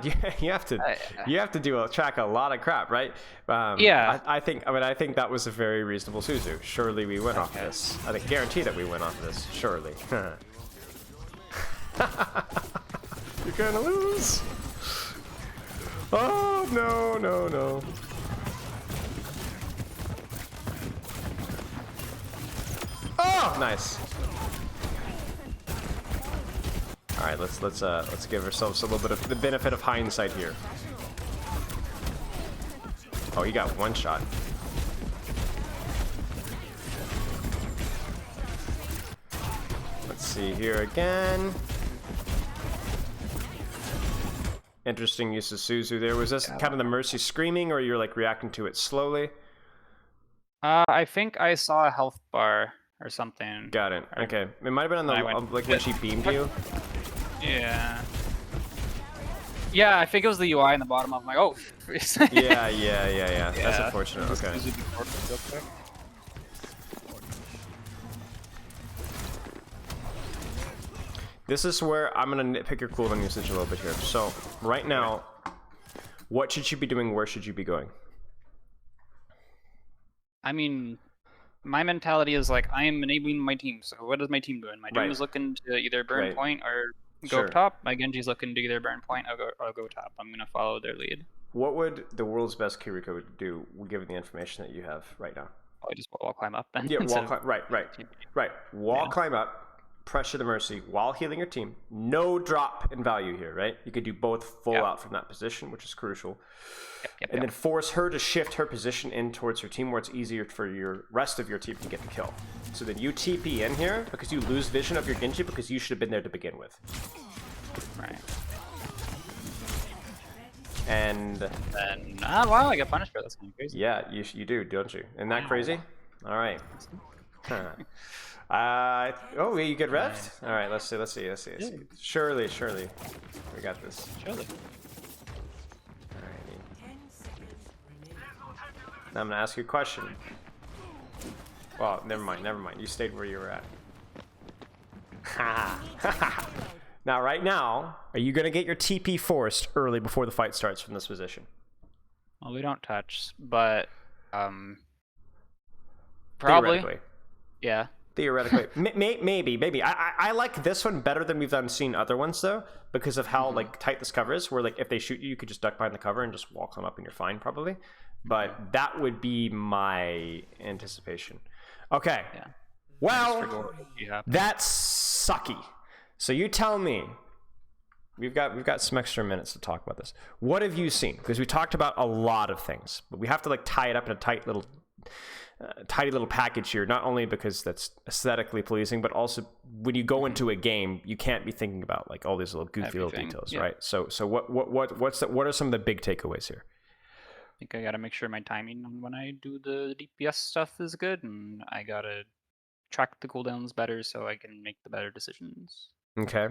track a lot of crap, right? Yeah. I think that was a very reasonable Suzu. Surely we win off this. I think guarantee that we win off this. Surely. You're gonna lose. Oh no. Oh, nice. All right, let's give ourselves a little bit of the benefit of hindsight here. Oh, he got one shot. Let's see here again. Interesting use of Suzu there. Was this kind of the Mercy screaming, or you're like reacting to it slowly? I think I saw a health bar or something. Got it. Okay. It might have been on the like when she beamed you. Yeah. Yeah, I think it was the UI in the bottom. I'm like, oh. Yeah. That's unfortunate. Okay. This is where I'm gonna nitpick your cooldown usage a little bit here. So right now, what should you be doing? Where should you be going? I mean, my mentality is like, I am enabling my team. So what is my team doing? My team is looking to either burn point or go up top. My Genji's looking to either burn point or go top. I'm gonna follow their lead. What would the world's best Kiriko do, given the information that you have right now? I just wall climb up then. Yeah, wall climb. Right. Wall climb up. Pressure the Mercy while healing your team. No drop in value here, right? You could do both full out from that position, which is crucial. And then force her to shift her position in towards her team where it's easier for your rest of your team to get the kill. So then you TP in here because you lose vision of your Genji because you should have been there to begin with. Right. And then, wow, I got punished for this. Kind of crazy. Yeah, you do, don't you? Isn't that crazy? All right. Oh, you get revved? All right, let's see. Surely, we got this. Surely. Alrighty. Now I'm gonna ask you a question. Well, never mind. You stayed where you were at. Now, right now, are you gonna get your TP forced early before the fight starts from this position? Well, we don't touch, but probably. Theoretically. Yeah. Theoretically, maybe. I like this one better than we've seen other ones though, because of how like tight this cover is. Where like if they shoot you, you could just duck behind the cover and just wall climb up and you're fine probably. But that would be my anticipation. Okay. Yeah. Well, that's sucky. So you tell me. We've got some extra minutes to talk about this. What have you seen? Because we talked about a lot of things, but we have to like tie it up in a tidy little package here. Not only because that's aesthetically pleasing, but also when you go into a game, you can't be thinking about like all these little goofy little details, right? So what are some of the big takeaways here? I think I gotta make sure my timing on when I do the DPS stuff is good, and I gotta track the cooldowns better so I can make the better decisions. Okay.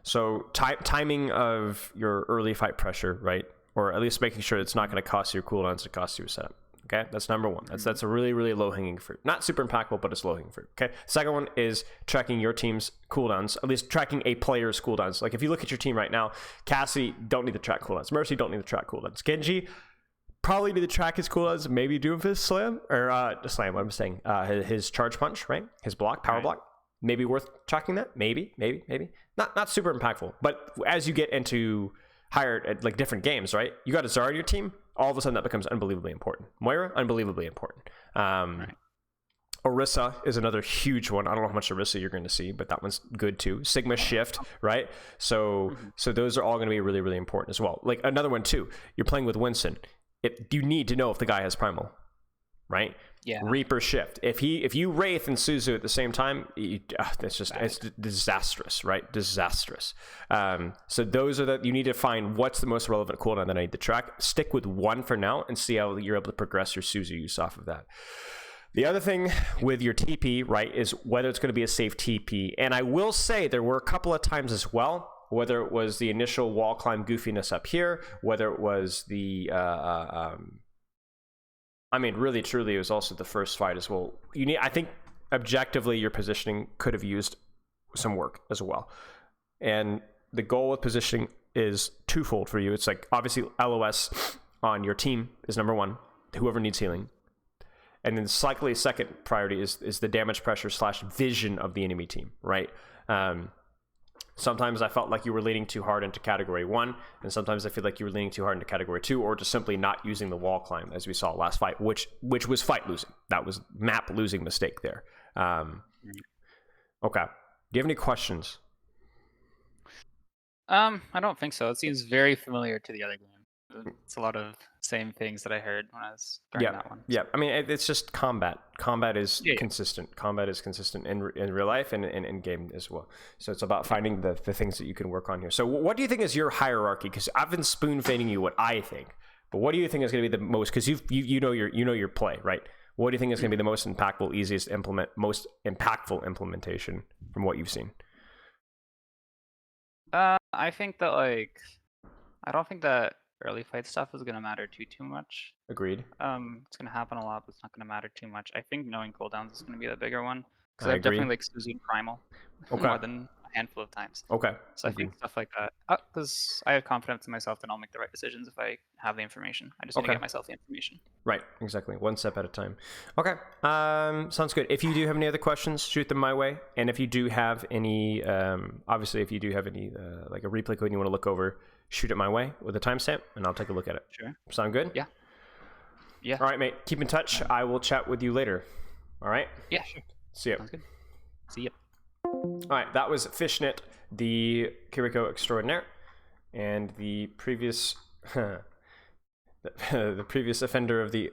So timing of your early fight pressure, right? Or at least making sure it's not going to cost you your cooldowns, it costs you a setup. Okay, that's number one. That's a really, really low-hanging fruit. Not super impactful, but it's low-hanging fruit. Okay, second one is tracking your team's cooldowns, at least tracking a player's cooldowns. Like if you look at your team right now, Cassie don't need to track cooldowns. Mercy don't need to track cooldowns. Genji probably need to track his cooldowns. Maybe Doomfist slam or slam. What I'm saying, his charge punch, right? His block, power block. Maybe worth tracking that. Maybe. Not super impactful. But as you get into higher, like different games, right? You got a Zarya on your team. All of a sudden, that becomes unbelievably important. Moira, unbelievably important. Orisa is another huge one. I don't know how much Orisa you're going to see, but that one's good too. Sigma Shift, right? So those are all going to be really, really important as well. Like another one too. You're playing with Winston. You need to know if the guy has Primal, right? Yeah. Reaper Shift. If you Wraith and Suzu at the same time, it's disastrous, right? Disastrous. So those are you need to find what's the most relevant cooldown that I need to track. Stick with one for now and see how you're able to progress your Suzu use off of that. The other thing with your TP, right, is whether it's going to be a safe TP. And I will say there were a couple of times as well, whether it was the initial wall climb goofiness up here, whether it was the really, truly, it was also the first fight as well. I think, objectively, your positioning could have used some work as well. And the goal with positioning is twofold for you. It's like, obviously, LOS on your team is number one, whoever needs healing. And then slightly second priority is the damage pressure / vision of the enemy team, right? Sometimes I felt like you were leaning too hard into category 1, and sometimes I feel like you were leaning too hard into category 2, or just simply not using the wall climb, as we saw last fight, which was fight losing. That was map losing mistake there. Okay. Do you have any questions? I don't think so. It seems very familiar to the other game. It's a lot of same things that I heard when I was trying that one. Yeah, I mean, it's just combat. Combat is consistent. Combat is consistent in real life and in game as well. So it's about finding the things that you can work on here. So what do you think is your hierarchy? Because I've been spoon feeding you what I think, but what do you think is going to be the most? Because you know your play, right? What do you think is going to be the most impactful, most impactful implementation from what you've seen? I think that I don't think that early fight stuff is going to matter too much. Agreed. It's going to happen a lot, but it's not going to matter too much. I think knowing cooldowns is going to be the bigger one. Because I've definitely using Primal more than a handful of times. Okay. So I think stuff like that. Because I have confidence in myself that I'll make the right decisions if I have the information. I just need to get myself the information. Right, exactly. One step at a time. Okay. Sounds good. If you do have any other questions, shoot them my way. And if you do have any, obviously, if you do have any, like a replay code you want to look over, shoot it my way with a timestamp, and I'll take a look at it. Sure. Sound good? Yeah. Yeah. All right, mate. Keep in touch. I will chat with you later. All right? Yeah, sure. See ya. Sounds good. See ya. All right, that was Fishnet, the Kiriko extraordinaire, and the previous the previous offender of the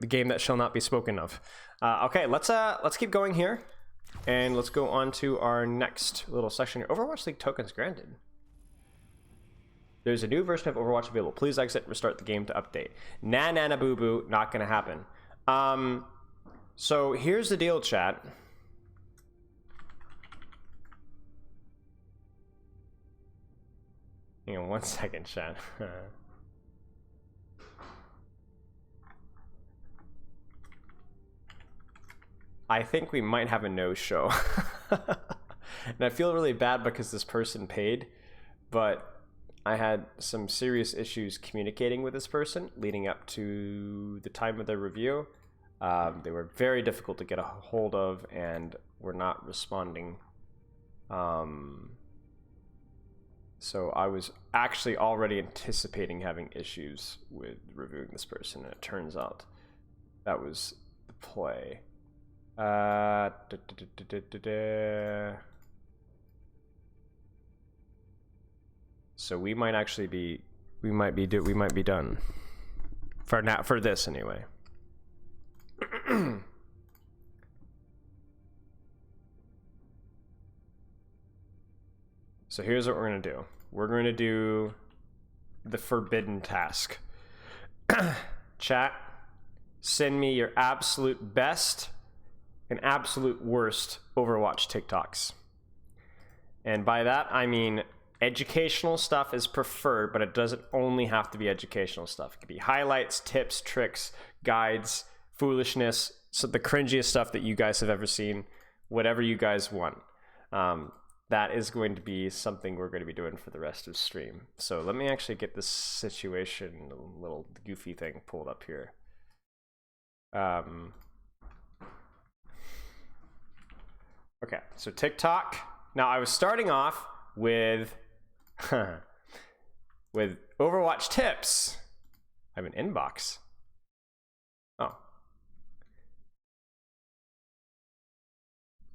game that shall not be spoken of. Okay, let's keep going here, and let's go on to our next little section here. Overwatch League tokens granted. There's a new version of Overwatch available. Please exit, restart the game to update. Nah, boo boo, not gonna happen. So here's the deal, chat. Hang on 1 second, chat. I think we might have a no-show. And I feel really bad because this person paid, but I had some serious issues communicating with this person leading up to the time of their review. They were very difficult to get a hold of and were not responding. So I was actually already anticipating having issues with reviewing this person, and it turns out that was the play. So we might actually be, we might be done for now, for this anyway. So here's what we're gonna do. We're gonna do the forbidden task. Chat, send me your absolute best and absolute worst Overwatch TikToks. And by that, I mean educational stuff is preferred, but it doesn't only have to be educational stuff. It could be highlights, tips, tricks, guides, foolishness, so the cringiest stuff that you guys have ever seen, whatever you guys want. That is going to be something we're going to be doing for the rest of the stream. So let me actually get this situation, a little goofy thing pulled up here. Okay, so TikTok. Now I was starting off with with Overwatch tips. I have an inbox. Oh.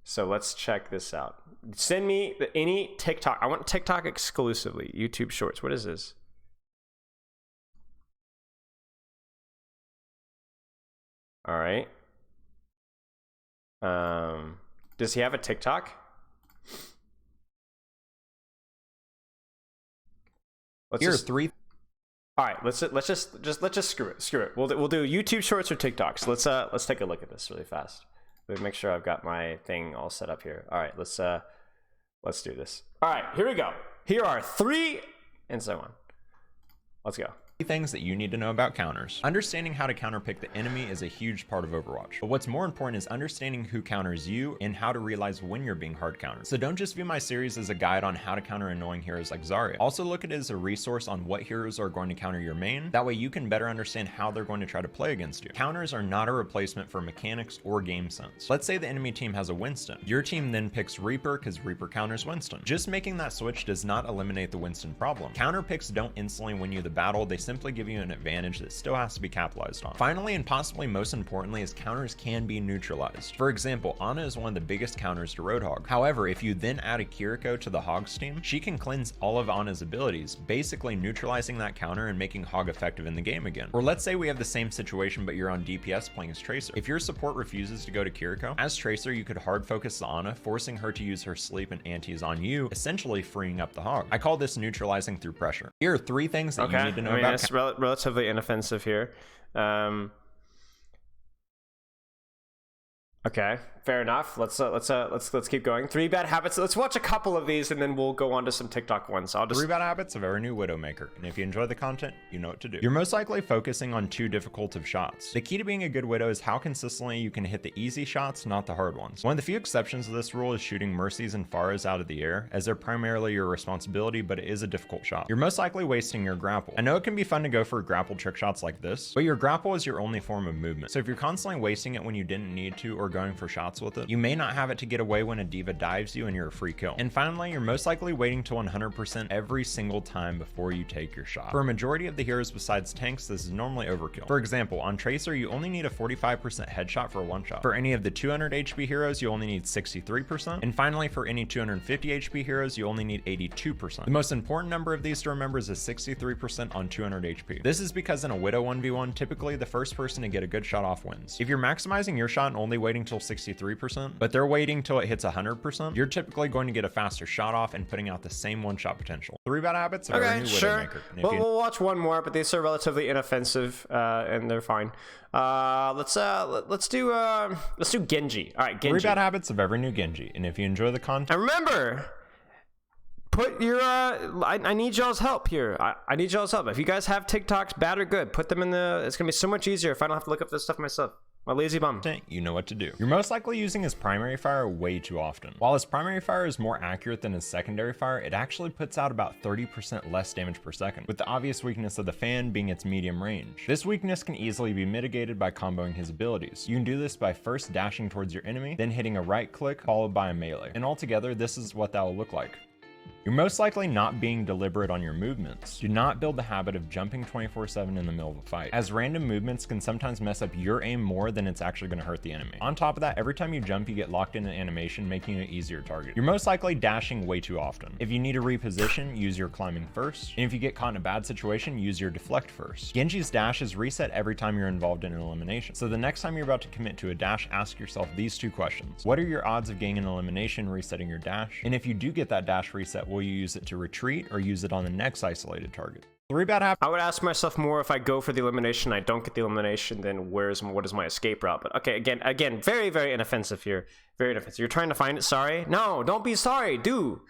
So let's check this out. Send me any TikTok. I want TikTok exclusively. YouTube Shorts. What is this? All right. Does he have a TikTok? Here are three. All right, let's just screw it. We'll do YouTube Shorts or TikToks. Let's take a look at this really fast. Let me make sure I've got my thing all set up here. All right, let's do this. All right, here we go. Here are 3, and so on. Let's go. Things that you need to know about counters. Understanding how to counterpick the enemy is a huge part of Overwatch, but what's more important is understanding who counters you and how to realize when you're being hard countered. So don't just view my series as a guide on how to counter annoying heroes like Zarya. Also look at it as a resource on what heroes are going to counter your main. That way you can better understand how they're going to try to play against you. Counters are not a replacement for mechanics or game sense. Let's say the enemy team has a Winston. Your team then picks Reaper because Reaper counters Winston. Just making that switch does not eliminate the Winston problem. Counter picks don't instantly win you the battle, they simply give you an advantage that still has to be capitalized on. Finally, and possibly most importantly, is counters can be neutralized. For example, Ana is one of the biggest counters to Roadhog. However, if you then add a Kiriko to the Hog's team, she can cleanse all of Ana's abilities, basically neutralizing that counter and making Hog effective in the game again. Or let's say we have the same situation, but you're on DPS playing as Tracer. If your support refuses to go to Kiriko, as Tracer, you could hard focus the Ana, forcing her to use her sleep and antis on you, essentially freeing up the Hog. I call this neutralizing through pressure. Here are 3 things that you need to know about. It's relatively inoffensive here. Okay, fair enough. Let's keep going. 3 bad habits. Let's watch a couple of these and then we'll go on to some TikTok ones. I'll just 3 bad habits of every new Widowmaker. And if you enjoy the content, you know what to do. You're most likely focusing on too difficult of shots. The key to being a good Widow is how consistently you can hit the easy shots, not the hard ones. One of the few exceptions to this rule is shooting Mercies and Pharahs out of the air, as they're primarily your responsibility, but it is a difficult shot. You're most likely wasting your grapple. I know it can be fun to go for grapple trick shots like this, but your grapple is your only form of movement. So if you're constantly wasting it when you didn't need to or going for shots with it, you may not have it to get away when a diva dives you and you're a free kill. And finally, you're most likely waiting till 100% every single time before you take your shot. For a majority of the heroes besides tanks, this is normally overkill. For example, on Tracer, you only need a 45% headshot for a one shot. For any of the 200 HP heroes, you only need 63%. And finally, for any 250 HP heroes, you only need 82%. The most important number of these to remember is a 63% on 200 HP. This is because in a Widow 1v1, typically the first person to get a good shot off wins. If you're maximizing your shot and only waiting till 63%, but they're waiting till it hits 100%, you're typically going to get a faster shot off and putting out the same one-shot potential. 3 bad habits of every new Widowmaker. Well, we'll watch one more, but these are relatively inoffensive, and they're fine. Let's do Genji. All right, Genji. 3 bad habits of every new Genji, and if you enjoy the content, and remember, put your I need y'all's help here. I need y'all's help. If you guys have TikToks, bad or good, put them in the. It's gonna be so much easier if I don't have to look up this stuff myself. My lazy bum. You know what to do. You're most likely using his primary fire way too often. While his primary fire is more accurate than his secondary fire, it actually puts out about 30% less damage per second, with the obvious weakness of the fan being its medium range. This weakness can easily be mitigated by comboing his abilities. You can do this by first dashing towards your enemy, then hitting a right click followed by a melee. And altogether, this is what that will look like. You're most likely not being deliberate on your movements. Do not build the habit of jumping 24/7 in the middle of a fight, as random movements can sometimes mess up your aim more than it's actually going to hurt the enemy. On top of that, every time you jump, you get locked in an animation, making you an easier target. You're most likely dashing way too often. If you need to reposition, use your climbing first, and if you get caught in a bad situation, use your deflect first. Genji's dash is reset every time you're involved in an elimination, so the next time you're about to commit to a dash, ask yourself these two questions. What are your odds of getting an elimination resetting your dash? And if you do get that dash reset, will you use it to retreat or use it on the next isolated target? 3 bad habits. I would ask myself more if I go for the elimination, I don't get the elimination, then what is my escape route? But okay, again, very, very inoffensive here. Very inoffensive. You're trying to find it sorry? No, don't be sorry, do.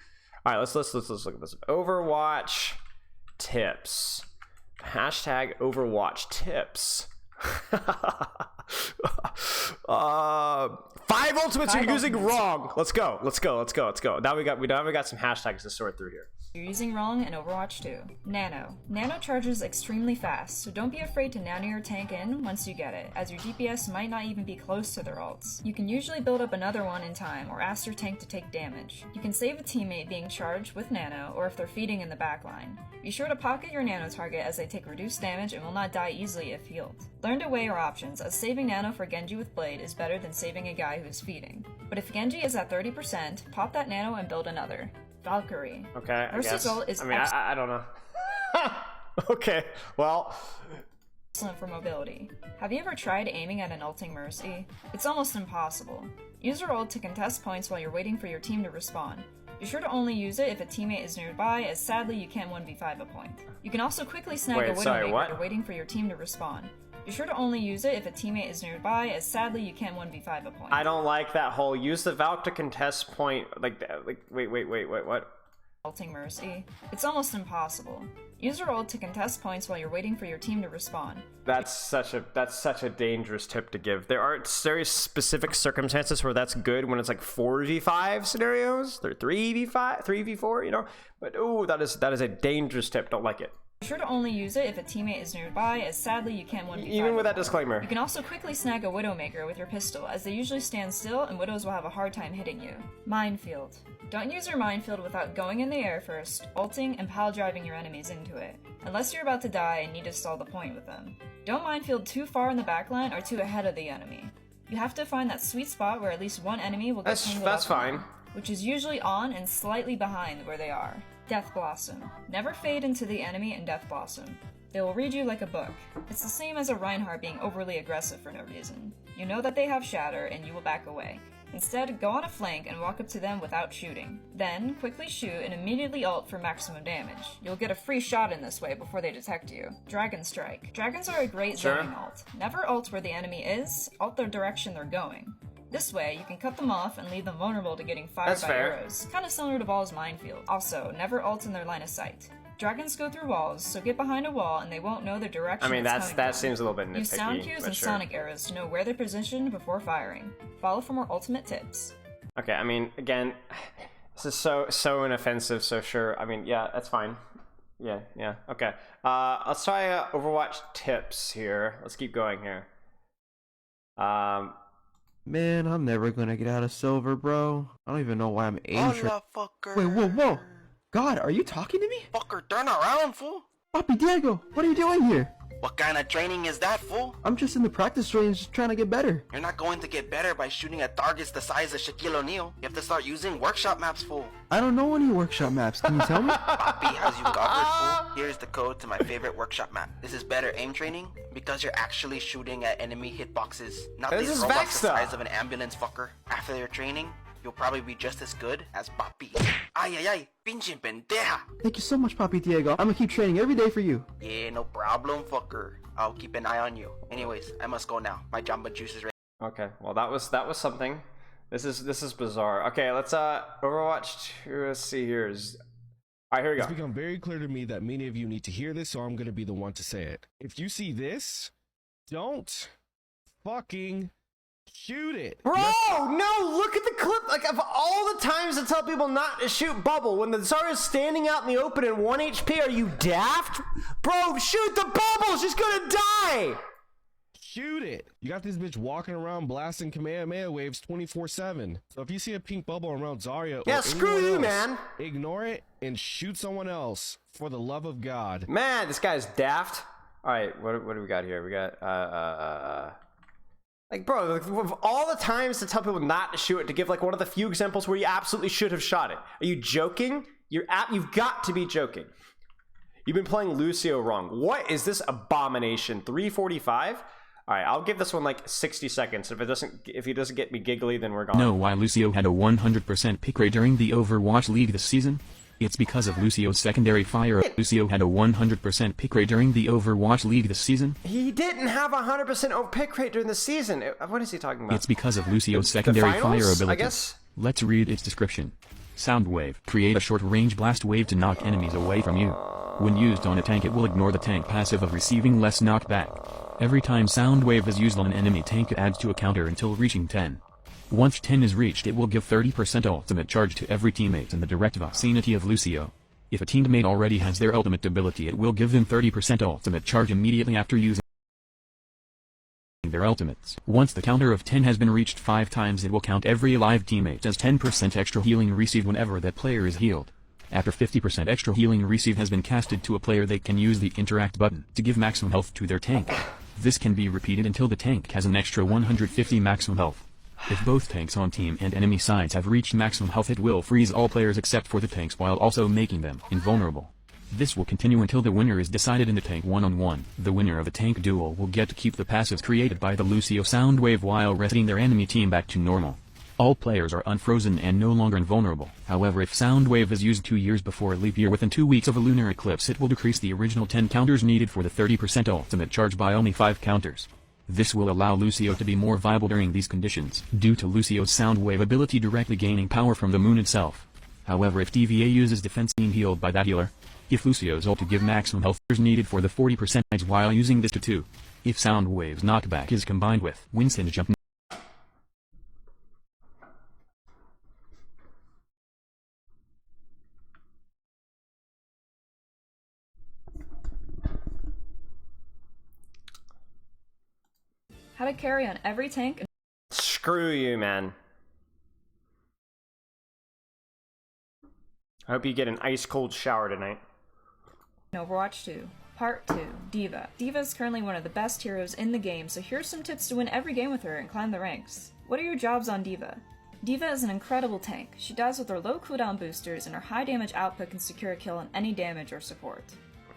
All right, let's look at this. Overwatch tips. Hashtag Overwatch tips. 5 ultimates you're using wrong. Let's go. Now we got some hashtags to sort through here. You're using wrong in Overwatch 2. Nano. Nano charges extremely fast, so don't be afraid to nano your tank in once you get it, as your DPS might not even be close to their ults. You can usually build up another one in time, or ask your tank to take damage. You can save a teammate being charged with nano, or if they're feeding in the backline. Be sure to pocket your nano target as they take reduced damage and will not die easily if healed. Learn to weigh your options, as saving nano for Genji with Blade is better than saving a guy who's feeding. But if Genji is at 30%, pop that nano and build another. Valkyrie. Okay, Her result is I don't know. Okay, well. Excellent for mobility. Have you ever tried aiming at an ulting Mercy? It's almost impossible. Use your ult to contest points while you're waiting for your team to respawn. Be sure to only use it if a teammate is nearby, as sadly you can't 1v5 a point. You can also quickly snag a Widowmaker while you're waiting for your team to respawn. Be sure to only use it if a teammate is nearby, as sadly you can't 1v5 a point. I don't like that whole use the Valk to contest point, wait, what? Ulting Mercy. It's almost impossible. Use your ult to contest points while you're waiting for your team to respawn. That's such a dangerous tip to give. There are very specific circumstances where that's good when it's like 4v5 scenarios, or 3v5, 3v4, you know? But ooh, that is a dangerous tip. Don't like it. Be sure to only use it if a teammate is nearby, as sadly you can't 1v5. Even with that disclaimer. You can also quickly snag a Widowmaker with your pistol, as they usually stand still and Widows will have a hard time hitting you. Minefield. Don't use your minefield without going in the air first, ulting, and pile driving your enemies into it, unless you're about to die and need to stall the point with them. Don't minefield too far in the backline or too ahead of the enemy. You have to find that sweet spot where at least one enemy will get tangled up That's fine. which is usually on and slightly behind where they are. Death Blossom. Never fade into the enemy in Death Blossom. They will read you like a book. It's the same as a Reinhardt being overly aggressive for no reason. You know that they have Shatter and you will back away. Instead, go on a flank and walk up to them without shooting. Then, quickly shoot and immediately ult for maximum damage. You'll get a free shot in this way before they detect you. Dragon Strike. Dragons are a great zoning ult. Never ult where the enemy is, ult the direction they're going. This way, you can cut them off and leave them vulnerable to getting fired by arrows, kinda similar to Ball's minefield. Also, never ult in their line of sight. Dragons go through walls, so get behind a wall and they won't know the direction. I mean, that seems a little bit nitpicky. Use sound cues and sonic arrows to know where they're positioned before firing. Follow for more ultimate tips. Okay, I mean, again, this is so inoffensive, so sure. I mean, yeah, that's fine. Yeah, okay. Let's try Overwatch tips here. Let's keep going here. Man, I'm never gonna get out of silver, bro. I don't even know why I'm aim fucker. Wait, whoa. God, are you talking to me? Fucker, turn around, fool. Papi Diego, what are you doing here? What kind of training is that, fool? I'm just in the practice range trying to get better. You're not going to get better by shooting at targets the size of Shaquille O'Neal. You have to start using workshop maps, fool. I don't know any workshop maps. Can you tell me? Papi has you covered, fool. Here's the code to my favorite workshop map. This is better aim training because you're actually shooting at enemy hitboxes, not these robots the size of an ambulance, fucker. After your training, you'll probably be just as good as Papi. Ay, pinche pendeja. Thank you so much, Papi Diego. I'm gonna keep training every day for you. Yeah, no problem, fucker. I'll keep an eye on you. Anyways, I must go now. My Jamba Juice is ready. Okay, well that was something. This is bizarre. Okay, let's Overwatch 2. Let's see here. Alright, here we go. It's become very clear to me that many of you need to hear this, so I'm gonna be the one to say it. If you see this, don't fucking shoot it. Bro, no, look at the clip. Like, of all the times to tell people not to shoot bubble, when the Zarya's standing out in the open in 1 HP, are you daft? Bro, shoot the bubble, she's gonna die. shoot it. You got this bitch walking around blasting Kamehameha waves 24/7. So if you see a pink bubble around Zarya, Yeah, or screw anyone you, else, man. Ignore it and shoot someone else for the love of God. Man, this guy's daft. All right, what do we got here? We got like, bro, of all the times to tell people not to shoot it, to give like one of the few examples where you absolutely should have shot it. Are you joking? You've got to be joking. You've been playing Lucio wrong. What is this abomination? 345? All right, I'll give this one like 60 seconds. If he doesn't get me giggly, then we're gone. Know why Lucio had a 100% pick rate during the Overwatch League this season? It's because of Lucio's secondary fire. Lucio had a 100% pick rate during the Overwatch League this season. He didn't have a 100% pick rate during the season. What is he talking about? It's because of Lucio's secondary fire ability. I guess. Let's read its description. Sound wave. Create a short-range blast wave to knock enemies away from you. When used on a tank, it will ignore the tank passive of receiving less knockback. Every time sound wave is used on an enemy tank, it adds to a counter until reaching 10. Once 10 is reached, it will give 30% ultimate charge to every teammate in the direct vicinity of Lucio. If a teammate already has their ultimate ability, it will give them 30% ultimate charge immediately after using their ultimates. Once the counter of 10 has been reached 5 times, it will count every alive teammate as 10% extra healing received whenever that player is healed. After 50% extra healing received has been casted to a player, they can use the interact button to give maximum health to their tank. This can be repeated until the tank has an extra 150 maximum health. If both tanks on team and enemy sides have reached maximum health, it will freeze all players except for the tanks while also making them invulnerable. This will continue until the winner is decided in the tank 1-on-1. The winner of a tank duel will get to keep the passives created by the Lucio sound wave while resetting their enemy team back to normal. All players are unfrozen and no longer invulnerable. However, if sound wave is used 2 years before leap year within 2 weeks of a lunar eclipse, it will decrease the original 10 counters needed for the 30% ultimate charge by only 5 counters. This will allow Lucio to be more viable during these conditions, due to Lucio's sound wave ability directly gaining power from the moon itself. However, if DVA uses defense being healed by that healer, if Lucio's ult to give maximum health is needed for the 40% while using this to 2. If sound wave's knockback is combined with Winston jump. How to carry on every tank. Screw you, man. I hope you get an ice cold shower tonight. Overwatch 2. Part 2. D.Va. D.Va is currently one of the best heroes in the game, so here's some tips to win every game with her and climb the ranks. What are your jobs on D.Va? D.Va is an incredible tank. She dies with her low cooldown boosters, and her high damage output can secure a kill on any damage or support.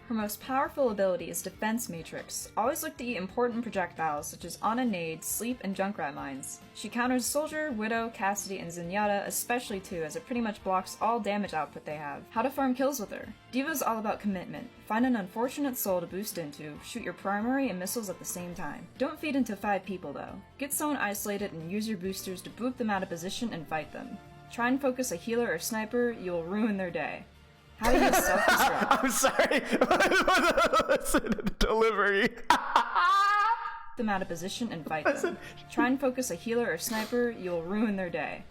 Her most powerful ability is Defense Matrix. Always look to eat important projectiles such as Ana nades, sleep, and Junkrat mines. She counters Soldier, Widow, Cassidy, and Zenyatta, especially 2, as it pretty much blocks all damage output they have. How to farm kills with her. D.Va is all about commitment. Find an unfortunate soul to boost into, shoot your primary and missiles at the same time. Don't feed into 5 people though. Get someone isolated and use your boosters to boot them out of position and fight them. Try and focus a healer or sniper, you'll ruin their day. How do you self-destruct? I'm sorry. Listen to the delivery. Them out of position and fight them. Try and focus a healer or sniper, you'll ruin their day.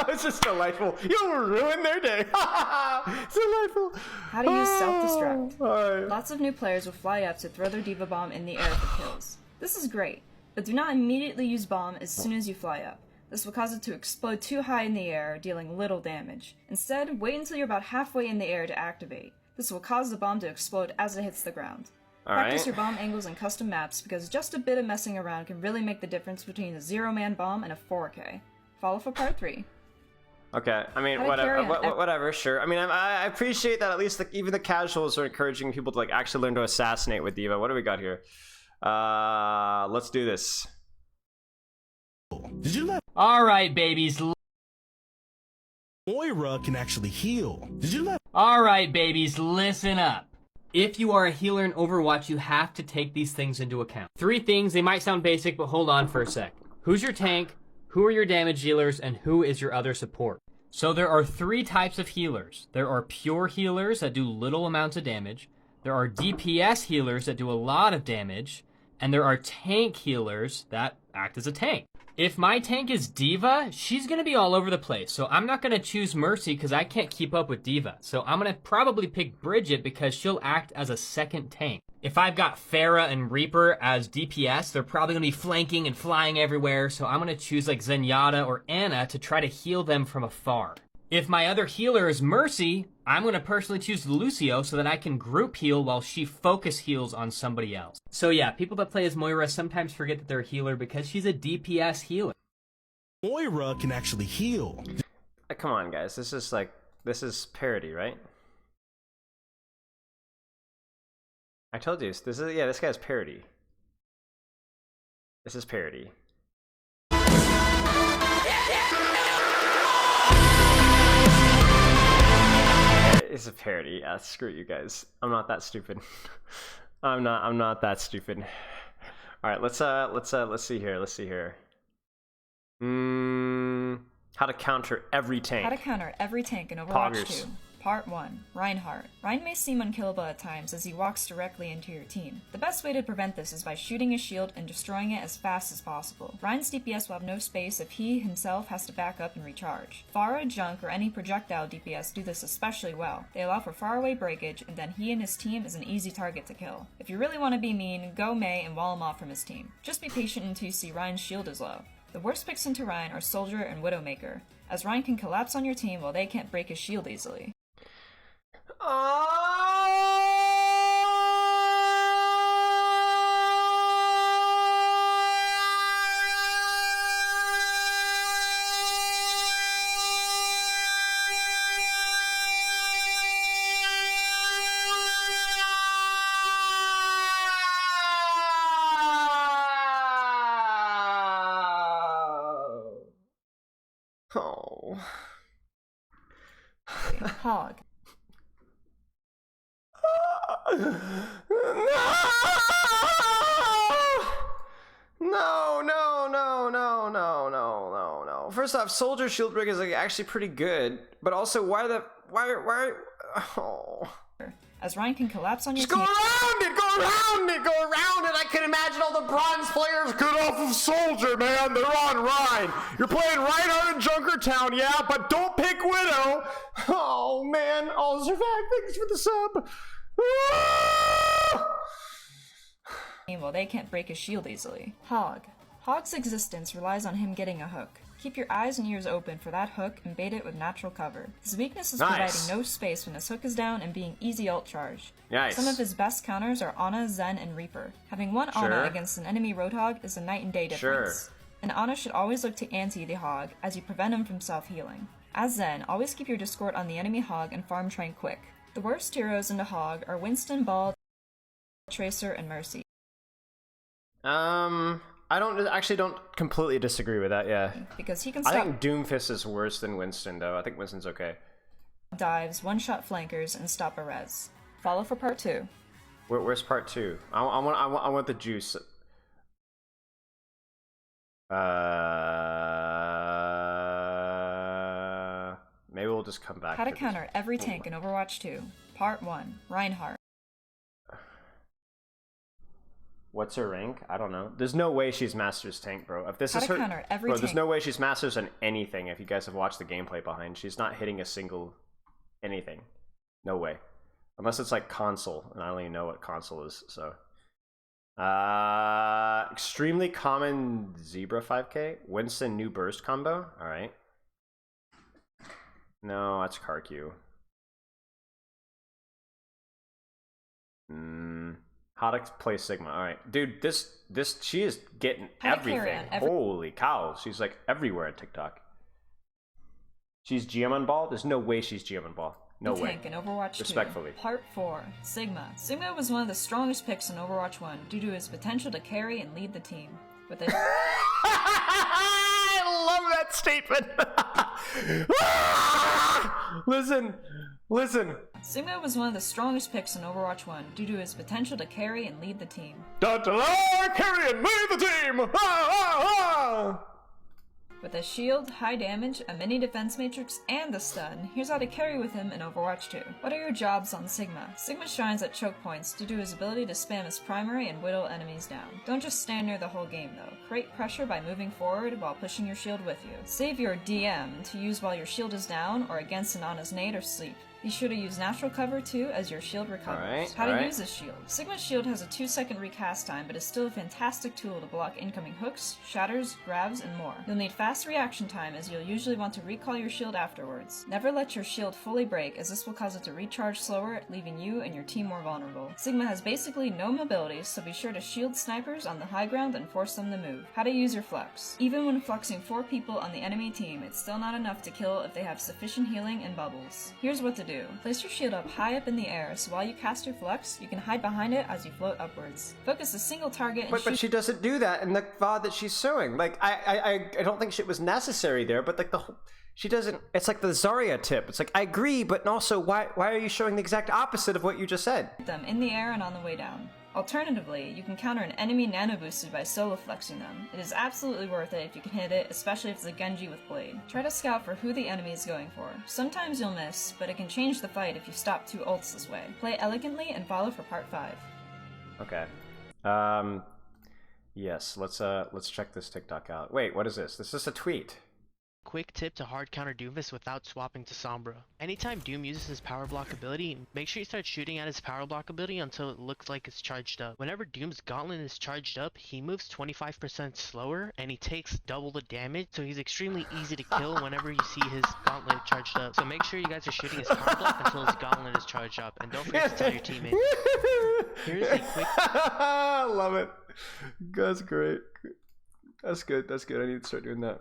It's just delightful. You'll ruin their day. It's delightful. How to use self-destruct. Right. Lots of new players will fly up to throw their D.Va bomb in the air for kills. This is great, but do not immediately use bomb as soon as you fly up. This will cause it to explode too high in the air, dealing little damage. Instead, wait until you're about halfway in the air to activate. This will cause the bomb to explode as it hits the ground. Practice your bomb angles and custom maps, because just a bit of messing around can really make the difference between a 0-man bomb and a 4K. Follow for part 3. Okay, I mean, whatever, sure. I mean, I appreciate that at least even the casuals are encouraging people to like actually learn to assassinate with D.Va. What do we got here? Let's do this. Did you let Alright, babies. Moira can actually heal? Did you let Alright, babies, listen up. If you are a healer in Overwatch, you have to take these things into account. 3 things, they might sound basic, but hold on for a sec. Who's your tank? Who are your damage dealers? And who is your other support? So there are 3 types of healers. There are pure healers that do little amounts of damage. There are DPS healers that do a lot of damage. And there are tank healers that act as a tank. If my tank is D.Va, she's going to be all over the place. So I'm not going to choose Mercy because I can't keep up with D.Va. So I'm going to probably pick Bridget because she'll act as a second tank. If I've got Pharah and Reaper as DPS, they're probably going to be flanking and flying everywhere, so I'm going to choose like Zenyatta or Ana to try to heal them from afar. If my other healer is Mercy, I'm going to personally choose Lucio so that I can group heal while she focus heals on somebody else. So yeah, people that play as Moira sometimes forget that they're a healer because she's a DPS healer. Moira can actually heal. Come on, guys. This is parody, right? I told you, this guy's parody. This is parody. It's a parody. Yeah, screw you guys. I'm not that stupid. I'm not that stupid. All right, let's see here. How to counter every tank. How to counter every tank in Overwatch 2. Part 1. Reinhardt. Rein may seem unkillable at times as he walks directly into your team. The best way to prevent this is by shooting his shield and destroying it as fast as possible. Rein's DPS will have no space if he himself has to back up and recharge. Pharah, Junk, or any projectile DPS do this especially well. They allow for faraway breakage, and then he and his team is an easy target to kill. If you really want to be mean, go Mei and wall him off from his team. Just be patient until you see Rein's shield is low. The worst picks into Rein are Soldier and Widowmaker, as Rein can collapse on your team while they can't break his shield easily. Oh. Hog. No. First off, Soldier Shield Break is like actually pretty good, but also why? Oh. As Rein can collapse on your team. Go around it! I can imagine all the bronze players get off of Soldier, man. They're on Rein. You're playing Reinhardt in Junkertown, yeah, but don't pick Widow. Oh, man. Oh, Zervac, thanks for the sub. Well, they can't break his shield easily. Hog. Hog's existence relies on him getting a hook. Keep your eyes and ears open for that hook and bait it with natural cover. His weakness is providing no space when his hook is down and being easy ult charge. Nice. Some of his best counters are Ana, Zen, and Reaper. Having one Ana against an enemy Roadhog is a night and day difference. And Ana should always look to anti the Hog as you prevent him from self-healing. As Zen, always keep your Discord on the enemy Hog and farm train quick. The worst heroes into Hog are Winston, Ball, Tracer, and Mercy. I don't completely disagree with that, yeah. Because he can stop. I think Doomfist is worse than Winston, though. I think Winston's okay. Dives, one-shot flankers, and stop a res. Follow for part 2. Where's part 2? I want the juice. Maybe we'll just come back. How to counter every tank in Overwatch 2. Part 1. Reinhardt. What's her rank? I don't know. There's no way she's Masters tank, bro. If this is her, bro, there's no way she's Masters on anything. If you guys have watched the gameplay behind, she's not hitting a single anything. No way. Unless it's like console, and I don't even know what console is. So, extremely common Zebra 5K. Winston new burst combo. All right. No, that's Karq. How to play Sigma. All right, dude. This she is getting everything. Holy cow, she's like everywhere on TikTok. She's GM on ball. There's no way she's GM on ball. No way. Tank in Overwatch 2. Respectfully. Part 4. Sigma. Sigma was one of the strongest picks in Overwatch 1 due to his potential to carry and lead the team. With it. I love that statement. Listen. Sigma was one of the strongest picks in Overwatch 1 due to his potential to carry and lead the team. Carry and lead the team! With a shield, high damage, a mini defense matrix, and the stun, here's how to carry with him in Overwatch 2. What are your jobs on Sigma? Sigma shines at choke points due to his ability to spam his primary and whittle enemies down. Don't just stand near the whole game though. Create pressure by moving forward while pushing your shield with you. Save your DM to use while your shield is down or against an Ana's nade or sleep. Be sure to use natural cover too as your shield recovers. How to use this shield. Sigma's shield has a 2-second recast time, but is still a fantastic tool to block incoming hooks, shatters, grabs, and more. You'll need fast reaction time as you'll usually want to recall your shield afterwards. Never let your shield fully break as this will cause it to recharge slower, leaving you and your team more vulnerable. Sigma has basically no mobility, so be sure to shield snipers on the high ground and force them to move. How to use your flex. Even when flexing 4 people on the enemy team, it's still not enough to kill if they have sufficient healing and bubbles. Here's what to do. Place your shield up high up in the air, so while you cast your flex, you can hide behind it as you float upwards. Focus a single target and But she doesn't do that in the VOD that she's showing. Like, I don't think it was necessary there, but like the whole... She doesn't... It's like the Zarya tip. It's like, I agree, but also, why are you showing the exact opposite of what you just said? Them in the air and on the way down. Alternatively, you can counter an enemy nano boosted by solo flexing them. It is absolutely worth it if you can hit it, especially if it's a Genji with Blade. Try to scout for who the enemy is going for. Sometimes you'll miss, but it can change the fight if you stop 2 ults this way. Play elegantly and follow for part 5. Okay. Yes, let's check this TikTok out. Wait, what is this? This is a tweet. Quick tip to hard counter Doomfist without swapping to Sombra. Anytime Doom uses his power block ability, make sure you start shooting at his power block ability until it looks like it's charged up. Whenever Doom's gauntlet is charged up, he moves 25% slower and he takes double the damage, so he's extremely easy to kill whenever you see his gauntlet charged up. So make sure you guys are shooting his power block until his gauntlet is charged up, and don't forget to tell your teammates. Here's a quick... I love it. That's great. That's good. That's good. I need to start doing that.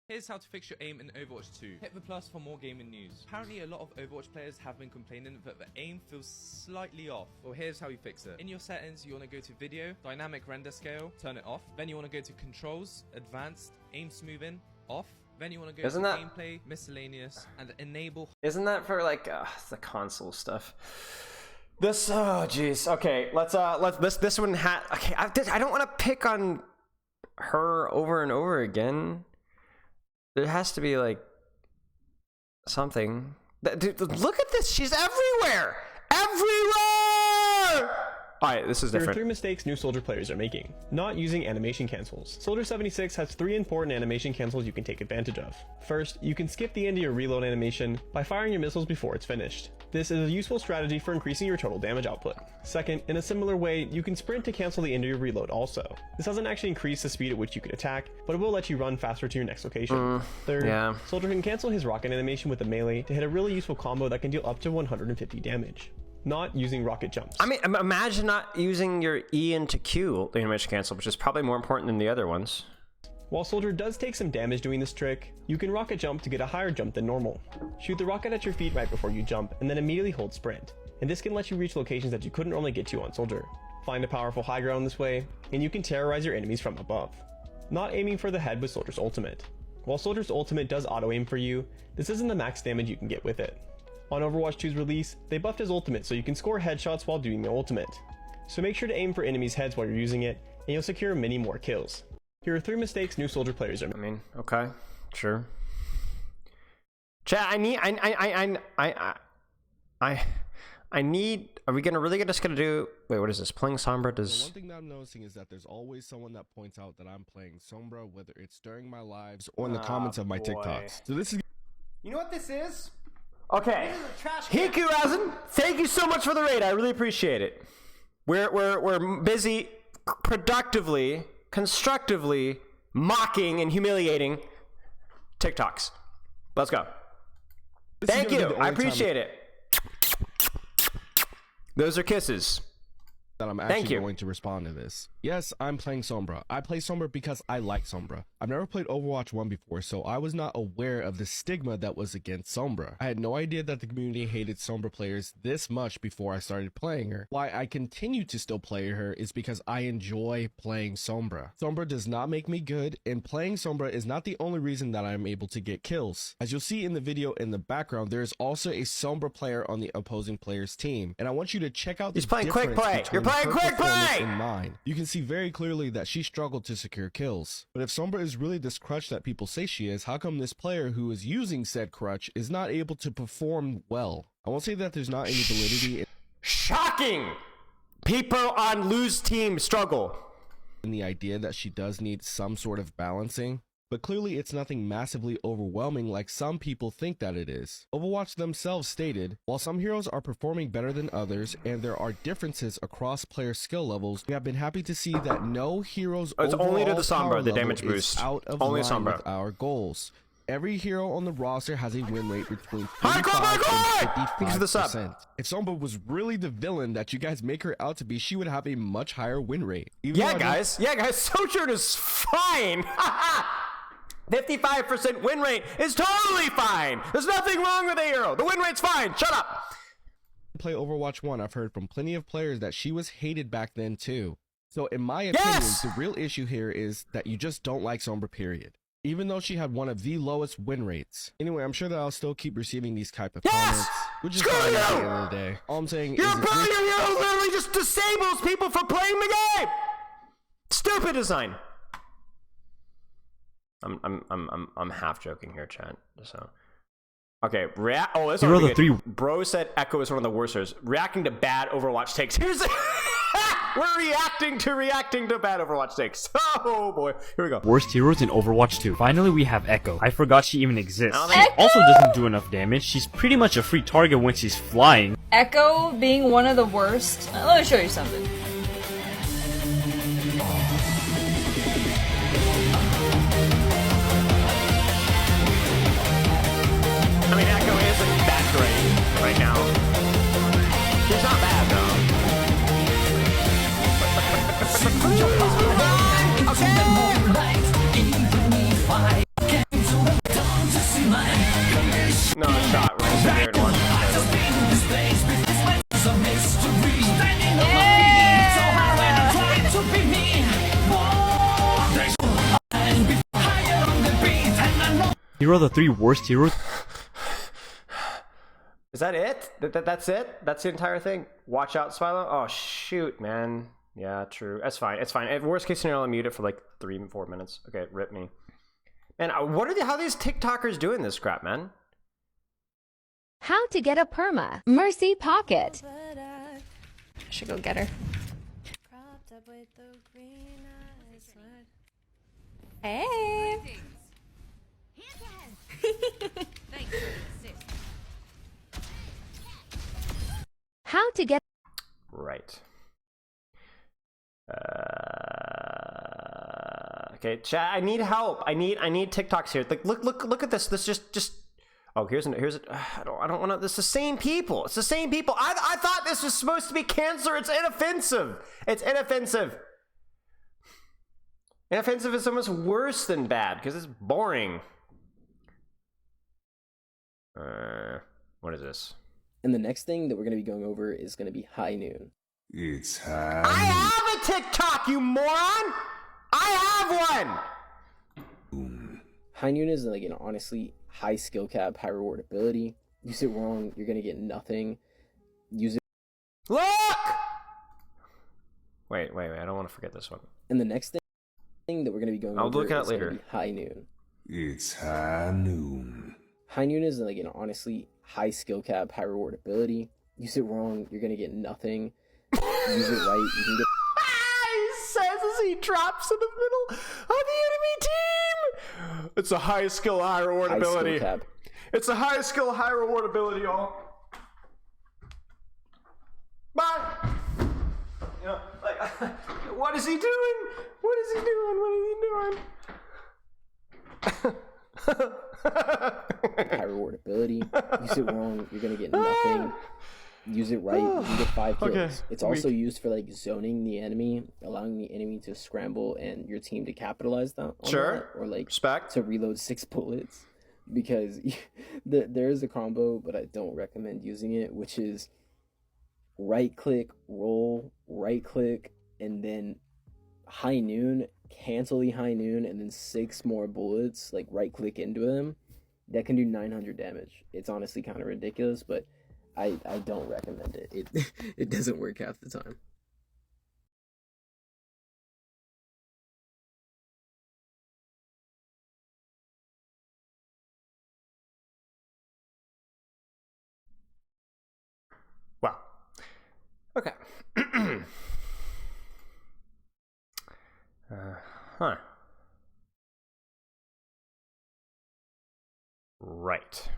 Here's how to fix your aim in Overwatch 2. Hit the plus for more gaming news. Apparently a lot of Overwatch players have been complaining that the aim feels slightly off. Well, here's how you fix it. In your settings, you want to go to video, dynamic render scale, turn it off. Then you want to go to controls, advanced, aim smoothing, off. Then you want to go to gameplay, miscellaneous, and enable. Isn't that for like the console stuff? This, oh jeez. Okay, let's this one okay, I don't want to pick on her over and over again. There has to be like something. Dude, look at this. She's everywhere. Everywhere. All right, this is different. There are 3 mistakes new Soldier players are making. Not using animation cancels. Soldier 76 has 3 important animation cancels you can take advantage of. First, you can skip the end of your reload animation by firing your missiles before it's finished. This is a useful strategy for increasing your total damage output. Second, in a similar way, you can sprint to cancel the end of your reload also. This doesn't actually increase the speed at which you can attack, but it will let you run faster to your next location. Third, Soldier can cancel his rocket animation with a melee to hit a really useful combo that can deal up to 150 damage. Not using rocket jumps. I mean, imagine not using your E into Q animation cancel, which is probably more important than the other ones. While Soldier does take some damage doing this trick, you can rocket jump to get a higher jump than normal. Shoot the rocket at your feet right before you jump, and then immediately hold sprint. And this can let you reach locations that you couldn't normally get to on Soldier. Find a powerful high ground this way, and you can terrorize your enemies from above. Not aiming for the head with Soldier's ultimate. While Soldier's ultimate does auto aim for you, this isn't the max damage you can get with it. On Overwatch 2's release, they buffed his ultimate so you can score headshots while doing the ultimate. So make sure to aim for enemies' heads while you're using it, and you'll secure many more kills. Here are 3 mistakes new Soldier players are making. I mean, okay, sure. Chat, I need. Are we really just gonna do? Wait, what is this? Playing Sombra does. The one thing that I'm noticing is that there's always someone that points out that I'm playing Sombra, whether it's during my lives or in the comments of my TikToks. So this is. You know what this is? Okay, Hiku Razen, thank you so much for the raid. I really appreciate it. We're busy, productively, constructively mocking and humiliating TikToks. Let's go. Thank you. I appreciate it. Those are kisses. That I'm actually going to respond to this. Yes, I'm playing Sombra. I play Sombra because I like Sombra. I've never played Overwatch 1 before, so I was not aware of the stigma that was against Sombra. I had no idea that the community hated Sombra players this much before I started playing her. Why I continue to still play her is because I enjoy playing Sombra. Sombra does not make me good, and playing Sombra is not the only reason that I'm able to get kills. As you'll see in the video in the background, there is also a Sombra player on the opposing player's team, and I want you to check out the difference quick play. You're playing quick play in mine. You can see very clearly that she struggled to secure kills. But if Sombra is really this crutch that people say she is, how come this player who is using said crutch is not able to perform well? I won't say that there's not any validity. Shocking! People on lose team struggle. In the idea that she does need some sort of balancing. but clearly it's nothing massively overwhelming like some people think that it is. Overwatch themselves stated, while some heroes are performing better than others and there are differences across player skill levels, we have been happy to see that no hero's It's only to the overall power Sombra, the level damage is boost. out of Only line Sombra. with our goals. Every hero on the roster has a win rate between 45 and Thanks for the sub. 55%. If Sombra was really the villain that you guys make her out to be, she would have a much higher win rate. Even though I don't- Yeah, guys, Sojourn is fine. 55% win rate is totally fine. There's nothing wrong with the hero. The win rate's fine. Shut up. Play Overwatch 1, I've heard from plenty of players that she was hated back then too. So in my opinion, the real issue here is that you just don't like Sombra, period. Even though she had one of the lowest win rates. Anyway, I'm sure that I'll still keep receiving these type of comments, which is fine at the end of the day. All I'm saying Your is hero literally just disables people from playing the game. Stupid design. I'm half joking here, chat. So, okay, oh, this Hero is the 3. Bro said Echo is one of the worst heroes. Reacting to bad Overwatch takes. Here's the we're reacting to bad Overwatch takes. Oh boy, here we go. Worst heroes in Overwatch 2. Finally, we have Echo. I forgot she even exists. She also doesn't do enough damage. She's pretty much a free target when she's flying. Echo being one of the worst. Let me show you something. I mean, Echo isn't that great right now. She's not bad though. No shot. We're just here and watch Hero the 3 worst heroes. Is that it? That's it? That's the entire thing? Watch out, Spilo? Oh, shoot, man. Yeah, true. That's fine. It's fine. At worst case scenario, I'll mute it for like 3-4 minutes. Okay, rip me. Man, how are these TikTokers doing this crap, man? How to get a perma. Mercy Pocket. I should go get her. Hey. How to get. Right. Okay, chat. I need help. I need TikToks here. Like, look at this. This just. Oh, here's it. I don't want to. It's the same people. It's the same people. I thought this was supposed to be cancer. It's inoffensive. It's inoffensive. Inoffensive is almost worse than bad because it's boring. What is this? And the next thing that we're going to be going over is going to be high noon. It's high. I have a TikTok, you moron. I have one. High noon is like an honestly high skill cap, high reward ability. Use it wrong, you're going to get nothing. Use it. Look. Wait. I don't want to forget this one. And the next thing that we're going to be going over look at it is later. going to be high noon. It's high noon. High noon is like an honestly high skill cap, high reward ability. Use it wrong, you're gonna get nothing. Use it right, you can get. He says as he drops in the middle of the enemy team. It's a high skill, high reward ability. Skill cap. It's a high skill, high reward ability, y'all. Bye. You know, like, what is he doing? What is he doing? What is he doing? High reward ability. Use it wrong, you're gonna get nothing. Use it right, you can get 5 kills. Okay, it's also used for like zoning the enemy, allowing the enemy to scramble and your team to capitalize on that, or like to reload 6 bullets. Because there is a combo, but I don't recommend using it, which is right click, roll, right click, and then high noon, cancel the high noon, and then 6 more bullets, like right click into them. That can do 900 damage. It's honestly kind of ridiculous, but I don't recommend it. It doesn't work half the time. Wow. Okay. Huh. Right.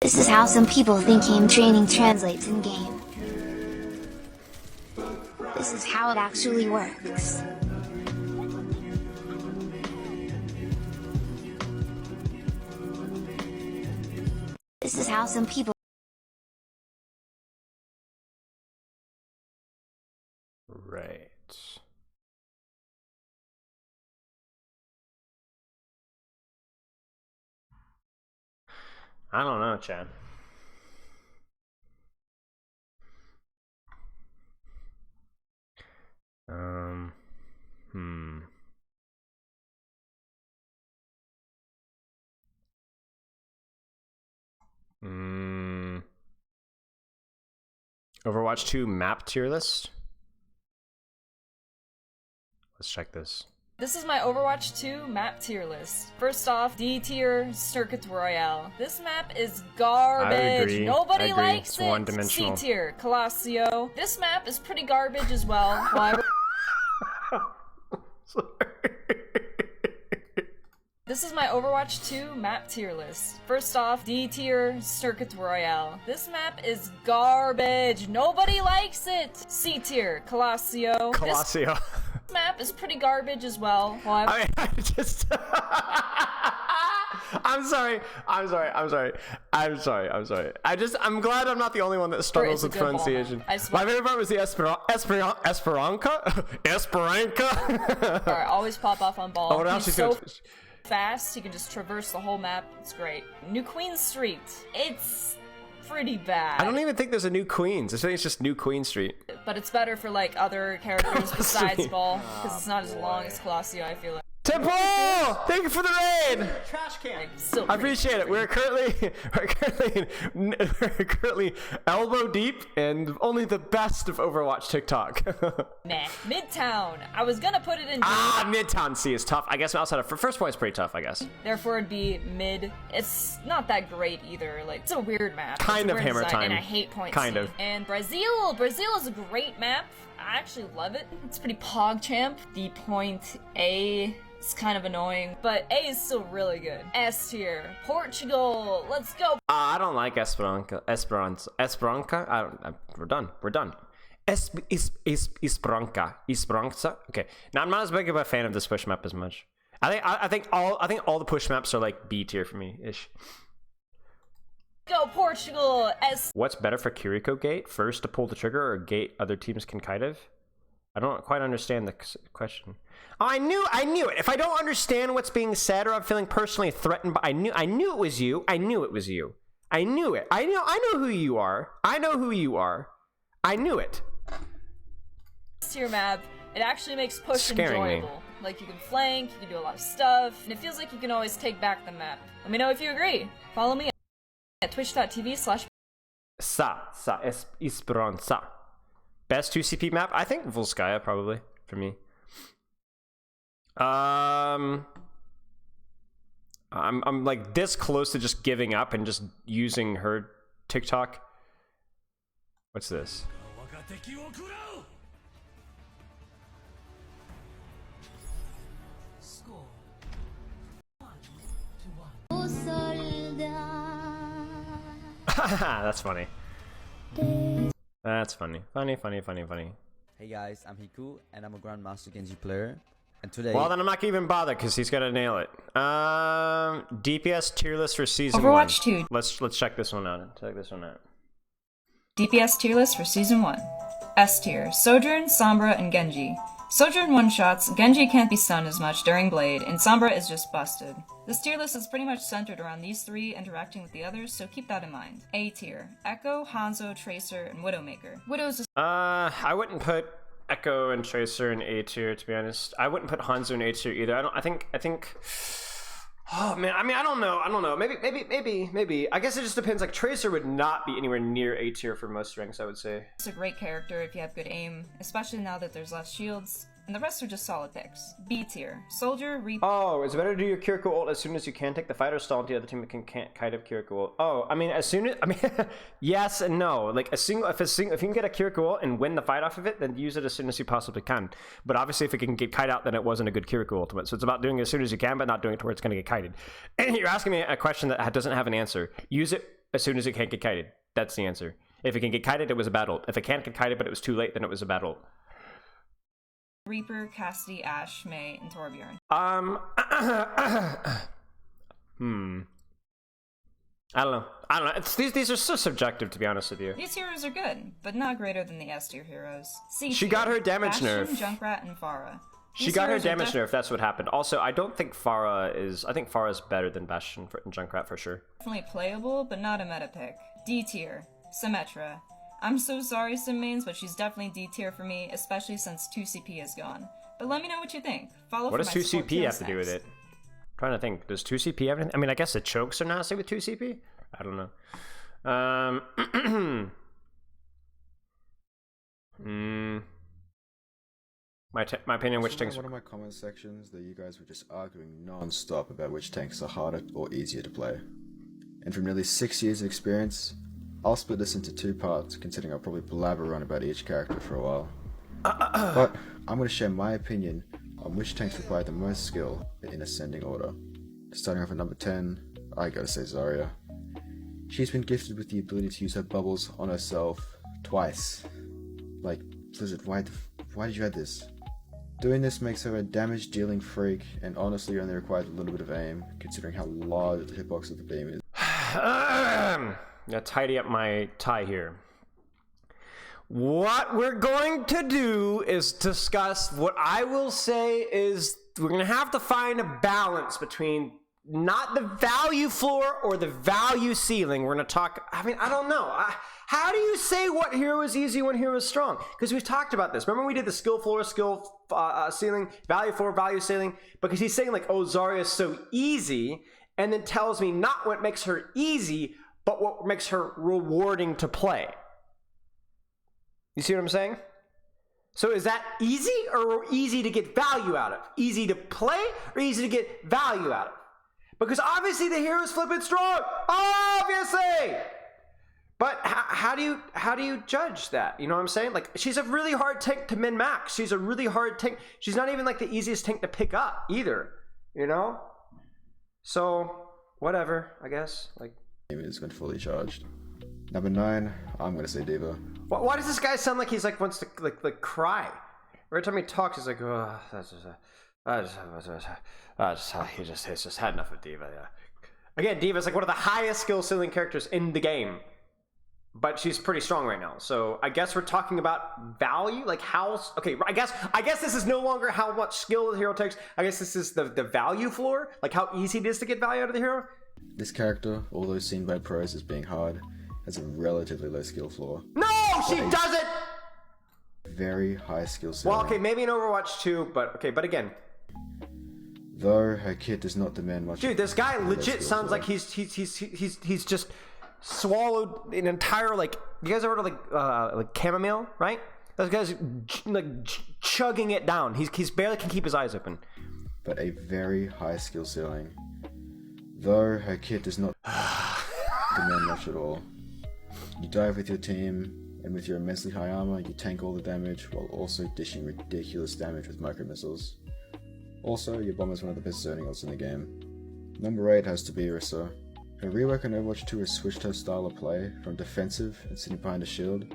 This is how some people think aim training translates in game. This is how it actually works. This is how some people... Right. I don't know, Chad. Overwatch 2 map tier list. Let's check this. This is my Overwatch 2 map tier list. First off, D tier, Circuit Royale. This map is garbage. I agree. Nobody I agree. likes It's it. one-dimensional. C tier, Colassio. This map is pretty garbage as well. Why? This is my Overwatch 2 map tier list. First off, D tier, Circuit Royale. This map is garbage. Nobody likes it. C tier, Colassio. Colassio. This map is pretty garbage as well. Why? I just... I'm sorry. I'm glad I'm not the only one that struggles with pronunciation. My favorite part was the Esperanca? Esperanca? Alright, always pop off on ball. Oh, what else He's is so good? fast, he can just traverse the whole map. It's great. New Queen Street. It's pretty bad. I don't even think there's a new Queens. I think it's just New Queen Street. But it's better for like other characters besides ball, because it's not as long as Colassio, I feel like. Temple! Thank you for the raid! Trash can. I appreciate it. We're currently elbow deep and only the best of Overwatch TikTok. Meh. Midtown. I was gonna put it in D. Midtown C is tough. I guess outside of first point is pretty tough, I guess. Therefore it'd be mid. It's not that great either. Like, it's a weird map. Kind It's a of weird hammer design, time. And I hate point Kind C. of. And Brazil. Brazil is a great map. I actually love it. It's pretty PogChamp. The point A. It's kind of annoying, but A is still really good. S tier. Portugal. Let's go. I don't like Esperanca. We're done. Esperanca. Okay. Now I'm not as big of a fan of this push map as much. I think all the push maps are like B tier for me ish. Go Portugal. S. What's better for Kiriko gate? First to pull the trigger or gate other teams can kind of? I don't quite understand the question. Oh, I knew it. If I don't understand what's being said or I'm feeling personally threatened, I knew it was you. I knew it. I know who you are. I knew it. This tier map, it actually makes push Scaring me. enjoyable. Like, you can flank, you can do a lot of stuff, and it feels like you can always take back the map. Let me know if you agree. Follow me at twitch.tv/. Esperanza. Best 2CP map? I think Volskaya probably for me. I'm like this close to just giving up and just using her TikTok. What's this? That's funny. That's funny. Funny. Hey guys, I'm Hiku, and I'm a Grandmaster Genji player. And today... Well, then I'm not gonna even bother, because he's gonna nail it. DPS tier list for season Overwatch 1. 2. Let's check this one out. DPS tier list for Season 1. S tier, Sojourn, Sombra, and Genji. Sojourn one-shots, Genji can't be stunned as much during Blade, and Sombra is just busted. This tier list is pretty much centered around these three interacting with the others, so keep that in mind. A tier, Echo, Hanzo, Tracer, and Widowmaker. Widow's I wouldn't put Echo and Tracer in A tier, to be honest. I wouldn't put Hanzo in A tier either. I think oh man, I mean, I don't know. Maybe. I guess it just depends. Like, Tracer would not be anywhere near A tier for most ranks, I would say. It's a great character if you have good aim, especially now that there's less shields. and the rest are just solid picks. B tier, Soldier, Reaper. Oh, it's better to do your Kiriko ult as soon as you can take the fighter stall into the other team that can't kite up Kiriko ult. Oh, I mean, as soon as, I mean, yes and no. Like if you can get a Kiriko ult and win the fight off of it, then use it as soon as you possibly can. But obviously, if it can get kite out, then it wasn't a good Kiriko ultimate. So it's about doing it as soon as you can, but not doing it to where it's going to get kited. And you're asking me a question that doesn't have an answer. Use it as soon as it can't get kited. That's the answer. If it can get kited, it was a bad ult. If it can't get kited, but it was too late, then it was a bad ult. Reaper, Cassidy, Ashe, May, and Torbjorn. I don't know. These are so subjective, to be honest with you. These heroes are good, but not greater than the S tier heroes. C She got her damage Bastion, nerf. Junkrat, and Pharah. She got her damage nerf, that's what happened. Also, I don't think Pharah is... I think Pharah is better than Bastion and Junkrat for sure. Definitely playable, but not a meta pick. D tier, Symmetra. I'm so sorry, Sim mains, but she's definitely D tier for me, especially since 2CP is gone. But let me know what you think. Follow what for does my 2CP have to do with it? I'm trying to think. Does 2CP have anything? I mean, I guess the chokes are nasty with 2CP? I don't know. My opinion, which tanks... One of my comment sections that you guys were just arguing non-stop about which tanks are harder or easier to play. And from nearly 6 years of experience, I'll split this into 2 parts, considering I'll probably blabber on about each character for a while. But I'm going to share my opinion on which tanks require the most skill in ascending order. Starting off at number 10, I gotta say Zarya. She's been gifted with the ability to use her bubbles on herself twice. Like, Blizzard, why did you add this? Doing this makes her a damage dealing freak, and honestly only requires a little bit of aim, considering how large the hitbox of the beam is. Gotta tidy up my tie here. What we're going to do is discuss what I will say is we're going to have to find a balance between not the value floor or the value ceiling. We're going to talk, I mean, I don't know. How do you say what hero is easy, what hero is strong? Because we've talked about this. Remember we did the skill floor, skill ceiling, value floor, value ceiling? Because he's saying like, oh, Zarya is so easy, and then tells me not what makes her easy, but what makes her rewarding to play. You see what I'm saying? So is that easy or easy to get value out of? Easy to play or easy to get value out of? Because obviously the hero is flipping strong. Obviously! But how do you judge that? You know what I'm saying? Like, she's a really hard tank to min-max. She's a really hard tank. She's not even like the easiest tank to pick up either. You know? So, whatever, I guess. Like, It's been fully charged. Number 9, I'm gonna say D.Va. Why does this guy sound like he's like wants to like cry? Every time he talks, he's like, oh, he just had enough of D.Va. Yeah. Again, D.Va's like one of the highest skill ceiling characters in the game, but she's pretty strong right now. So I guess we're talking about value, like how. Okay, I guess this is no longer how much skill the hero takes. I guess this is the value floor, like how easy it is to get value out of the hero. This character, although seen by pros as being hard, has a relatively low skill floor. No, she doesn't! Very high skill ceiling. Well, okay, maybe in Overwatch 2, but okay, but again. Though her kit does not demand much. Dude, this guy legit sounds like he's just swallowed an entire, like, you guys ever heard of like chamomile, right? Those guys like chugging it down. He's barely can keep his eyes open. But a very high skill ceiling. Though her kit does not demand much at all. You dive with your team, and with your immensely high armor, you tank all the damage while also dishing ridiculous damage with micro missiles. Also, your bomb is one of the best zoning ults in the game. Number 8 has to be Orisa. Her rework on Overwatch 2 has switched her style of play from defensive and sitting behind a shield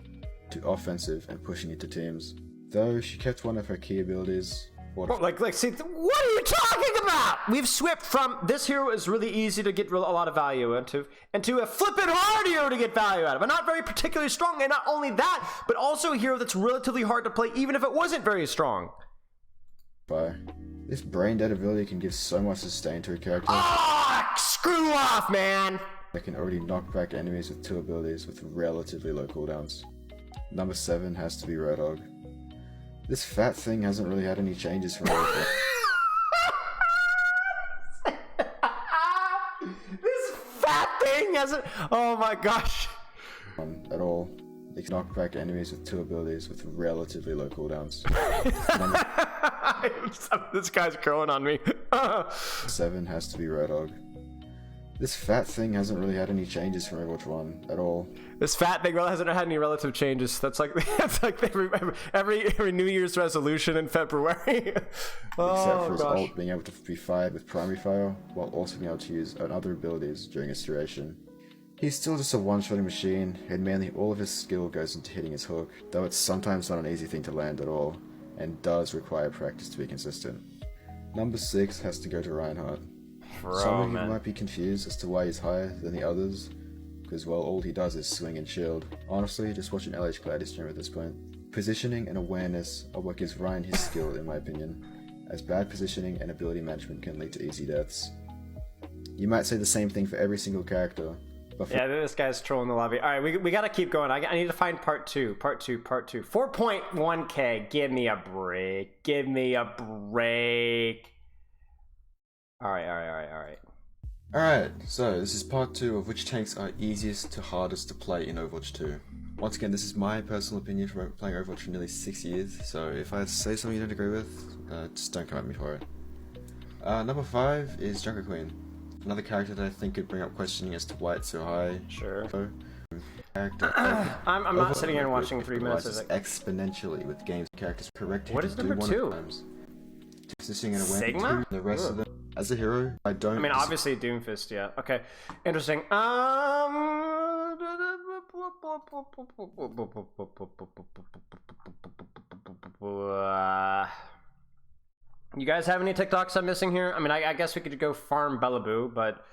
to offensive and pushing into teams. Though she kept one of her key abilities. See, what are you talking about? We've swapped from this hero is really easy to get a lot of value into, and to a flippin' hard hero to get value out of, and not very particularly strong. And not only that, but also a hero that's relatively hard to play, even if it wasn't very strong. This brain dead ability can give so much sustain to a character. Screw off, man! That can already knock back enemies with 2 abilities with relatively low cooldowns. Number 7 has to be Roadhog. This fat thing hasn't really had any changes from Roadhog. This fat thing hasn't. Oh my gosh. At all. They can knock back enemies with 2 abilities with relatively low cooldowns. This guy's growing on me. 7 has to be Roadhog. This fat thing hasn't really had any changes from Overwatch 1 at all. This fat thing hasn't had any relative changes. That's like every New Year's resolution in February. Except for his ult being able to be fired with primary fire, while also being able to use other abilities during its duration. He's still just a one-shotting machine, and mainly all of his skill goes into hitting his hook, though it's sometimes not an easy thing to land at all, and does require practice to be consistent. Number 6 has to go to Reinhardt. Some of you might be confused as to why he's higher than the others, because well, all he does is swing and shield. Honestly, just watch an LH Gladius stream at this point. Positioning and awareness are what gives Ryan his skill in my opinion, as bad positioning and ability management can lead to easy deaths. You might say the same thing for every single character, but yeah, this guy's trolling the lobby. Alright, we gotta keep going. I need to find part 2. 4.1k. Give me a break. Give me a break. Alright. Alright, so this is part 2 of which tanks are easiest to hardest to play in Overwatch 2. Once again, this is my personal opinion from playing Overwatch for nearly 6 years, so if I say something you don't agree with, just don't come at me for it. Number 5 is Jungle Queen. Another character that I think could bring up questioning as to why it's so high. Sure. I'm not sitting here and watching 3 minutes of it. Exponentially with games characters correct. What is number 2? Positioning and awareness. Sigma? The rest of them. As a hero, I don't. I mean, obviously Doomfist, yeah. Okay, interesting. You guys have any TikToks I'm missing here? I mean, I guess we could go farm Bellaboo, but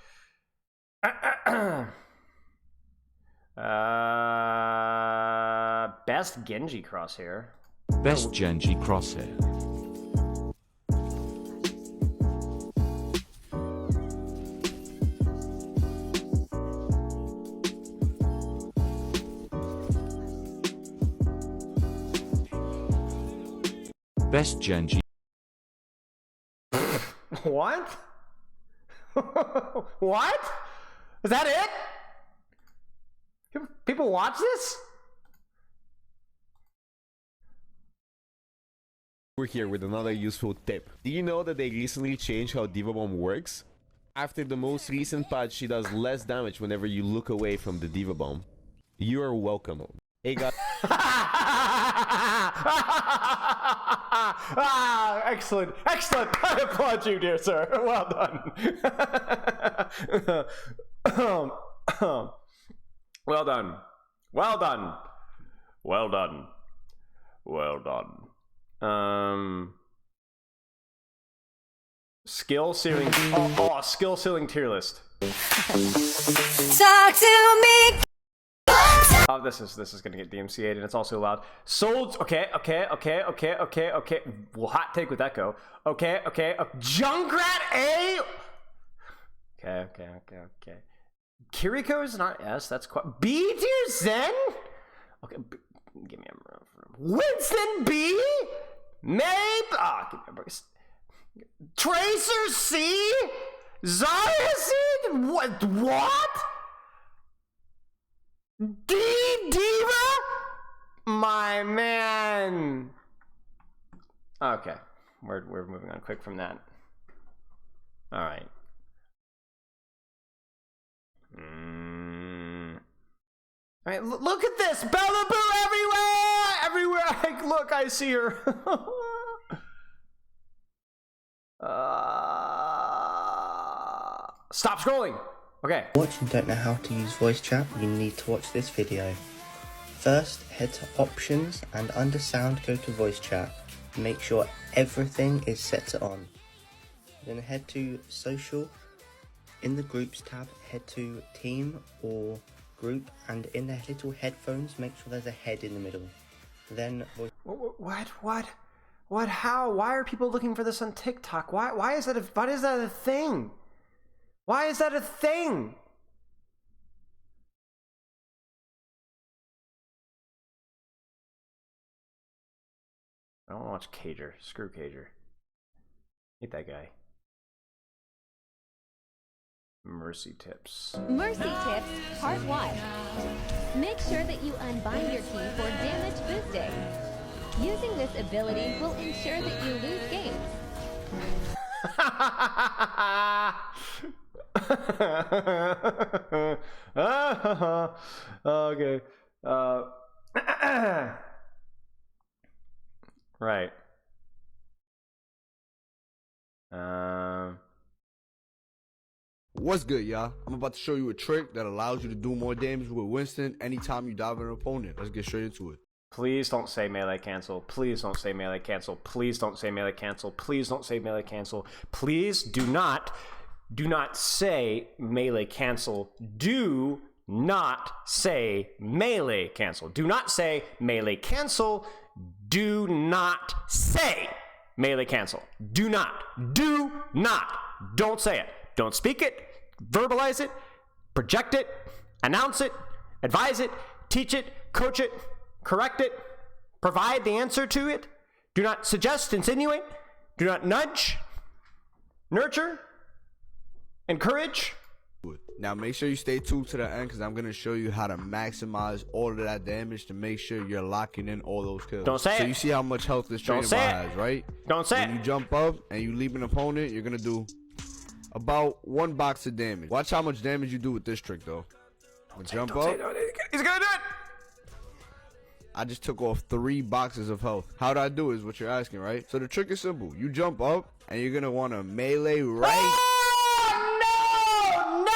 best Genji crosshair. Best Genji crosshair. Best Genji. What? What? Is that it? People watch this? We're here with another useful tip. Do you know that they recently changed how Diva Bomb works? After the most recent patch, she does less damage whenever you look away from the Diva Bomb. You are welcome. Hey guys. Excellent. I applaud you, dear sir. Well done. Well done. Skill ceiling. Skill ceiling tier list. Talk to me. Oh, this is gonna get DMCA'd and it's also loud. Sold. Okay. Well, hot take with Echo. Okay. Junkrat A. Okay. Kiriko is not S. That's quite B tier Zen. Okay, give me a Winston B. Maybe. Give me a break. Tracer C. Zarya C. What? Diva? My man. Okay. We're moving on quick from that. Alright. Alright, look at this! Bellaboo everywhere! Look, I see her. Stop scrolling! Okay. Watch and don't know how to use voice chat, you need to watch this video. First, head to options and under sound go to voice chat. Make sure everything is set to on. Then head to social. In the groups tab, head to team or group, and in the little headphones, make sure there's a head in the middle. Then voice. What? How? Why are people looking for this on TikTok? Why is that a thing? Why is that a thing? I don't want to watch Cager. Screw Cager. Hate that guy. Mercy tips. Mercy tips, part 1. Make sure that you unbind your team for damage boosting. Using this ability will ensure that you lose games. Okay. Right. What's good, y'all? I'm about to show you a trick that allows you to do more damage with Winston anytime you dive an opponent. Let's get straight into it. Please don't say melee cancel. Please don't say melee cancel. Please don't say melee cancel. Please don't say melee cancel. Please do not say melee cancel. Do not say melee cancel. Do not say melee cancel. Do not say melee cancel. Do not. Don't say it. Don't speak it. Verbalize it. Project it. Announce it. Advise it. Teach it. Coach it. Correct it. Provide the answer to it. Do not suggest, insinuate. Do not nudge. Nurture. Encourage. Now make sure you stay tuned to the end because I'm going to show you how to maximize all of that damage to make sure you're locking in all those kills. Don't say it. So you see how much health this training bar has, right? Don't say it. When you jump up and you leave an opponent, you're going to do about 1 box of damage. Watch how much damage you do with this trick though. Jump up. He's going to do it. I just took off 3 boxes of health. How do I do is what you're asking, right? So the trick is simple. You jump up and you're going to want to melee right. Oh, no,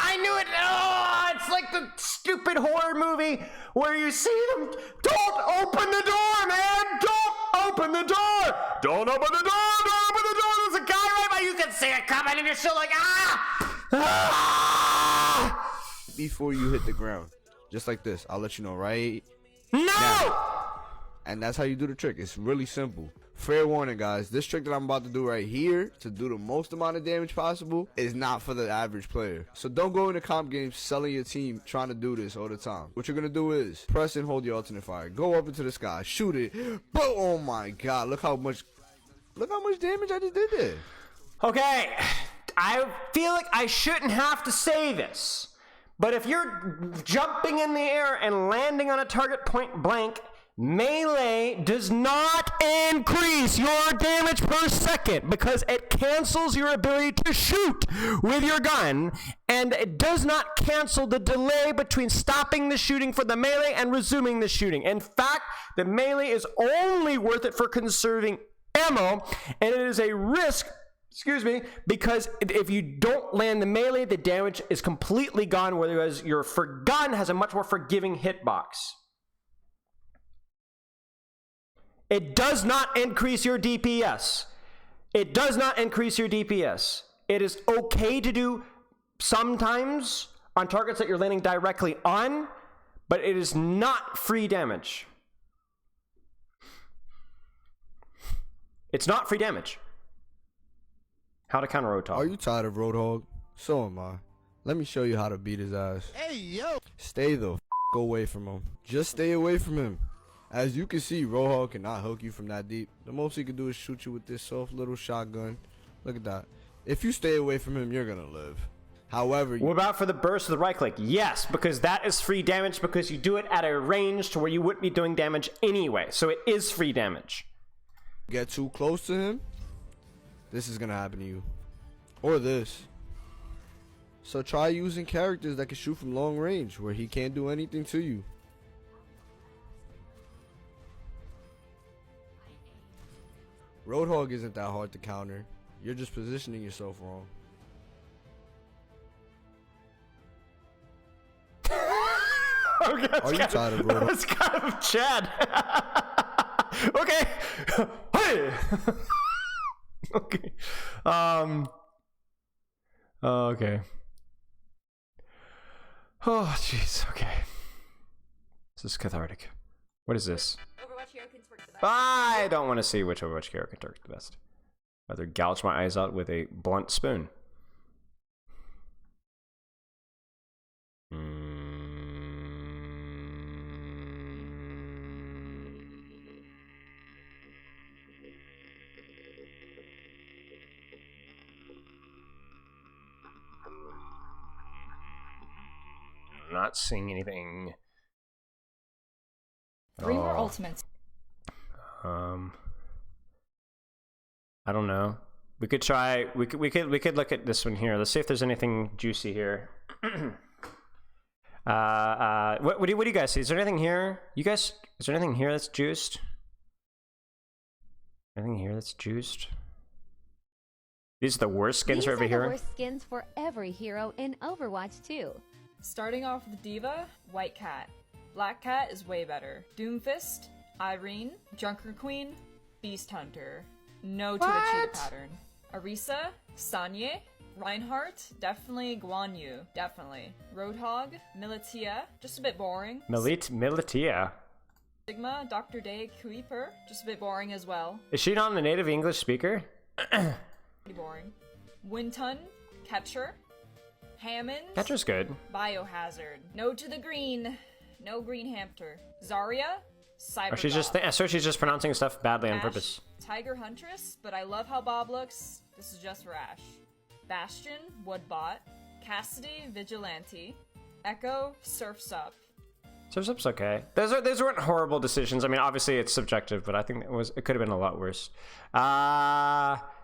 I knew it. Oh, it's like the stupid horror movie where you see them. Don't open the door, man. Don't open the door. Don't open the door. Don't open the door. There's a guy right by you. You can see it coming and you're still like, Before you hit the ground. Just like this. I'll let you know right No! now. And that's how you do the trick. It's really simple. Fair warning, guys. This trick that I'm about to do right here to do the most amount of damage possible is not for the average player. So don't go into comp games selling your team trying to do this all the time. What you're going to do is press and hold your alternate fire. Go up into the sky. Shoot it. But oh my god. Look how much damage I just did there. Okay. I feel like I shouldn't have to say this. But if you're jumping in the air and landing on a target point blank, melee does not increase your damage per second because it cancels your ability to shoot with your gun, and it does not cancel the delay between stopping the shooting for the melee and resuming the shooting. In fact, the melee is only worth it for conserving ammo, and it is a risk, because if you don't land the melee, the damage is completely gone, whereas your gun has a much more forgiving hitbox. It does not increase your DPS. It does not increase your DPS. It is okay to do sometimes on targets that you're landing directly on, but it is not free damage. It's not free damage. How to counter Roadhog. Are you tired of Roadhog? So am I. Let me show you how to beat his ass. Hey, yo! Stay the f away from him. Just stay away from him. As you can see, Roadhog cannot hook you from that deep. The most he can do is shoot you with this soft little shotgun. Look at that. If you stay away from him, you're gonna live. However, what about for the burst of the right click? Yes, because that is free damage because you do it at a range to where you wouldn't be doing damage anyway. So it is free damage. Get too close to him, this is gonna happen to you. Or this. So try using characters that can shoot from long range where he can't do anything to you. Roadhog isn't that hard to counter. You're just positioning yourself wrong. Okay, are you tired of Roadhog? That's kind of Chad. Okay. Hey. Okay. Okay. Oh, jeez. Okay. This is cathartic. What is this? I don't want to see which Overwatch hero can work the best. Rather gouge my eyes out with a blunt spoon. Not seeing anything. 3 more ultimates. I don't know. We could try. We could look at this one here. Let's see if there's anything juicy here. What do you guys see? Is there anything here? You guys, is there anything here that's juiced? Anything here that's juiced? These are the worst skins for every hero? These are the worst skins for every hero in Overwatch 2. Starting off with D.Va, White Cat. Black Cat is way better. Doomfist, Irene, Junker Queen, Beast Hunter. No to the cheetah pattern. Arisa, Sanye, Reinhardt, definitely Guan Yu, definitely. Roadhog, Militia, just a bit boring. Militia? Sigma, Dr. Day, Kuiper, just a bit boring as well. Is she not a native English speaker? Pretty boring. Wintun, Catcher, Hammond. Catcher's good. Biohazard. No to the green. No green hamster. Zarya, Cyber. She's just pronouncing stuff badly on Ash, purpose. Tiger Huntress, but I love how Bob looks. This is just for Ash. Bastion, Woodbot. Cassidy, Vigilante. Echo, Surf's Up. Surf's Up's okay. Those weren't horrible decisions. I mean, obviously it's subjective, but I think it could have been a lot worse.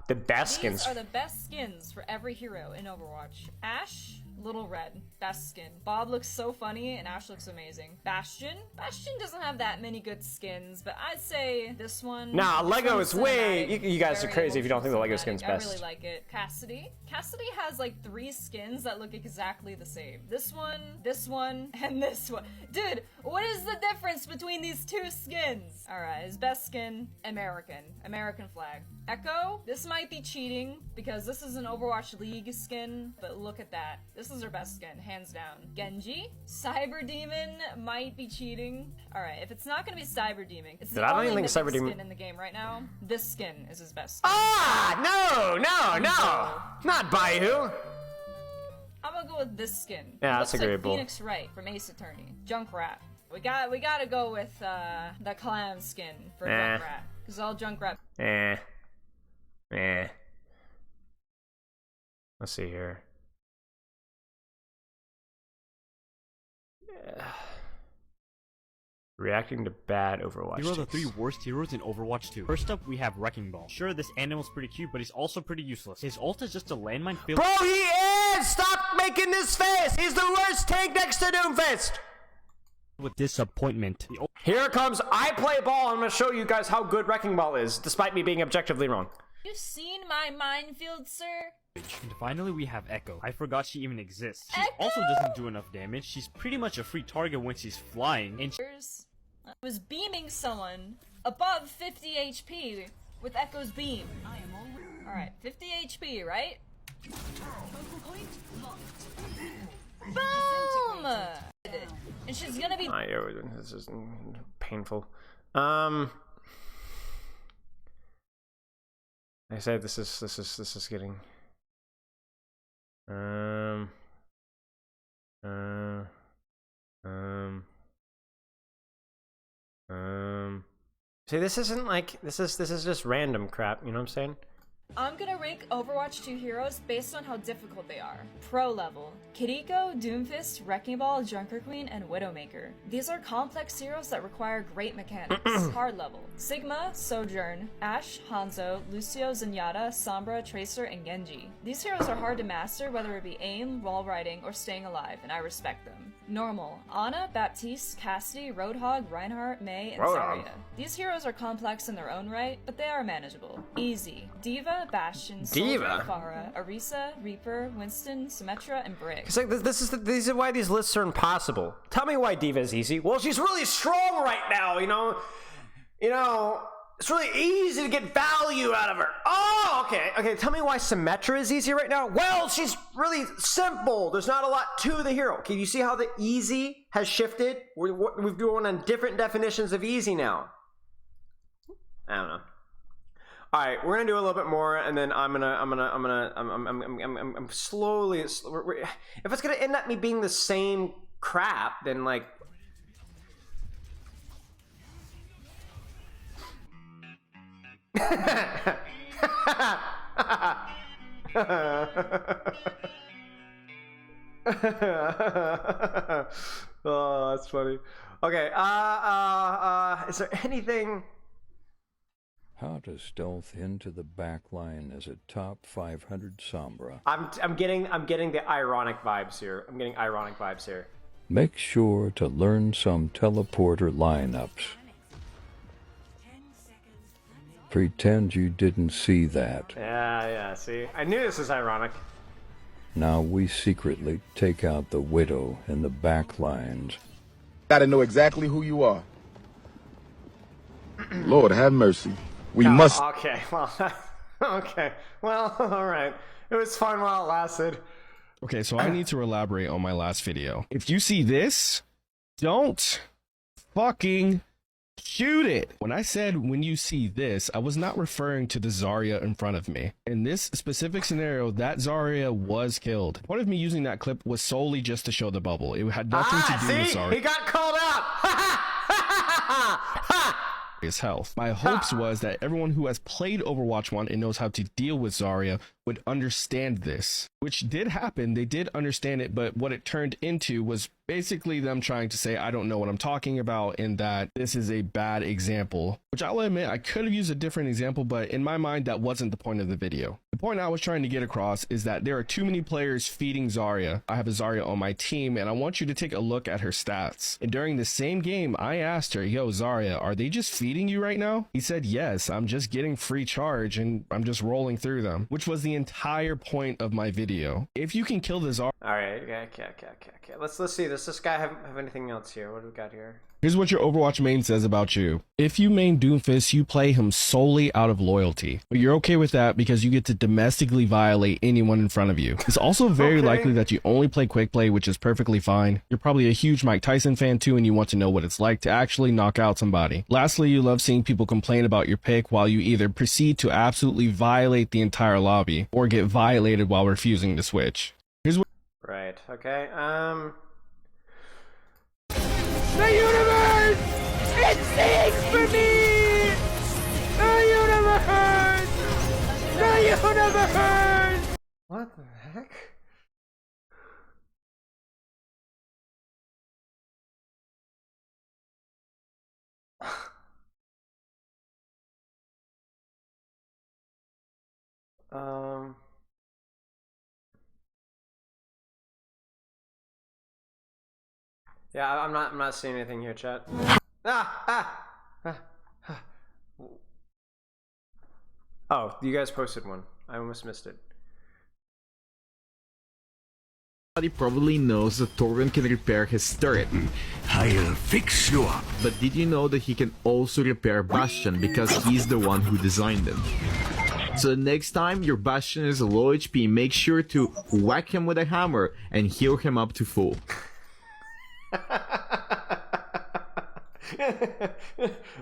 The best skins. These are the best skins for every hero in Overwatch. Ash, Little Red, best skin. Bob looks so funny and Ash looks amazing. Bastion doesn't have that many good skins, but I'd say this one. Nah, Lego is way. You guys are crazy if you don't think the Lego skin's best. I really like it. Cassidy has like 3 skins that look exactly the same. This one, and this one. Dude, what is the difference between these 2 skins? Alright, his best skin, American flag. Echo, this might be cheating because this is an Overwatch League skin, but look at that. This is her best skin, hands down. Genji, Cyber Demon might be cheating. Alright, if it's not gonna be Cyber Demon, it's the only mythic skin in the game right now. This skin is his best skin. No! Not Bayou! I'm gonna go with this skin. Yeah, that's agreeable. Like Phoenix Wright from Ace Attorney. Junkrat. We gotta go with the clam skin for Junkrat. Because all Junkrat. Let's see here. Reacting to bad Overwatch. Here are the 3 worst heroes in Overwatch 2. First up, we have Wrecking Ball. Sure, this animal's pretty cute, but he's also pretty useless. His ult is just a landmine filled. Bro, he is! Stop making this face! He's the worst tank next to Doomfist! With disappointment. Here comes I play ball. I'm gonna show you guys how good Wrecking Ball is, despite me being objectively wrong. You seen my minefield, sir? And finally, we have Echo. I forgot she even exists. She Echo? also doesn't do enough damage. She's pretty much a free target when she's flying, and I was beaming someone above 50 HP with Echo's beam. Alright, 50 HP, right? Boom! And she's gonna be. This is painful. I said this is getting. See, this isn't like this is just random crap. You know what I'm saying? I'm gonna rank Overwatch 2 heroes based on how difficult they are. Pro level: Kiriko, Doomfist, Wrecking Ball, Junker Queen, and Widowmaker. These are complex heroes that require great mechanics. Hard level: Sigma, Sojourn, Ashe, Hanzo, Lucio, Zenyatta, Sombra, Tracer, and Genji. These heroes are hard to master, whether it be aim, wall riding, or staying alive, and I respect them. Normal: Ana, Baptiste, Cassidy, Roadhog, Reinhardt, Mei, and Zarya. These heroes are complex in their own right, but they are manageable. Easy: D.Va, Bastion, Soldier, Pharah, Arisa, Reaper, Winston, Symmetra, and Brick. It's like these are why these lists are impossible. Tell me why D.Va is easy. Well, she's really strong right now. You know, it's really easy to get value out of her. Oh, okay. Tell me why Symmetra is easy right now. Well, she's really simple. There's not a lot to the hero. Okay, you see how the easy has shifted? We've gone on different definitions of easy now. I don't know. All right, we're gonna do a little bit more, and then I'm slowly. If it's gonna end up me being the same crap, then like. Oh, that's funny. Okay. Is there anything? how to stealth into the back line as a top 500 Sombra. I'm getting the ironic vibes here. I'm getting ironic vibes here. Make sure to learn some teleporter lineups. Pretend you didn't see that. Yeah, see? I knew this was ironic. Now we secretly take out the Widow in the back lines. Gotta know exactly who you are. Lord have mercy. We must. Okay, well, okay. Well, alright. It was fun while it lasted. Okay, so I need to elaborate on my last video. If you see this, don't fucking shoot it. When I said when you see this, I was not referring to the Zarya in front of me. In this specific scenario, that Zarya was killed. Part of me using that clip was solely just to show the bubble. It had nothing to do with Zarya. He got called out! His health. My hopes was that everyone who has played Overwatch 1 and knows how to deal with Zarya would understand this, which did happen. They did understand it, but what it turned into was basically them trying to say, I don't know what I'm talking about, and that this is a bad example, which I'll admit I could have used a different example, but in my mind, that wasn't the point of the video. The point I was trying to get across is that there are too many players feeding Zarya. I have a Zarya on my team, and I want you to take a look at her stats. And during the same game, I asked her, yo, Zarya, are they just feeding you right now? He said, yes, I'm just getting free charge, and I'm just rolling through them, which was the entire point of my video. If you can kill the Zarya... Alright, okay. Let's see. Does this guy have anything else here? What do we got here? Here's what your Overwatch main says about you. If you main Doomfist, you play him solely out of loyalty. But you're okay with that because you get to domestically violate anyone in front of you. It's also very likely that you only play quick play, which is perfectly fine. You're probably a huge Mike Tyson fan too, and you want to know what it's like to actually knock out somebody. Lastly, you love seeing people complain about your pick while you either proceed to absolutely violate the entire lobby or get violated while refusing to switch. Here's what... Right, okay, The universe! It sings for me! The universe! The universe! What the heck? Yeah, I'm not seeing anything here, chat. Oh, you guys posted one. I almost missed it. Everybody probably knows that Torben can repair his turret. I'll fix you up. But did you know that he can also repair Bastion because he's the one who designed them? So the next time your Bastion is low HP, make sure to whack him with a hammer and heal him up to full.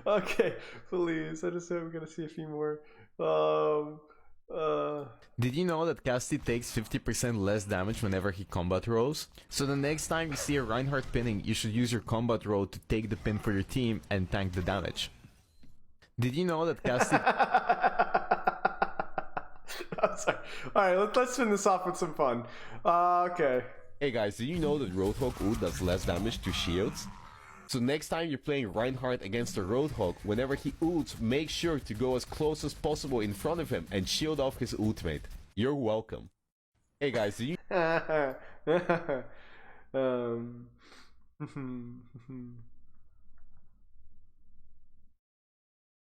Okay, please. I just hope we're gonna see a few more. Did you know that Casti takes 50% less damage whenever he combat rolls? So the next time you see a Reinhardt pinning, you should use your combat roll to take the pin for your team and tank the damage. Did you know that Casti... I'm sorry. Alright, let's spin this off with some fun. Okay. Hey guys, did you know that Roadhog ult does less damage to shields? So next time you're playing Reinhardt against a Roadhog, whenever he ults, make sure to go as close as possible in front of him and shield off his ultimate. You're welcome. Hey guys, do you...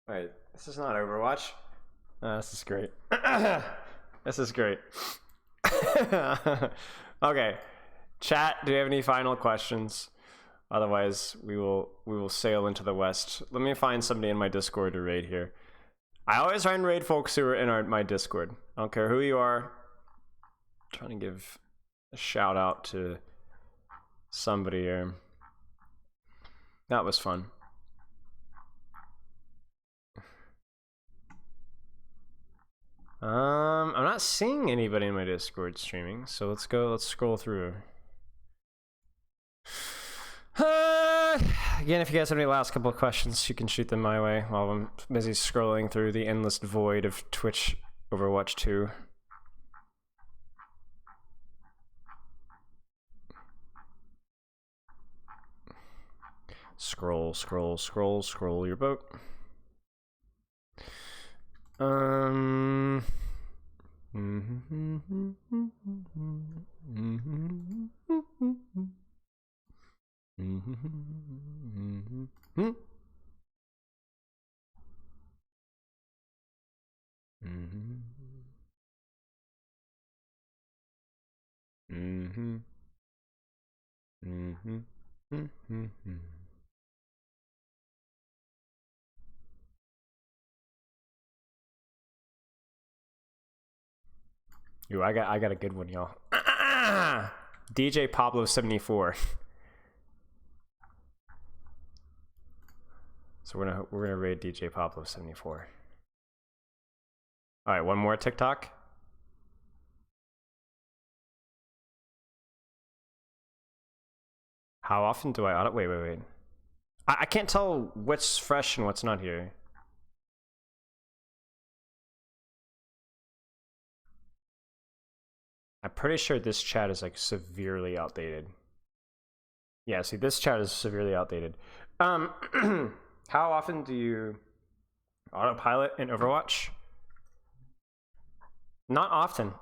Wait, this is not Overwatch. This is great. This is great. Okay. Chat, do you have any final questions? Otherwise, we will sail into the west. Let me find somebody in my Discord to raid here. I always try and raid folks who are in my Discord. I don't care who you are. I'm trying to give a shout out to somebody here. That was fun. I'm not seeing anybody in my Discord streaming, so let's scroll through. Again, if you guys have any last couple of questions, you can shoot them my way while I'm busy scrolling through the endless void of Twitch Overwatch 2. Scroll your boat. Ooh, I got a good one, y'all. DJ Pablo 74. So we're gonna raid DJ Pablo 74. All right, one more TikTok. How often do I audit? Wait. I can't tell what's fresh and what's not here. I'm pretty sure this chat is like severely outdated. Yeah, see, this chat is severely outdated. How often do you autopilot in Overwatch? Not often.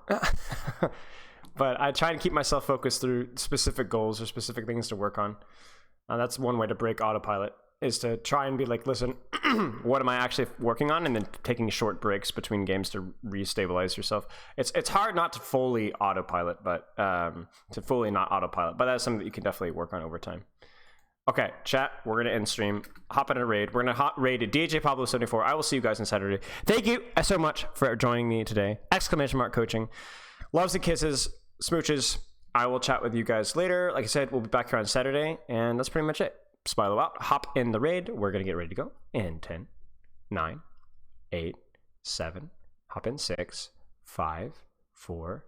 But I try to keep myself focused through specific goals or specific things to work on. That's one way to break autopilot, is to try and be like, listen, what am I actually working on? And then taking short breaks between games to restabilize yourself. It's hard not to fully autopilot, but to fully not autopilot. But that's something that you can definitely work on over time. Okay, chat, we're going to end stream. Hop in a raid. We're going to raid DJ Pablo 74. I will see you guys on Saturday. Thank you so much for joining me today. Exclamation mark coaching. Loves and kisses. Smooches. I will chat with you guys later. Like I said, we'll be back here on Saturday, and that's pretty much it. Spilo out. Hop in the raid. We're going to get ready to go in 10, 9, 8, 7. Hop in 6, 5, 4,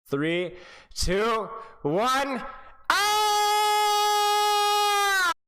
3, 2, 1.